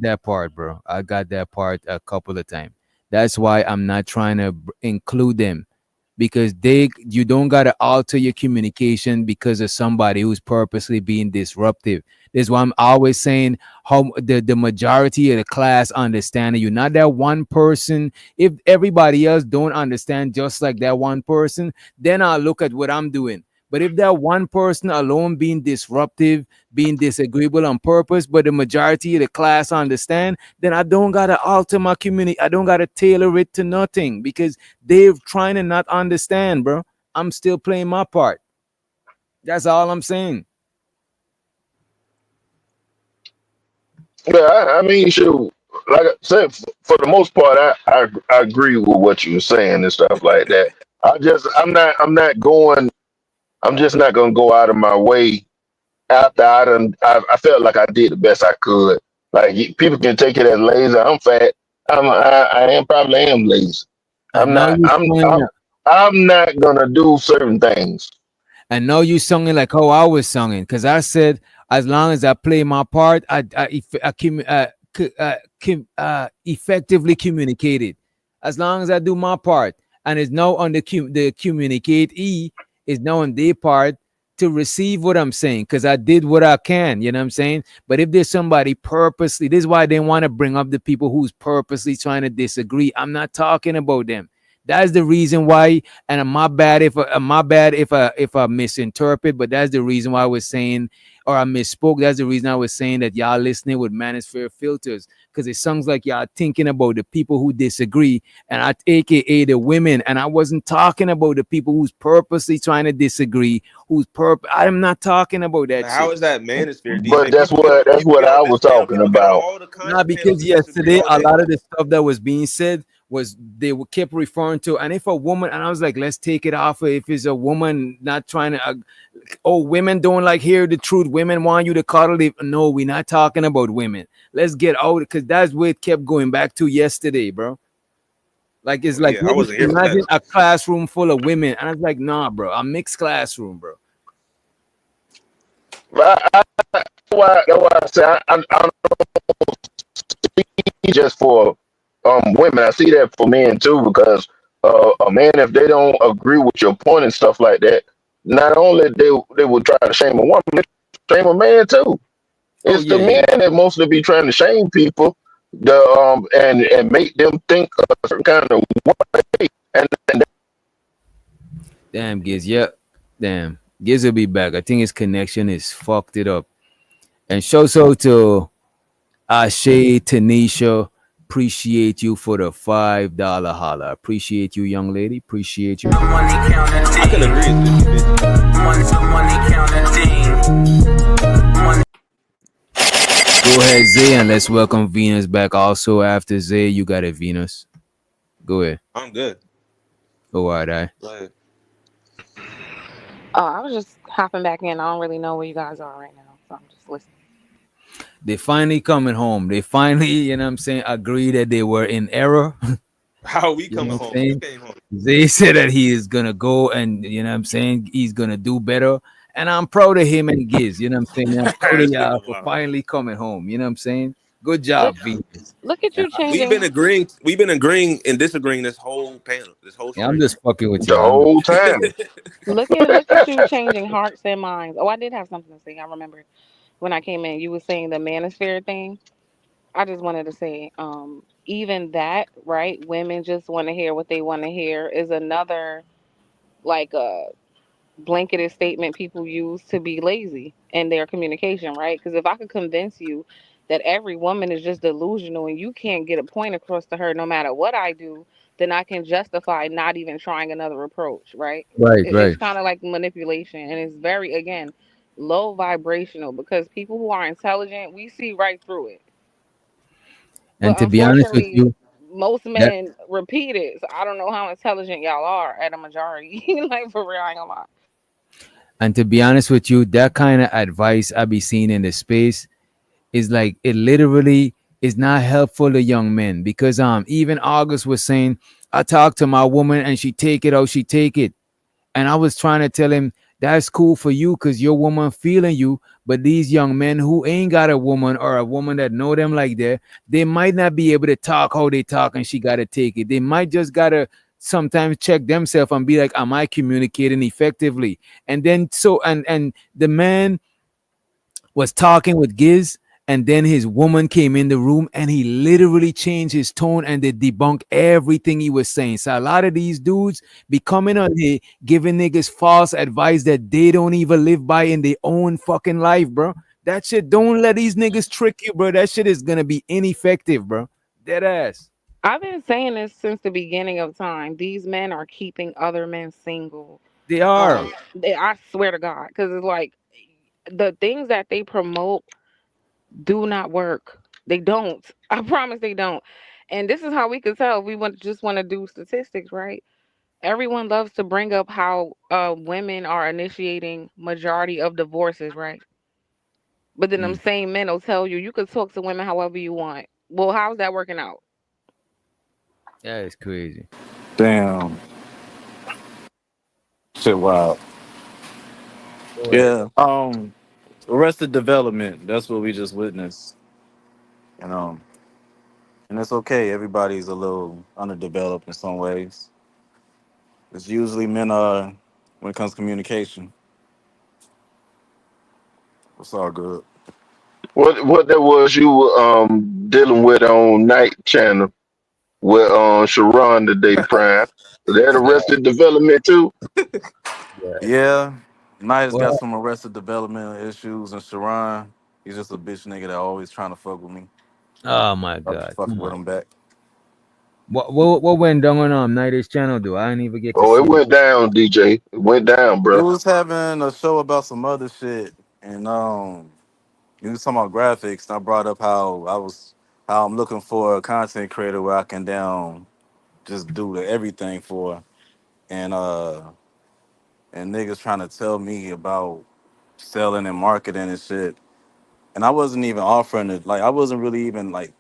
that part, bro. I got that part a couple of times. That's why I'm not trying to include them because you don't gotta alter your communication because of somebody who's purposely being disruptive. This is why I'm always saying how the majority of the class understanding you, not that one person. If everybody else don't understand just like that one person, then I'll look at what I'm doing. But if that one person alone being disruptive, being disagreeable on purpose, but the majority of the class understand, then I don't gotta alter my community. I don't gotta tailor it to nothing because they're trying to not understand, bro. I'm still playing my part. That's all I'm saying. Yeah, I mean, shoot, like I said, for the most part, I agree with what you were saying and stuff like that. I'm just not gonna go out of my way after I felt like I did the best I could. Like people can take it as lazy. I'm fat. I am probably am lazy. I I'm know not. you singing. I'm not gonna do certain things. I know you singing like how I was singing because I said as long as I play my part, effectively communicated. As long as I do my part, and it's now on the communicate is now on their part to receive what I'm saying because I did what I can. You know what I'm saying? But if there's somebody purposely, this is why they want to bring up the people who's purposely trying to disagree. I'm not talking about them. That's the reason why, and my bad if I misinterpret, but that's the reason why I was saying, or I misspoke. That's the reason I was saying that y'all listening with manosphere filters, because it sounds like y'all thinking about the people who disagree, and AKA the women, and I wasn't talking about the people who's purposely trying to disagree. I'm not talking about that How shit. is that manosphere, But DJ? that's People what get I on was this panel. talking People get on about. all the kinds Nah, of panels because to disagree yesterday all a day. lot of the stuff that was being said was kept referring to, and if a woman, and I was like, let's take it off. If it's a woman not trying to, oh, women don't like hear the truth. Women want you to cuddle it. No, we're not talking about women. Let's get out because that's where it kept going back to yesterday, bro. Like it's Oh like yeah, I wasn't here for imagine that. a classroom full of women, and I was like, nah, bro, a mixed classroom, bro. That's why I say I don't just for women. I see that for men too because a man if they don't agree with your point and stuff like that, not only they will try to shame a woman, they shame a man too. Oh It's yeah, the yeah, men yeah. that mostly be trying to shame people, and make them think a certain kind of way. And Damn, Giz, yeah, damn, Giz will be back. I think his connection is fucked it up. And show so to Ashay, Tanisha, appreciate you for the $5 holla. Appreciate you, young lady. Appreciate you. Money I can counting agree. It's 50-50. money counting. Go ahead, Zay, and let's welcome Venus back. Also, after Zay, you got it, Venus. Go ahead. I'm good. Go all right. Go ahead. Oh, I was just hopping back in. I don't really know where you guys are right now, so I'm just listening. They finally coming home. They finally, you know what I'm saying, agree that they were in error. How are we You know coming what I'm home? You saying? came home. They said that he is gonna go and you know what I'm saying he's gonna do better. And I'm proud of him and Giz, you know what I'm saying? I'm proud of This y'all nigga for wild. finally coming home. You know what I'm saying? Good Look, job, Venus. look at Yeah, you changing. We've been agreeing and disagreeing this whole panel, this whole I'm stream. just fucking with the you. whole time, Look at you changing hearts and minds. Oh, I did have something to say. I remember when I came in, you were saying the manosphere thing. I just wanted to say, even that, right? Women just want to hear what they want to hear is another like blanketed statement people use to be lazy in their communication, right? Because if I could convince you that every woman is just delusional and you can't get a point across to her no matter what I do, then I can justify not even trying another approach, right? Right, It's right. kind of like manipulation and it's very, again, low vibrational because people who are intelligent, we see right through it. And But to be honest with unfortunately, you, most that men repeat it. So I don't know how intelligent y'all are at a majority. Like for real, I ain't gonna lie. and to be honest with you, that kind of advice I be seeing in the space is like it literally is not helpful to young men because even August was saying I talked to my woman and she take it out, she take it. And I was trying to tell him That's cool for you because your woman feeling you. But these young men who ain't got a woman or a woman that know them like that, they might not be able to talk how they talk, and she gotta take it. They might just gotta sometimes check themselves and be like, am I communicating effectively? And then and the man was talking with Giz, and then his woman came in the room and he literally changed his tone and they debunked everything he was saying. So a lot of these dudes be coming on here giving niggas false advice that they don't even live by in their own fucking life, bro. That shit, don't let these niggas trick you, bro. That shit is gonna be ineffective, bro. Dead ass. I've been saying this since the beginning of time. These men are keeping other men single. They are. I swear to God, because it's like the things that they promote do not work. They don't. I promise they don't. And this is how we could tell if we just want to do statistics, right? Everyone loves to bring up how women are initiating majority of divorces, right? But then them Mm, same men will tell you you could talk to women however you want. Well, how's that working out? that is crazy. Damn, shit, wow. Go ahead. Yeah. Arrested Development. That's what we just witnessed. You know, and it's okay. Everybody's a little underdeveloped in some ways. It's usually men are when it comes to communication. It's all good. What that was you were dealing with on Night Channel with Sharon today, Prime. That Yeah, Arrested Development too. yeah. Yeah, Nia's got Well, some Arrested Development issues, and Sharon, he's just a bitch nigga that always trying to fuck with me. oh my I'm god. fucking Come with on. him back. What went down on Night's channel, though? I didn't even get to Oh, it see it. went down, DJ. It went down, He bro. was having a show about some other shit, and he was talking about graphics. And I brought up how I'm looking for a content creator where I can down just do the everything for, and niggas trying to tell me about selling and marketing and shit, and I wasn't even offering it. Like I wasn't really even like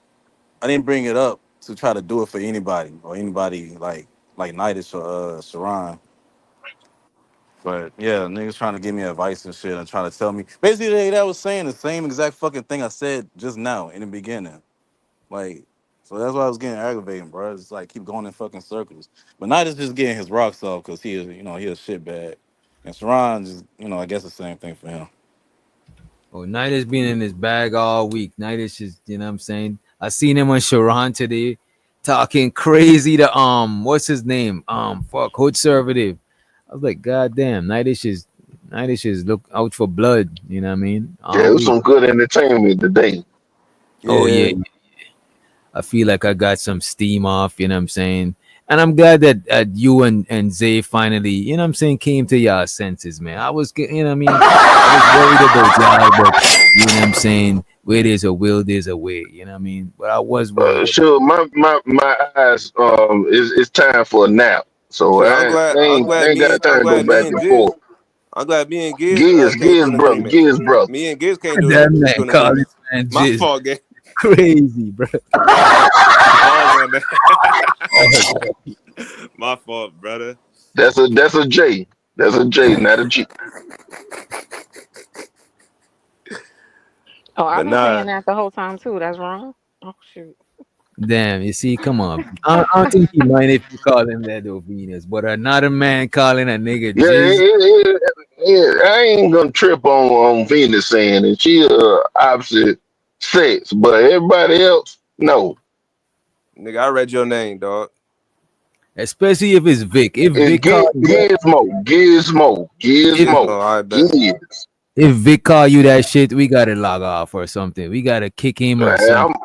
I didn't bring it up to try to do it for anybody or anybody like Nightish or Sharon. But yeah, niggas trying to give me advice and shit and trying to tell me basically that was saying the same exact fucking thing I said just now in the beginning. Like, so that's why I was getting aggravating, bro. It's like keep going in fucking circles. But Nightish just getting his rocks off because he is, he a shit bag. And Sharon just, I guess the same thing for him. Oh, Night has been in his bag all week. Night is just, you know what I'm saying? I seen him on Sharon today talking crazy to what's his name? Fuck, conservative. I was like, God damn, Night is look out for blood, you know what I mean? Yeah, it All was week. some good entertainment today. Oh yeah, Yeah, I feel like I got some steam off, you know what I'm saying? And I'm glad that you and Zay finally, you know what I'm saying, came to y'all senses, man. I was, you know what I mean? I was worried about y'all, but you know what I'm saying? Where there's a will, there's a way, you know what I mean? But I was worried about. Sure, my eyes is it's time for a nap. So Shit, I'm glad. I'm I glad ain't got I'm time to go glad back me and and Giz. forth. I'm glad me and Giz can't do an agreement. Giz brother. Me and Giz can't do That do man an called agreement. this man My Jizz. fault, gang. Crazy, bro. Pause on that. My fault, brother. That's a J. That's a J, not a G. Oh, I've But been nah, saying that the whole time too. That's wrong. Oh shoot. Damn, you see, come on. I don't think he mind if you call him that though, Venus. But another man calling a nigga Yeah, Jizz. I ain't gonna trip on Venus saying it. She opposite sex, but everybody else, no. nigga, I read your name, dog. Especially if it's Vic. If It's Vic call you that, if Giz. Gizmo, Oh, I bet. Giz. if Vic call you that shit, we gotta log off or something. We gotta kick him or Man, something.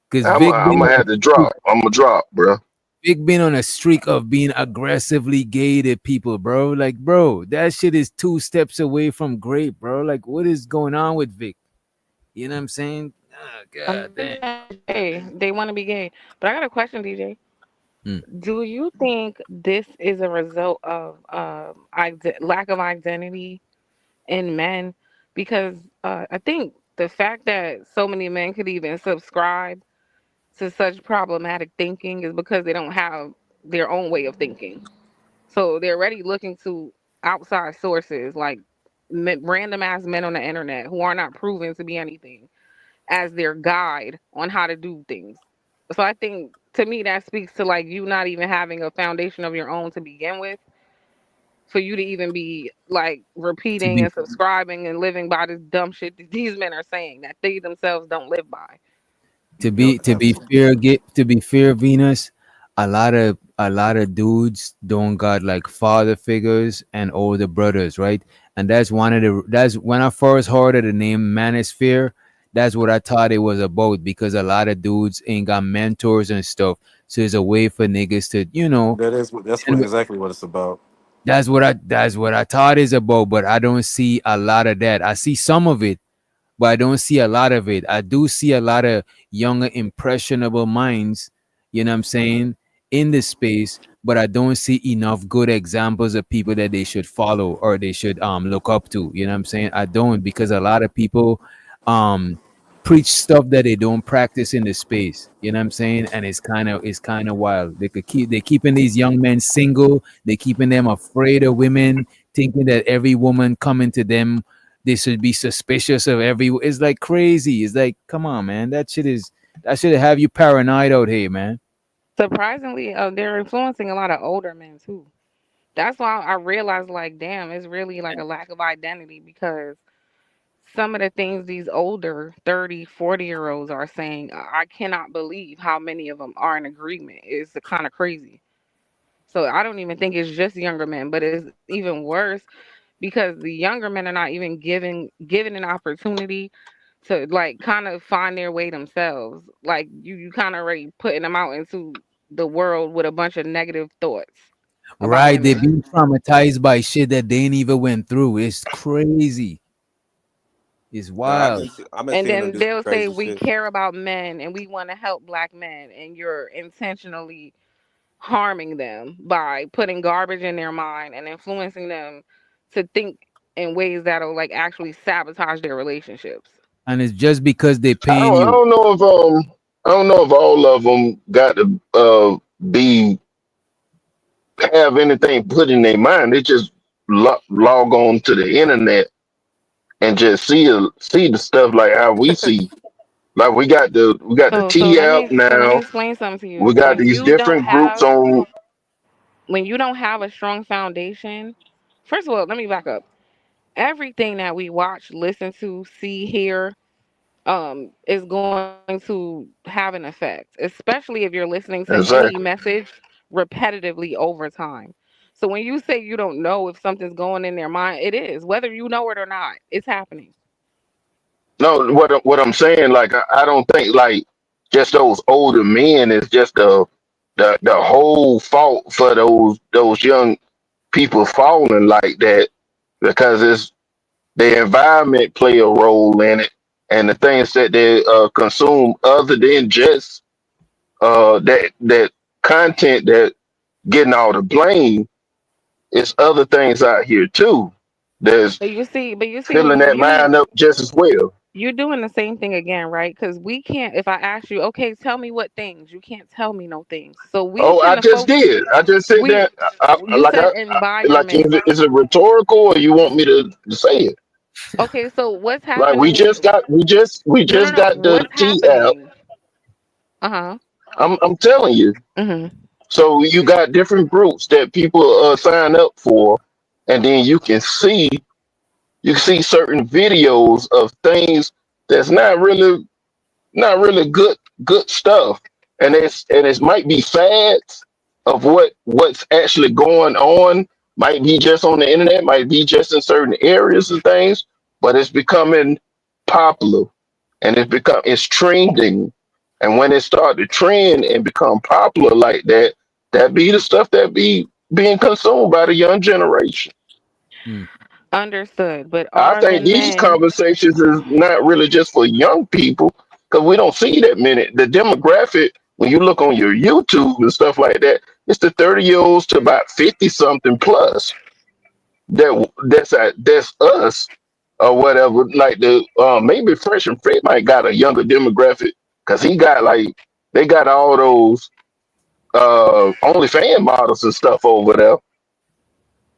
Cause I'm gonna have to drop. I'm gonna drop, bro. Vic been on a streak of being aggressively gay to people, bro. Like, bro, that shit is 2 steps away from great, bro. Like, what is going on with Vic? You know what I'm saying? Ah, god damn. Hey, they want to be gay. But I got a question, DJ. Mm. Do you think this is a result of lack of identity in men? Because I think the fact that so many men could even subscribe to such problematic thinking is because they don't have their own way of thinking. So they're already looking to outside sources, like random ass men on the internet who are not proven to be anything, as their guide on how to do things. So I think to me that speaks to like you not even having a foundation of your own to begin with, for you to even be like To repeating be and subscribing and living by this dumb shit that these men are saying that they themselves don't live by. Yo, to be fair, Venus, a lot of dudes don't got like father figures and older brothers, right? And that's when I first heard of the name Manosphere. That's what I thought it was about, because a lot of dudes ain't got mentors and stuff. So it's a way for niggas to, that's what and exactly what it's about. that's what I thought is about. But I don't see a lot of that. I see some of it, but I don't see a lot of it. I do see a lot of younger, impressionable minds, you know what I'm saying, in this space, but I don't see enough good examples of people that they should follow or they should look up to. You know what I'm saying? I don't, because a lot of people um preach stuff that they don't practice in the space. You know what I'm saying? And it's kind of wild. They're keeping these young men single, they're keeping them afraid of women, thinking that every woman coming to them they should be suspicious of every. It's like crazy. It's like, come on, man. That should have you paranoid out here, man. Surprisingly, they're influencing a lot of older men too. That's why I realized, like, damn, it's really like a lack of identity, because some of the things these older 30, 40 year olds are saying, I cannot believe how many of them are in agreement. It's kind of crazy. So I don't even think it's just younger men, but it's even worse because the younger men are not even given an opportunity to like kind of find their way themselves. Like you kind of already putting them out into the world with a bunch of negative thoughts about Right? They women. being traumatized by shit that they ain't even went through. It's crazy. It's wild. I've been And seeing them then do some they'll say crazy we shit. care about men and we want to help black men, and you're intentionally harming them by putting garbage in their mind and influencing them to think in ways that'll like actually sabotage their relationships. And it's just because they I paying don't I you. don't know if I don't know if all of them got to be have anything put in their mind. They just log on to the internet and just see the stuff like how we see. Like we got the So T out let me now. explain something to We you. got these different groups on. When you don't have a strong foundation, first of all, let me back up. Everything that we watch, listen to, see, hear, is going to have an effect, especially if you're listening to any Exactly. message repetitively over time. So when you say you don't know if something's going in their mind, it is, whether you know it or not, it's happening. No, what I'm saying, like I don't think like just those older men is just the whole fault for those young people falling like that, because it's the environment play a role in it, and the things that they consume other than just that content that getting all the blame. It's other things out here too. There's But you see, filling when that you mind up just as well. you're doing the same thing again, right? Because we can't. If I ask you, okay, tell me what things, you can't tell me no things. So we Oh, I tend to just focus. did. I just said We, that. you said Like, environment. is it rhetorical or you want me to say it? Okay, so what's Like happening with? we No, no, just no. got the What's T out. happening? Uh huh. I'm telling you. Hmm. So you got different groups that people sign up for, and then you can see certain videos of things that's not really good stuff, and it might be fads of what's actually going on. Might be just on the internet, might be just in certain areas and things, but it's becoming popular, and it's trending. And when it start to trend and become popular like that, that be the stuff that be being consumed by the young generation. Mm. Understood. But I are the think these men? conversations is not really just for young people, because we don't see that many. The demographic, when you look on your YouTube and stuff like that, it's the 30-year-olds to about 50 something plus. That's us or whatever. Like the maybe Fresh and Fit might got a younger demographic, because he got like they got all those only fan models and stuff over there.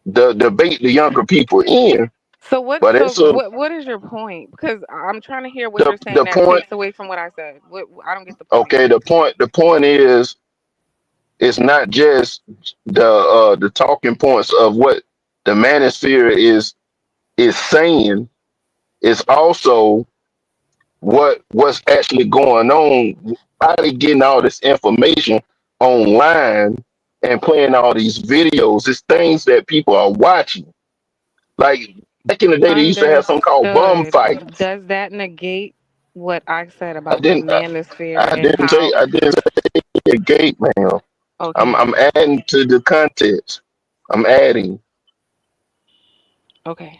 the debate the younger people in. So what? But So it's a what is your point? Because I'm trying to hear what the you're saying the that point. takes away from what I said. What? I don't get the point. Okay, the point is it's not just the talking points of what the manosphere is saying. It's also what's actually going on. How they getting all this information online and playing all these videos? It's things that people are watching. Like back in the day, they used to have something called bum Understood. fights. Does that negate what I said I about the didn't. manosphere I and didn't say. how? I didn't say a gate, man. Okay. I'm adding to the context. I'm adding. Okay.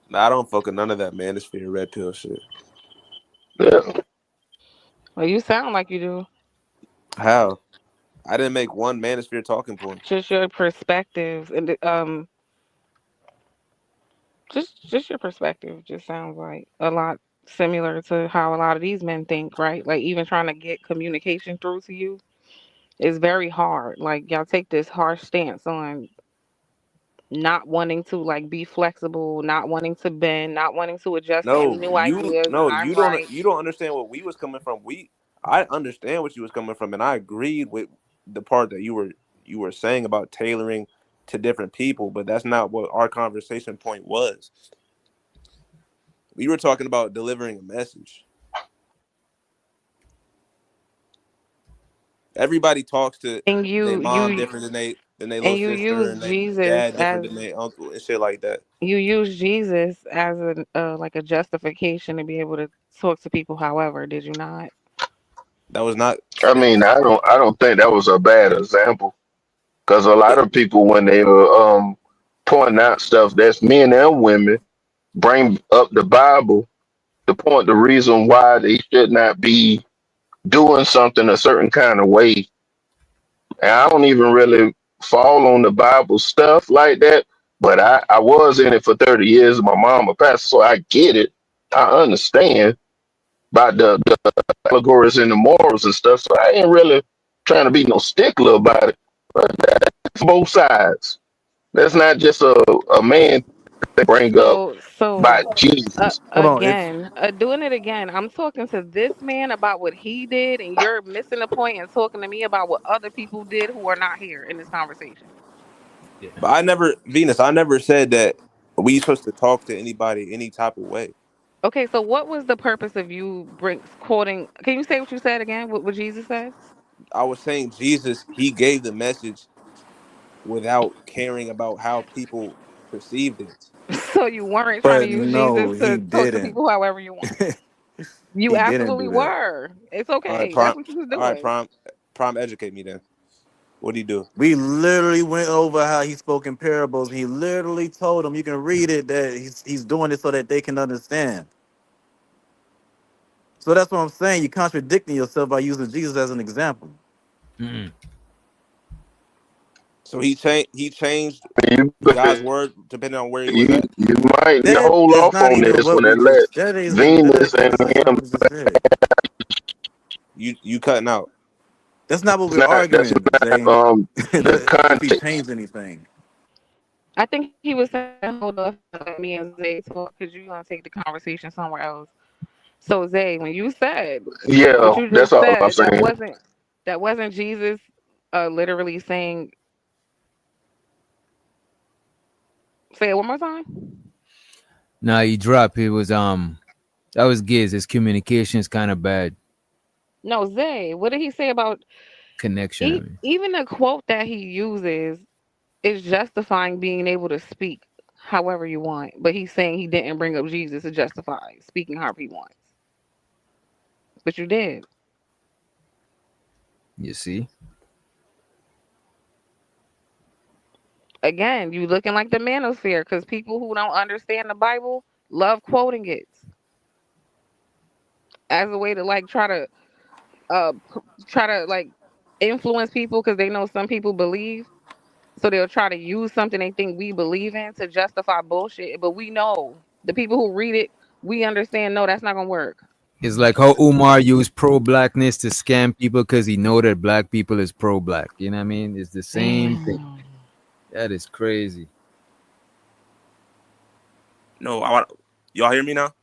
Nah, I don't fuck with none of that manosphere red pill shit. Yeah. Well, you sound like you do. How? I didn't make one manosphere talking point. Just your perspectives and just your perspective just sounds like a lot similar to how a lot of these men think, right? Like even trying to get communication through to you is very hard. Like y'all take this harsh stance on not wanting to like be flexible, not wanting to bend, not wanting to adjust to any No, new ideas. I'm right. you don't understand what we was coming from. I understand what you was coming from, and I agreed with the part that you were saying about tailoring to different people, but that's not what our conversation point was. We were talking about delivering a message. Everybody talks to And their you mom you different than their little and you sister, use and their Jesus dad different as than their uncle and shit like that. you use Jesus as a like a justification to be able to talk to people. However, did you not? That was not I mean, I don't think that was a bad example because a lot it, of people when they were pointing out stuff that's men and women bring up the Bible to point the reason why they should not be doing something a certain kind of way. And I don't even really fall on the Bible stuff like that, but I was in it for 30 years. My mom a pastor, so I get it. I understand about the allegories and the morals and stuff. So I ain't really trying to be no stickler about it. But that's both sides. That's not just a man that bring up So about Jesus. Hold on. If again, doing it again. I'm talking to this man about what he did, and you're missing the point and talking to me about what other people did who are not here in this conversation. Yeah. but I never Venus. I never said that we supposed to talk to anybody any type of way. Okay, so what was the purpose of you bring quoting? Can you say what you said again? What Jesus said? I was saying Jesus, he gave the message without caring about how people perceived it. So you weren't trying to but use no, Jesus he to talk to didn't. people however you want. You He didn't absolutely do that. were. It's All right, okay. That's what you was all right, doing. prime, educate me then. What do you do? We literally went over how he spoke in parables. He literally told them, you can read it, that he's doing it so that they can understand. So that's what I'm saying. You're contradicting yourself by using Jesus as an example. Mm. So he changed You God's word depending on where he you was at. you might That hold is off not on even this what when we they let just. That isn't. Venus and That's not him. what we just said. You cutting out. That's not what It's we're not that's arguing, Zay. not the If he context. changed anything. I think he was saying hold off and let me and Zay talk because you're gonna take the conversation somewhere else. So Zay, when you said what Yeah, you that's just all I'm said, saying. that wasn't Jesus literally saying, say it one more time. Nah, he dropped. It was that was Giz. His communication is kind of bad. No, Zay, what did he say about Connection. I mean. even the quote that he uses is justifying being able to speak however you want, but he's saying he didn't bring up Jesus to justify speaking however he wants. But you did. You see? Again, you looking like the manosphere because people who don't understand the Bible love quoting it as a way to like try to like influence people because they know some people believe. So they'll try to use something they think we believe in to justify bullshit. But we know the people who read it, we understand. No, that's not gonna work. It's like how Umar used pro-blackness to scam people because he know that black people is pro-black. You know what I mean? It's the same thing. Damn. That is crazy. No, y'all hear me now?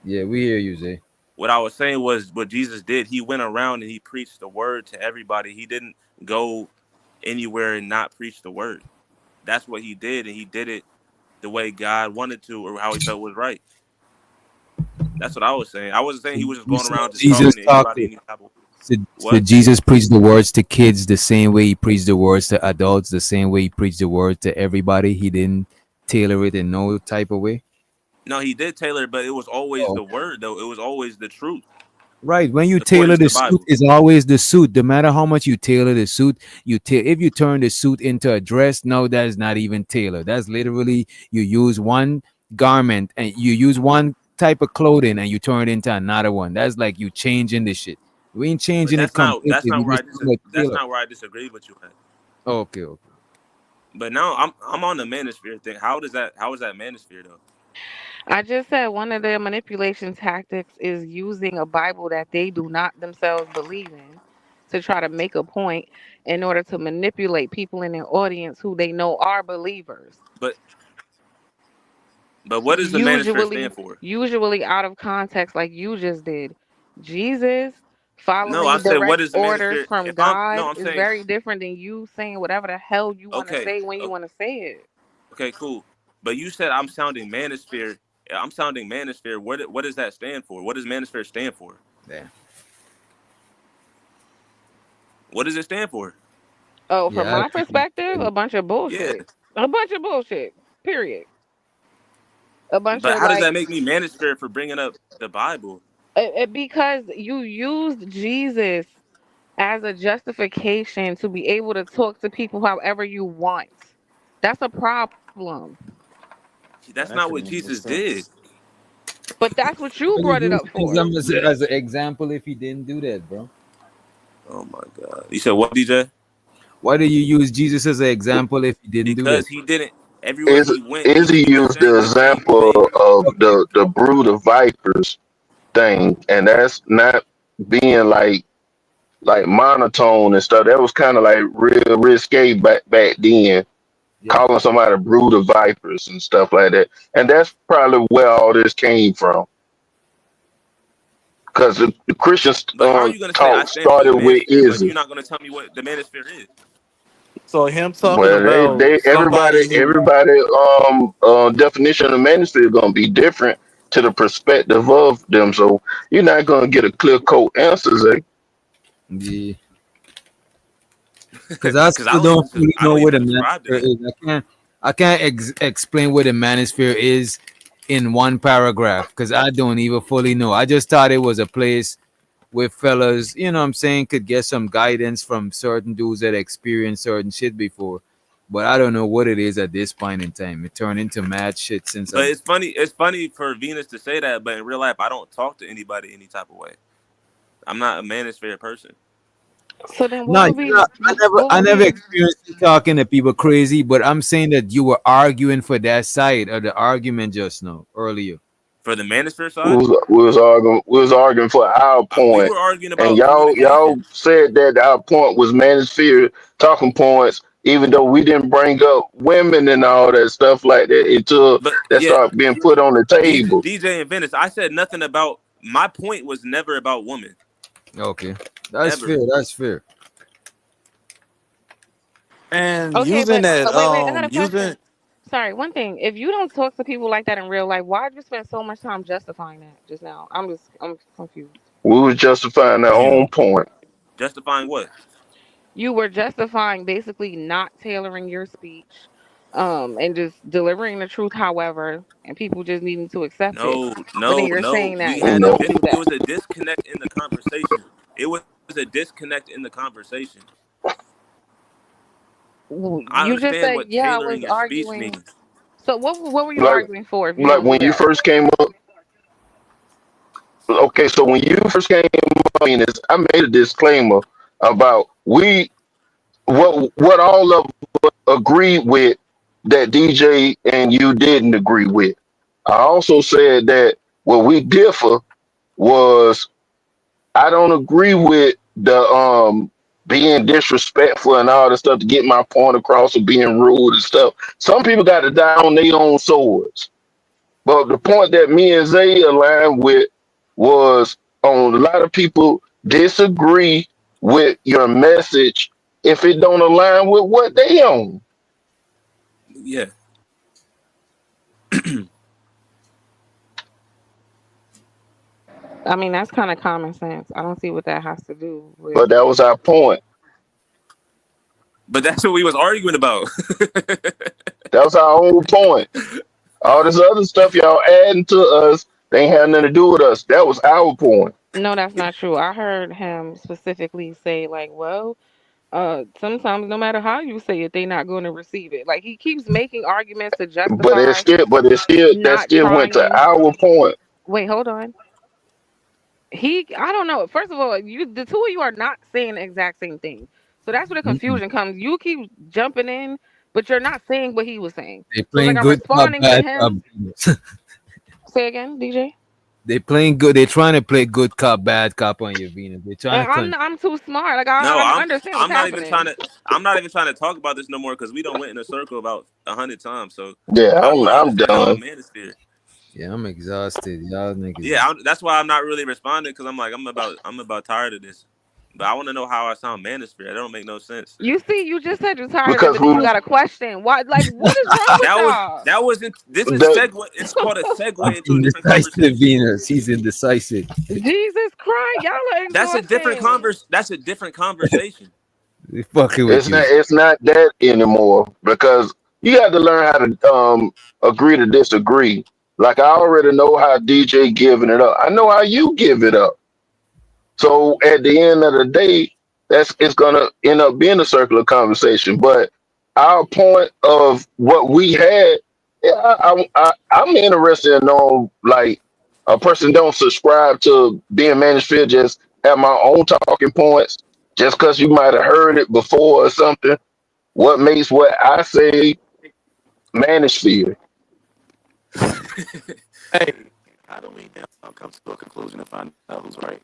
Yeah, we hear you, Zay. What I was saying was what Jesus did. He went around and he preached the word to everybody. He didn't go anywhere and not preach the word. That's what he did, and he did it the way God wanted to, or how he felt was right. That's what I was saying. I wasn't saying he was just You going said around just Jesus talking to talked anybody to any type of so what. Jesus preached the words to kids the same way he preached the words to adults, the same way he preached the word to everybody. He didn't tailor it in no type of way. No, he did tailor, but it was always Oh, the word, though. It was always the truth, right. When you according tailor to the the suit, Bible. is always the suit. No matter how much you tailor the suit, if you turn the suit into a dress, no, that is not even tailored. That's literally you use one garment and you use one type of clothing and you turn it into another one. That's like you changing the shit. We ain't But changing it that's completely. not We where just trying to that's tailor. not where I disagree with you at. Okay, okay. But now I'm on the manosphere thing. How is that manosphere though? I just said one of their manipulation tactics is using a Bible that they do not themselves believe in to try to make a point in order to manipulate people in their audience who they know are believers. But what does the manosphere Usually, stand for? usually out of context, like you just did. Jesus No, I following said what direct is the orders manosphere? from If I'm no, God I'm is saying very different than you saying whatever the hell you want to okay, say when you want to say it. okay, cool. But you said I'm sounding manosphere. I'm sounding manosphere. What does that stand for? What does manosphere stand for? Yeah. What does it stand for? Oh, from Yeah, I my can't. perspective, a bunch of Yeah. bullshit. A bunch of bullshit. Period. A bunch But of how does like that make me manosphere for bringing up the Bible? because you used Jesus as a justification to be able to talk to people however you want. That's a problem. That's That not shit what don't make Jesus did. sense. But that's what you Why you brought it use up for. him as an example if he didn't do that, bro? Oh my God. You said what, DJ? Why do you use Jesus as an example if he didn't do that? Because he didn't. Everywhere Is he went, Izzy he was used the saying the same example thing. of the brood of vipers thing, and that's not being like monotone and stuff. That was kind of like real risque back then, Yeah. calling somebody a brood of vipers and stuff like that. And that's probably where all this came from, because the Christians But how are you going to say I talk stand for the started with manosphere, but Izzy. you're not going to tell me what the manosphere is? So him talking Well, about they somebody who everybody definition of manuscript is gonna be different to the perspective of them. So you're not gonna get a clear cut answer, Zay. Yeah. Because I Because still don't fully I know don't what a even subscribe to manosphere that. is. I can't explain what a manosphere is in one paragraph because I don't even fully know. I just thought it was a place where fellas, you know what I'm saying, could get some guidance from certain dudes that experienced certain shit before. But I don't know what it is at this point in time. It turned into mad shit since But I'm it's funny. It's funny for Venus to say that, but in real life, I don't talk to anybody any type of way. I'm not a manosphere person. So then no, you're not. I never experienced you talking to people crazy, but I'm saying that you were arguing for that side of the argument just now earlier. For the manosphere side, We was arguing for our we point, were arguing and about y'all communication. said that our point was manosphere talking points, even though we didn't bring up women and all that stuff like that until But that yeah, started being put on the table. DJ and Venice, I said nothing about my point was never about women Okay, that's ever. fair. That's fair. and Okay, using but that wait, I got a using question. Sorry, one thing. If you don't talk to people like that in real life, why'd you spend so much time justifying that just now? I'm confused. We was justifying our own point. Justifying what? You were justifying basically not tailoring your speech, and just delivering the truth, however, and people just needing to accept it. No, But then no, you're no. saying We that had you a No, don't do it that. was a disconnect in the conversation. It was a disconnect in the conversation. I You just understand said, what yeah, I was tailoring your speech arguing. means. So what were you like arguing for if you like don't do when you that? first came up. Okay, so when you first came up, I made a disclaimer about what all of us agreed with that DJ and you didn't agree with. I also said that where we differ was I don't agree with the being disrespectful and all this stuff to get my point across or being rude and stuff. Some people got to die on their own swords. But the point that me and Zay aligned with was on a lot of people disagree with your message if it don't align with what they own. Yeah. I mean, that's kind of common sense. I don't see what that has to do with. But that was our point. But that's what we was arguing about. That was our whole point. All this other stuff y'all adding to us, they ain't had nothing to do with us. That was our point. No, that's not true. I heard him specifically say, like, well, sometimes no matter how you say it, they're not going to receive it. Like he keeps making arguments to justify That not still went to trying. our point. Wait, hold on. I don't know. First of all, the two of you are not saying the exact same thing. So that's where the Mm-mm. confusion comes. You keep jumping in, but you're not saying what he was saying. They So it's like playing I'm good cop, responding to bad cop. him. Say again, DJ. They playing good. They trying to play good cop, bad cop on you, Venus. They trying And to con. I'm too smart. Like No, I understand what's I'm not even trying happening. to I'm not even trying to talk about this no more because we don't went in a circle about 100 times. So Yeah, I want to I'm understand about done. manosphere. Yeah, I'm exhausted. Y'all niggas Yeah, is. that's why I'm not really responding because I'm like I'm about tired of this. But I want to know how I sound manosphere. That don't make no sense. You see, you just said you're tired of it, Because but then you we got a question. Why? Like, what is wrong with y'all? That wasn't. This is the segue. It's called a segue into a different Indecisive conversation. Venus. He's indecisive. Jesus Christ, y'all are That's a different exhausting. That's a different conversation. They fucking with you. it's not that anymore because you have to learn how to agree to disagree. Like I already know how DJ giving it up. I know how you give it up. So at the end of the day, that's it's gonna end up being a circular conversation. But our point of what we had, yeah, I'm interested in knowing like a person don't subscribe to being manosphere, just have my own talking points, just because you might have heard it before or something. What makes what I say manosphere? Hey, I don't mean that. I'll come to a conclusion and find out who's right.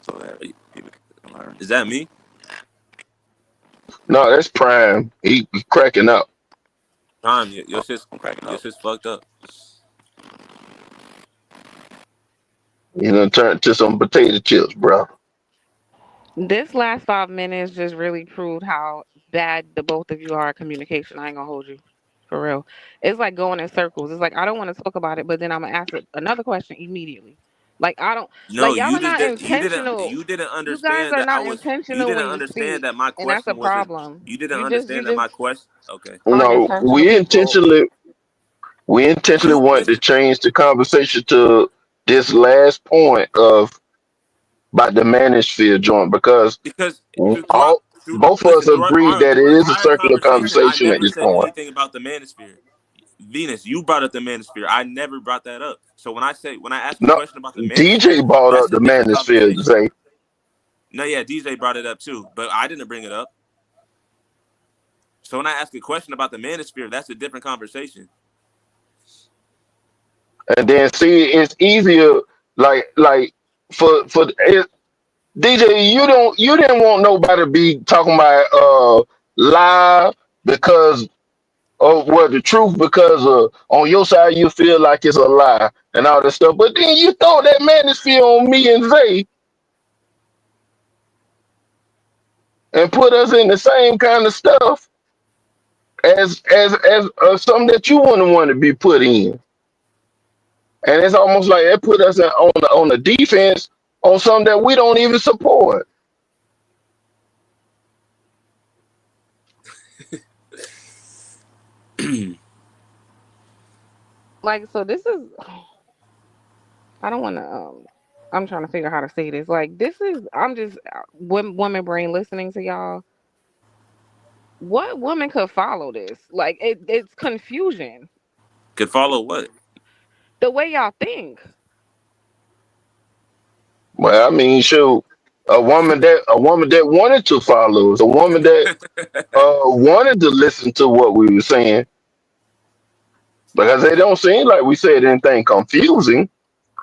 So that people can learn. Is that me? No, that's prime. He cracking up. Prime, I'm cracking your up. shit's fucked up. You know, turn to some potato chips, bro. This last 5 minutes just really proved how bad the both of you are at communication. I ain't gonna hold you. For real. It's like going in circles. It's like I don't want to talk about it, but then I'm gonna ask another question immediately. Like I don't No, like y'all are not intentional. you didn't You guys understand are that I not was you intentional didn't when you understand speak. that my And that's a question wasn't problem. you didn't You understand that just my question. Okay. No, unintentional people. we intentionally You wanted to listen change the conversation to this last point of about the manosphere joint because because throughout all both of us agreed that it our is a entire circular conversation, I conversation at never this said point. anything about the manosphere. Venus, you brought up the manosphere. I never brought that up. So when I ask a No, question about the DJ manosphere, brought up that's a the different manosphere to conversation. say, No, yeah, DJ brought it up too, but I didn't bring it up. So when I ask a question about the manosphere, that's a different conversation. and then see it's easier like for it, DJ, you didn't want nobody to be talking about lie because of what the truth because on your side you feel like it's a lie and all that stuff. But then you throw that manosphere on me and Zay and put us in the same kind of stuff as something that you wouldn't want to be put in. And it's almost like it put us on the defense on something that we don't even support. Like so this is I don't wanna I'm trying to figure out how to say this. Like this is I'm just woman brain listening to y'all. What woman could follow this? Like it's confusion. Could follow what? The way y'all think. Well, I mean, shoot, a woman that wanted to follow us, a woman that wanted to listen to what we were saying. Because it don't seem like we said anything confusing.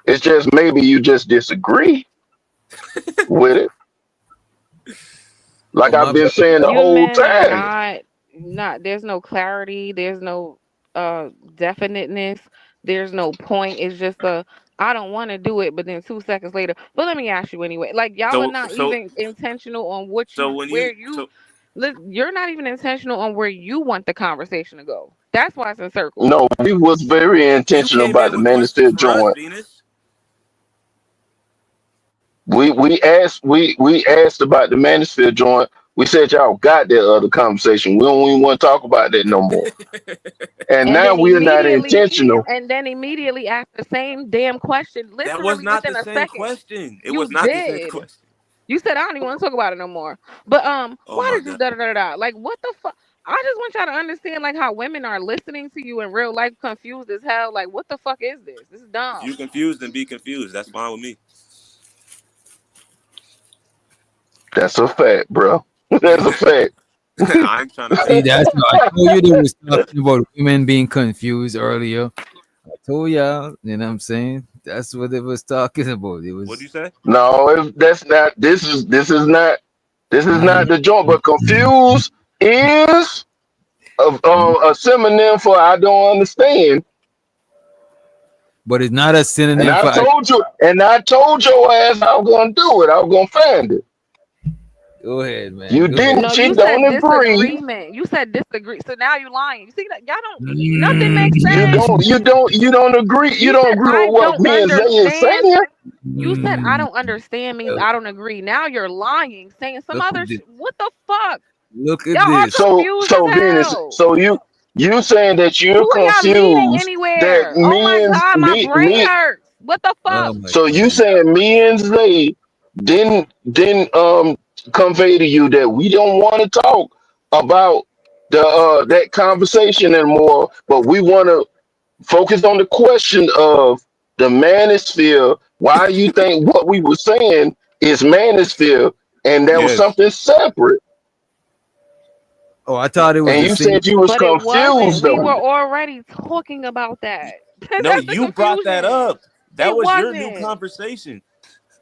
It's just maybe you just disagree with it. Like Oh, my I've been bad. saying the You whole men are time. not there's no clarity, there's no definiteness, there's no point. It's just a I don't want to do it, but then 2 seconds later. But let me ask you anyway. Like y'all are So not so even intentional on what so you when where you you you're not even intentional on where you want the conversation to go. That's why it's in circles. No, we was very you intentional came about in the with questions manosphere for us, joint. Venus. We asked about the manosphere joint. We said y'all got that other conversation. We don't even want to talk about that no more. And And now then we are not immediately intentional. ask the same damn question That was literally not within the a same second. question. It You was not the same did. question. You said I don't even want to talk about it no more. But Oh why my did you god. da da da da? Like what the fuck? I just want y'all to understand like how women are listening to you in real life, confused as hell. Like what the fuck is this? This is If you dumb. confused, then be confused. That's fine with me. That's a fact, bro. That's a fact. I ain't trying to See, be. that's what I told you. They was talking about women being confused earlier. I told y'all, you know what I'm saying? That's what it was talking about. It What'd was. you say? No, that's not. This is Mhm. not the joint. But confused is a synonym for I don't understand. But it's not a And synonym I for. told you, and I told your ass I was gonna do it. I was gonna find it. Go ahead, man. You Go ahead. didn't. No, She you don't said agree. disagreement. You said disagree. So now you lying. You see that y'all don't nothing Mm. makes You sense. don't. You don't. You don't agree. You You don't said agree with I what don't me and Zay is understand. saying. You said I Mm. don't understand means Well, I don't agree. Now you're lying, saying some look other at this. what the fuck? Look at Y'all are this. confused as Venus. hell. You saying that Who you're are y'all leading confused that anywhere? Oh my me and god, my brain hurts. What the fuck? Oh my so you God. saying me and Zay didn't convey to you that we don't want to talk about the that conversation anymore, but we want to focus on the question of the manosphere. Why you think what we were saying is manosphere, and that was Yes. something separate? Oh, I thought it was And the you same. said you was But it wasn't. confused We on were it. already talking about that. No, That's the you brought that confusion. up. That It was your new wasn't. conversation.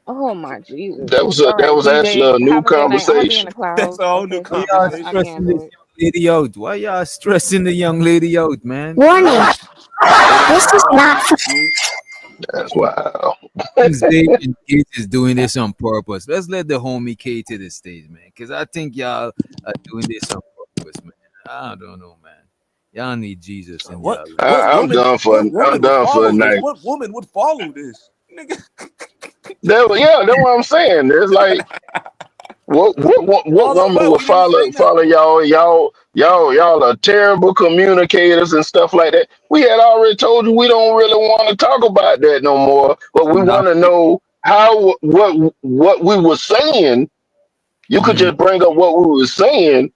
Oh my Jesus. That All right, was actually DJ. a new Have a good night. I'm gonna be in conversation. the That's clouds. a whole new Okay, Why fuck y'all it. I conversation. can't stressing do this it. young lady out? Why y'all stressing the young lady out, man? Warning, God, It ain't this my is fault not she confused. That's why. Zay and Kate is doing this on purpose. Let's let the homie K to the stage, man. Cause I think y'all are doing this on purpose, man. I don't know, man. Y'all need Jesus in What y'all. I'm woman would done for follow the this? night. What woman would follow this? Nigga. Yeah, that's what I'm saying. It's like what Hold on, woman well, will we didn't say follow nothing. y'all? Y'all are terrible communicators and stuff like that. We had already told you we don't really want to talk about that no more. But we Nah, want to know how what we were saying. You could mm, just bring up what we were saying.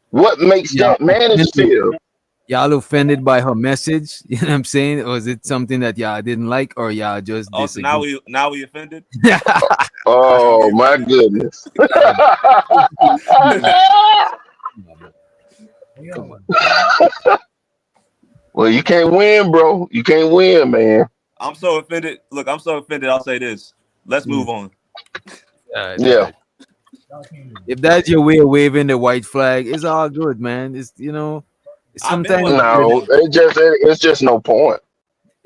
What makes y'all that offended. manosphere? Y'all offended by her message? You know what I'm saying? Or is it something that y'all didn't like, or y'all just Oh, so disagree? now we offended? Now we Oh my offended? goodness. Come on. Well, you can't win, bro. You can't win, man. I'm so offended. Look, I'm so offended. I'll say this. Let's Mm, move on. all right, all Yeah. right. If that's your way of waving the white flag, it's all good, man. I've been Sometimes wanting it's to move good. No, on. it's just no point.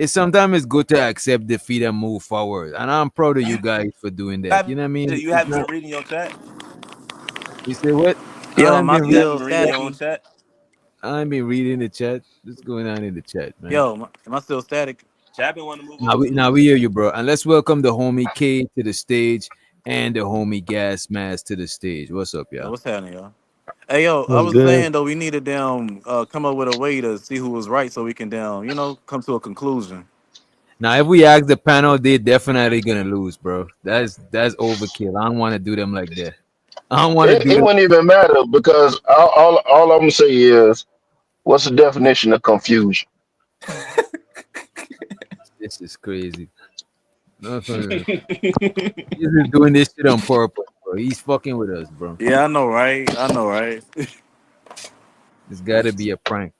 Sometimes it's good to accept defeat and move forward. And I'm proud of you guys for doing that. You know what I mean? You It's haven't not. been reading your chat. You say what? Yo, I am ain't I been You reading. haven't still been reading your own staticky? chat. I ain't been reading the chat. What's going on in the chat, man? Yo, am I still static? Chat been wanting to move Now on we too. now we hear you, bro. And let's welcome the homie K to the stage and the homie Gas Mask to the stage. What's up, Yo, y'all? what's happening, y'all? Hey, yo, I Was was good. saying though, we need to down come up with a way to see who was right, so we can down, come to a conclusion. Now, if we ask the panel, they definitely gonna lose, bro. That's overkill. I don't want to do them like that. I don't want to do It them. wouldn't even matter because all I'm gonna say is what's the definition of confusion? This is crazy. Nothing. He's just doing this shit on purpose, bro. He's fucking with us, bro. Yeah, I know, right? I know, right? It's got to be a prank.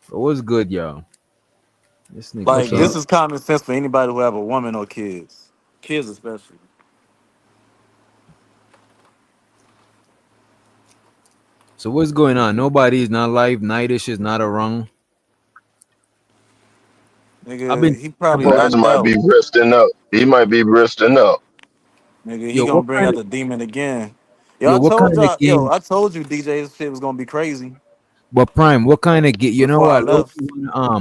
But what's good, y'all? This nigga Like What's can't. this up? is common sense for anybody who have a woman or kids. Kids especially. So what's going on? Nobody is not live. Nightish is not around. I've been Nigga, he thinking probably about Niggas knocked might out. be resting up. He might be resting up. Nigga, he yo, gonna what bring kind out of the demon again. yo, what kind of game? I told you DJ this shit was gonna be crazy But Prime, what kind of game? You know before I what? left.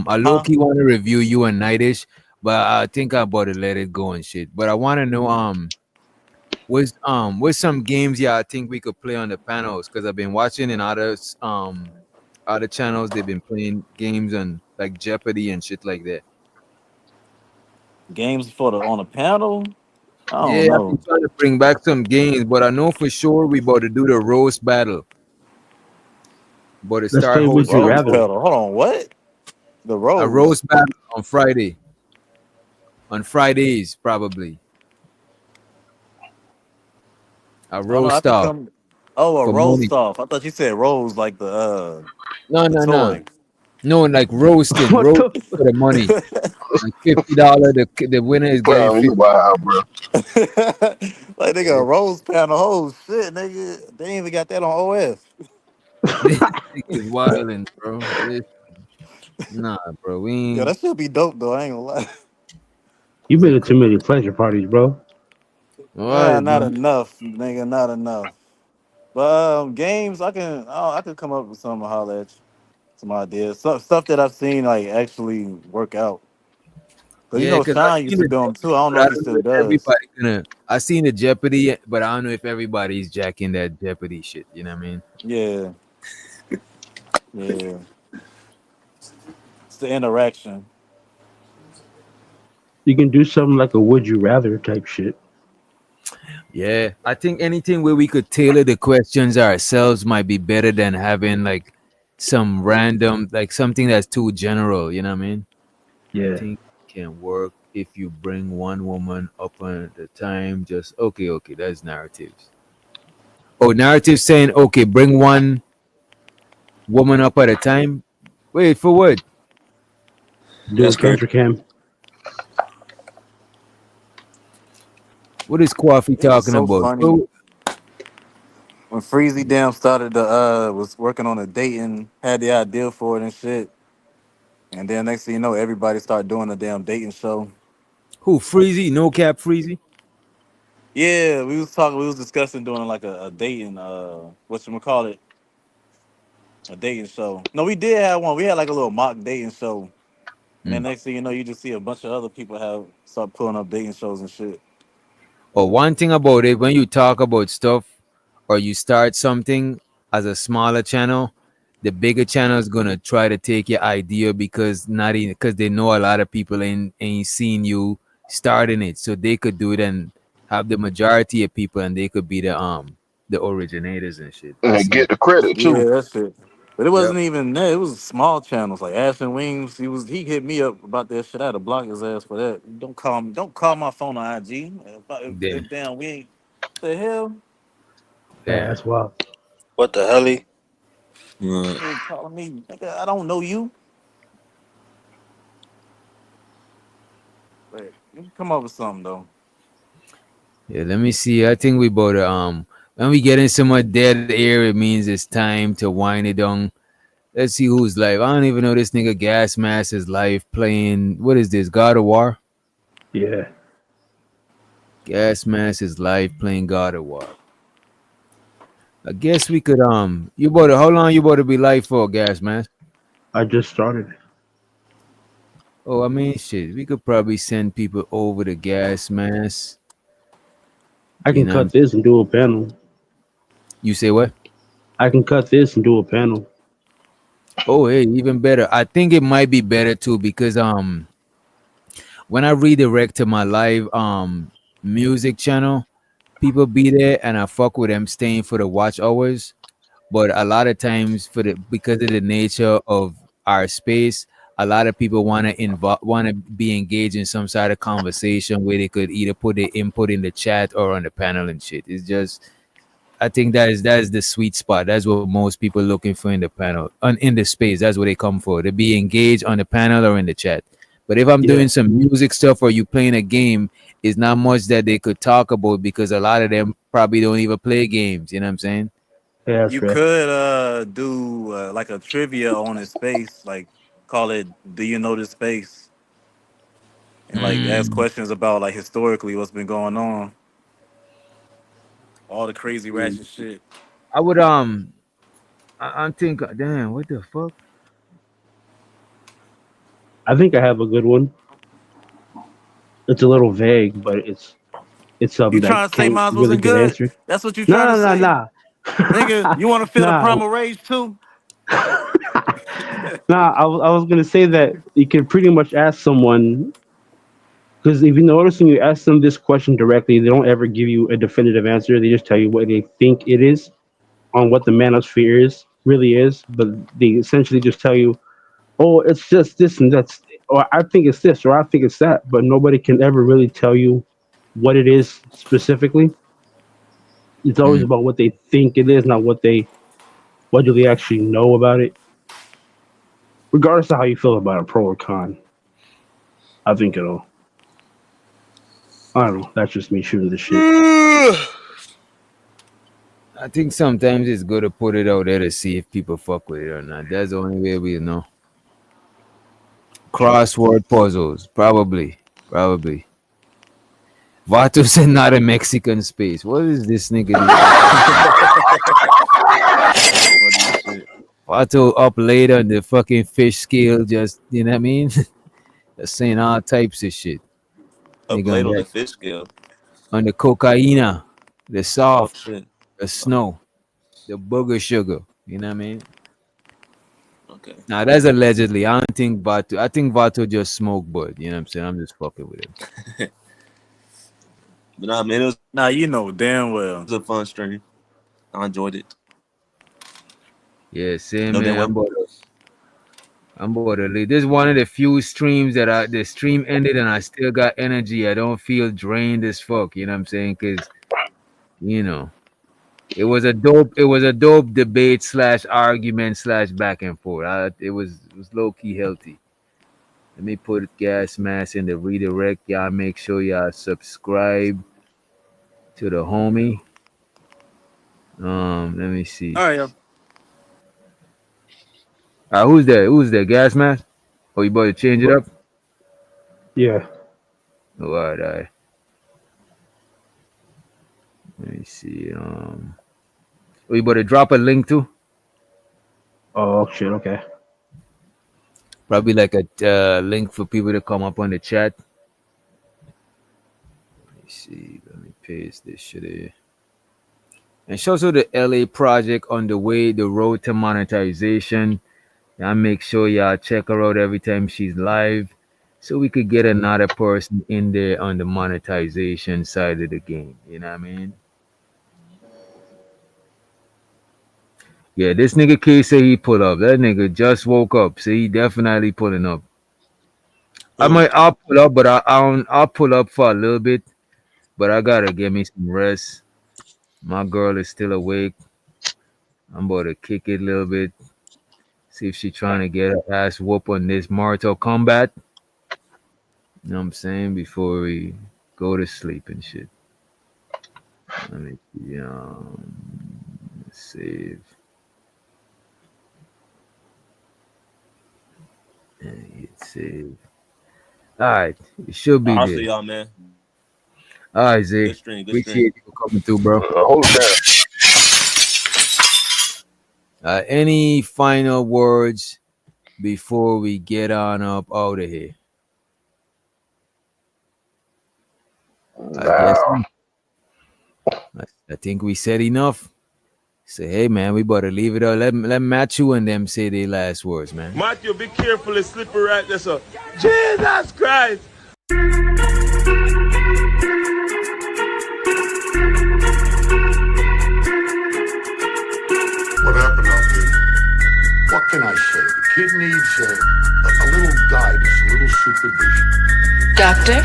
I low Huh? key want to review you and Nightish, but I think I about to let it go and shit. But I want to know with some games, yeah, I think we could play on the panels because I've been watching in other channels they've been playing games on like Jeopardy and shit like that. Games for the on the panel? I don't Yeah, I've been know. trying to bring back some games, but I know for sure we about to do the roast battle. But to Let's start play Would You hosting Rose Rather. pedal. Hold on, what? The a rose. roast battle on Friday, on Fridays probably a I don't know. I roast could off come. Oh, a for money. roast off. I thought you said rose like No, the no, no, toy. no, like roasting, What roast the? for the money, like $50. The winner is getting Clown, you 50. wild, bro. Like nigga, Yeah. a rose panel. Oh shit, nigga. They ain't even got that on OS. This nigga's wilding, bro. Nah, bro, we Yeah, ain't. that should be dope though. I ain't gonna lie. You been to too many pleasure parties, bro. Why, Not bro? enough, nigga. Not enough. But games, I could come up with some and holler at you. Some ideas, some stuff that I've seen like actually work out. Cause you Yeah, know because I Sean used seen to the do them too. I don't but know I if he don't know still if does. everybody gonna. I seen the Jeopardy, but I don't know if everybody's jacking that Jeopardy shit. You know what I mean? Yeah, yeah. It's the interaction. You can do something like a Would You Rather type shit. Yeah, I think anything where we could tailor the questions ourselves might be better than having like some random, like something that's too general. You know what I mean? I Yeah. think it can work if you bring one woman up at the time. Just okay, okay. That's narratives. Oh, narrative saying okay, bring one woman up at a time. Wait for what? Do a That's crazy. cancer cam. What is Coffee It was talking so about? funny Oh, when Freezy Damn started the was working on a dating, had the idea for it and shit, and then next thing you know, everybody started doing a damn dating show. who Freezy? No cap Freezy. Yeah, we was discussing doing like a dating, what you call it, a dating show. No, we did have one. We had like a little mock dating show, and then next thing you know, you just see a bunch of other people have start pulling up dating shows and shit. Or one thing about it, when you talk about stuff or you start something as a smaller channel, the bigger channel is gonna try to take your idea because not even because they know a lot of people ain't seen you starting it, so they could do it and have the majority of people, and they could be the originators and shit. I And seen. get the credit Yeah, too. that's it. But it Yep. wasn't even that. It was small channels like Ash and Wings. He hit me up about that shit. I had to block his ass for that. Don't call my phone on IG. If Damn. damn we ain't the hell. Yeah, Damn. that's wild. What the hell? You ain't calling me. Nigga, I don't know you. But you can come up with something though. Yeah, let me see. I think we both when we get in some more dead air, it means it's time to wind it down. Let's see who's live. I don't even know this nigga Gas Mask is live playing. What is this? God of War? Yeah. Gas Mask is live playing God of War. I guess we could you about to how long you about to be live for, Gas Mask? I just started. Oh, I mean shit. We could probably send people over to Gas Mask. I You can know. cut this and do a panel. You say what? I can cut this and do a panel. Oh hey, even better. I think it might be better too because when I redirect to my live music channel, people be there and I fuck with them staying for the watch hours. But a lot of times for the because of the nature of our space, a lot of people want to be engaged in some sort of conversation where they could either put their input in the chat or on the panel and shit. It's just I think that is the sweet spot. That's what most people looking for in the panel, in the space. That's what they come for. To be engaged on the panel or in the chat. But if I'm Yeah. doing some music stuff or you playing a game, it's not much that they could talk about because a lot of them probably don't even play games. You know what I'm saying? Yeah, that's You fair. could do like a trivia on his space, like call it "Do you know this space?" and like ask Mm. questions about like historically what's been going on, all the crazy ratchet shit. I would I think damn, what the fuck? I think I have a good one. It's a little vague, but it's You something that trying to say can't mine really wasn't get good? answered. That's what you trying to Nah, nah, say, nah, nigga? nah. You want to feel the Nah, primal rage too? nah. I was gonna say that you can pretty much ask someone, because if you notice when you ask them this question directly, they don't ever give you a definitive answer. They just tell you what they think it is on what the manosphere is really is, but they essentially just tell you, "Oh, it's just this and that's," or "I think it's this," or "I think it's that," but nobody can ever really tell you what it is specifically. It's always Mm. about what they think it is, not what do they actually know about it. Regardless of how you feel about it, pro or con, I think it'll. I don't know. That's just me shooting the shit. I think sometimes it's good to put it out there to see if people fuck with it or not. That's the only way we know. Crossword puzzles, probably, probably. Vato said not a Mexican space. What is this nigga Funny as shit. Vato up late on the fucking fish scale, just you know what I mean? Just saying all types of shit. Up Nigga on late on the that fish scale. on the cocaina, the Oh soft, shit. the snow, the booger sugar. You know what I mean? Okay. Now that's allegedly. I don't think Vato. I think Vato just smoked bud. You know what I'm saying? I'm just fucking with him. But nah, man, it was Nah, you know damn well. a fun stream. I enjoyed it. Yeah, same No damn man. well. I'm about to leave. This is one of the few streams that the stream ended and I still got energy. I don't feel drained as fuck. You know what I'm saying? Because you know it was a dope debate slash argument slash back and forth. It was low key healthy. Let me put gas mask in the redirect. Y'all make sure y'all subscribe to the homie. Let me see. All right, yo. Who's there? Who's there? Gas mask? Oh, you about to change it up? Yeah. Oh, all right, all right. Let me see. Oh, you about to drop a link too? Oh shit. Okay. Probably like a link for people to come up on the chat. Let me see. Let me paste this shit here. And shows you the LA project on the way, the road to monetization. Y'all make sure y'all check her out every time she's live, so we could get another person in there on the monetization side of the game. You know what I mean? Yeah, this nigga K say he pull up. That nigga just woke up, so he definitely pulling up. I'll pull up, but I'll pull up for a little bit, but I gotta get me some rest. My girl is still awake. I'm about to kick it a little bit. See if she trying to get her ass whoop on this Mortal Kombat. You know what I'm saying? Before we go to sleep and shit. Let me see, save. And hit save. Alright, it should be I'll there. see y'all, man. Alright, Zay. Good stream. Good Appreciate stream. you coming through, bro. Hold it down. Any final words before we get on up out of here? I guess I think we said enough. Say, hey man, we better leave it up. Let Matthew and them say their last words, man. Matthew, be careful, it's slippery right there, so. Jesus Christ! What happened out there? What can I say? The kid needs a little guidance, a little supervision. Doctor?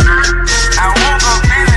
I woke up